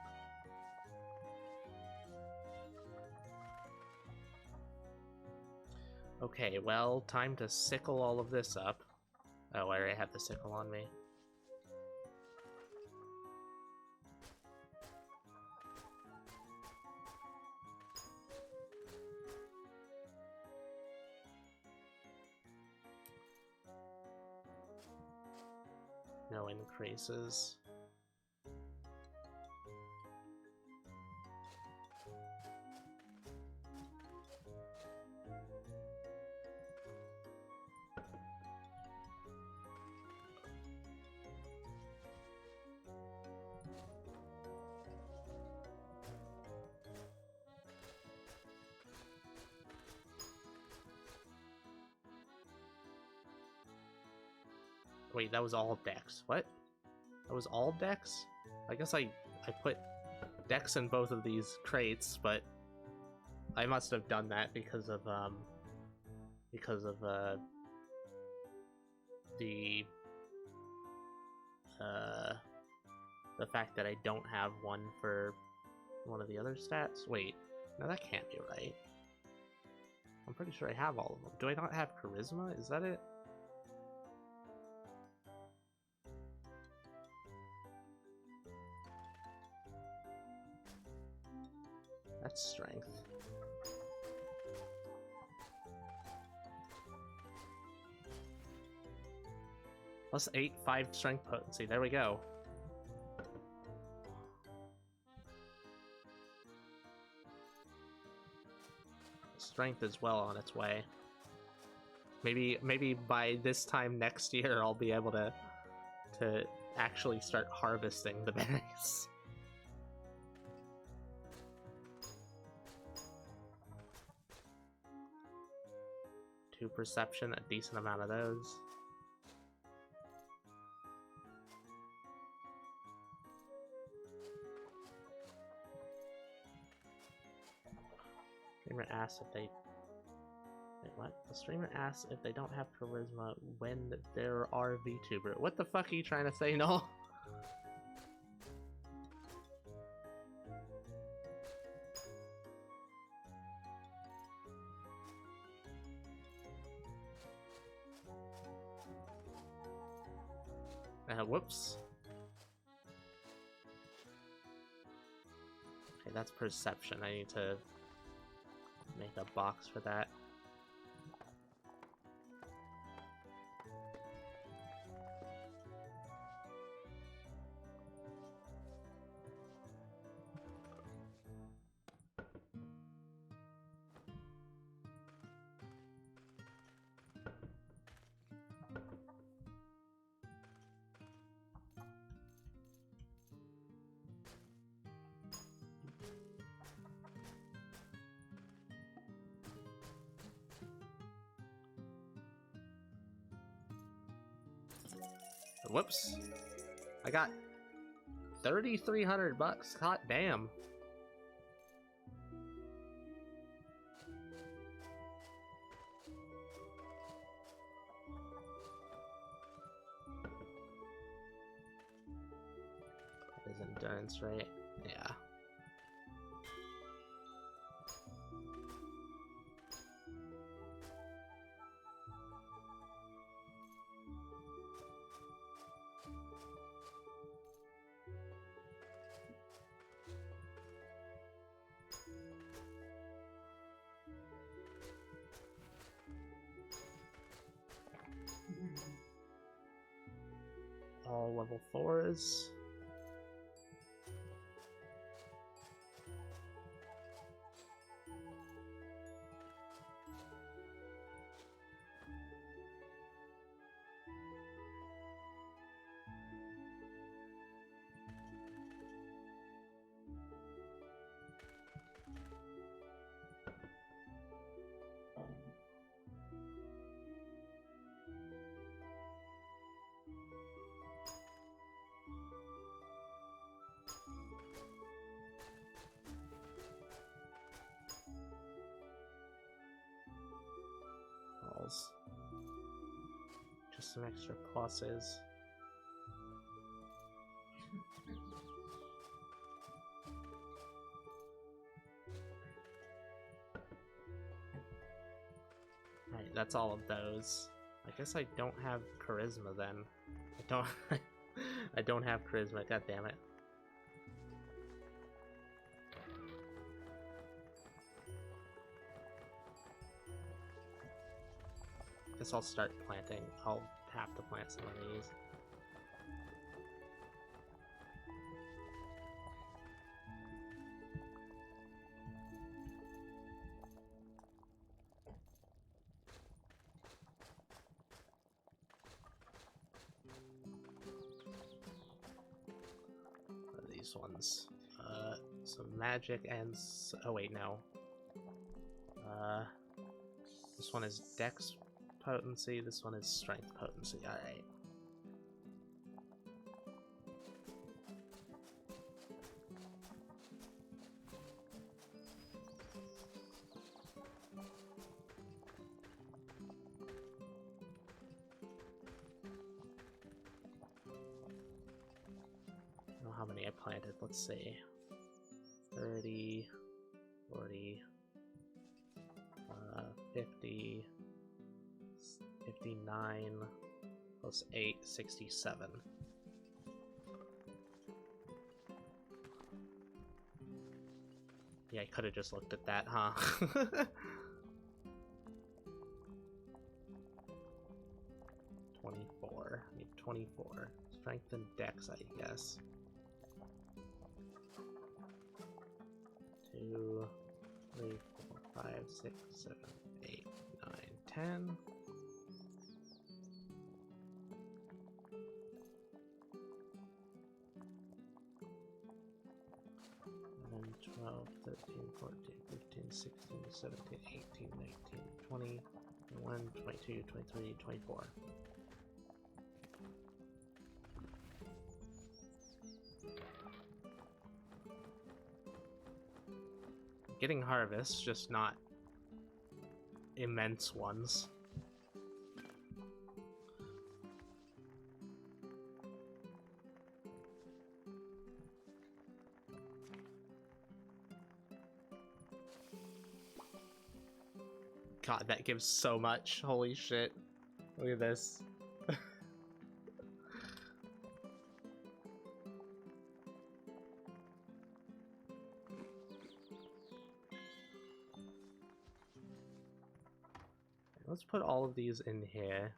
Okay, well, time to sickle all of this up. Oh, I already have the sickle on me. No increases. Wait, that was all Dex. What? That was all Dex? I guess I put Dex in both of these crates, but I must have done that because of the fact that I don't have one for one of the other stats. Wait, no, that can't be right. I'm pretty sure I have all of them. Do I not have charisma? Is that it? That's strength. Plus 8, 5 strength potency. There we go. Strength is well on its way. Maybe by this time next year I'll be able to actually start harvesting the berries. 2 perception, a decent amount of those. Dreamer asks if they Wait, what? The streamer asks if they don't have charisma when there are VTuber. What the fuck are you trying to say, Noel? Whoops. Okay, that's perception. I need to make a box for that. Whoops. I got 3,300 bucks. Hot damn. That is endurance, right? Yeah. All level 4s. Just some extra pluses. Right, that's all of those. I guess I don't have charisma then. I don't I don't have charisma, god damn it. Guess I'll start planting. I'll have to plant some of these. What are these ones? Some magic and oh wait, no. This one is dex potency, this one is strength potency, alright. I don't know how many I planted, let's see. 30, 40, 50, 59, plus 8, 67. Yeah, I could have just looked at that, huh? 24. I need 24. Strength and dex, I guess. 2, 3, 4, 5, 6, 7, 8, 9, 10. 12, 13, 14, 15, 16, 17, 18, 19, 20, 21, 22, 23, 24. Getting harvest, just not immense ones. God, that gives so much. Holy shit. Look at this. Let's put all of these in here.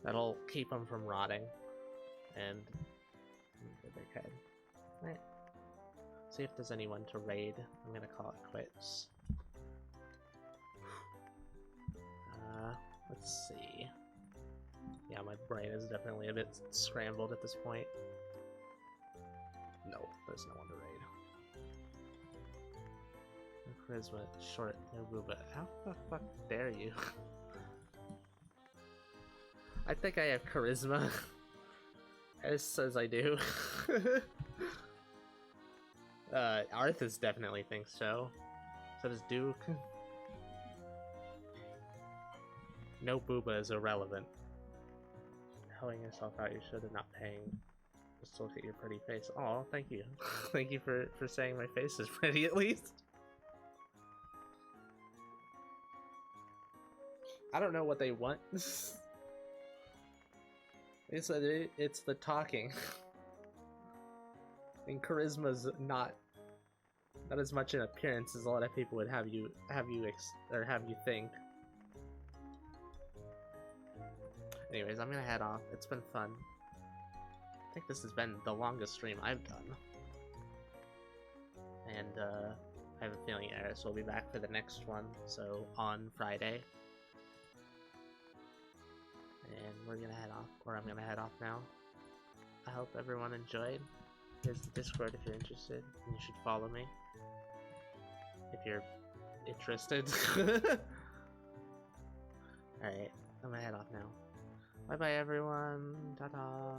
That'll keep them from rotting. And get their head. Right. See if there's anyone to raid. I'm gonna call it quits. Let's see. Yeah, my brain is definitely a bit scrambled at this point. No, there's no one to raid. No charisma, short, no booba. How the fuck dare you? I think I have charisma. It says I do. Arthas definitely thinks so. So does Duke. No booba is irrelevant. Helling yourself out, you should have not paying. Just look at your pretty face. Oh, thank you. Thank you for saying my face is pretty at least. I don't know what they want. They said it's the talking. And charisma's not as much an appearance as a lot of people would have you think. Anyways, I'm gonna head off. It's been fun. I think this has been the longest stream I've done. And I have a feeling Eris will be back for the next one, so on Friday. And we're gonna head off, or I'm gonna head off now. I hope everyone enjoyed. Here's the Discord if you're interested, and you should follow me if you're interested. Alright, I'm gonna head off now. Bye bye everyone. Ta-ta.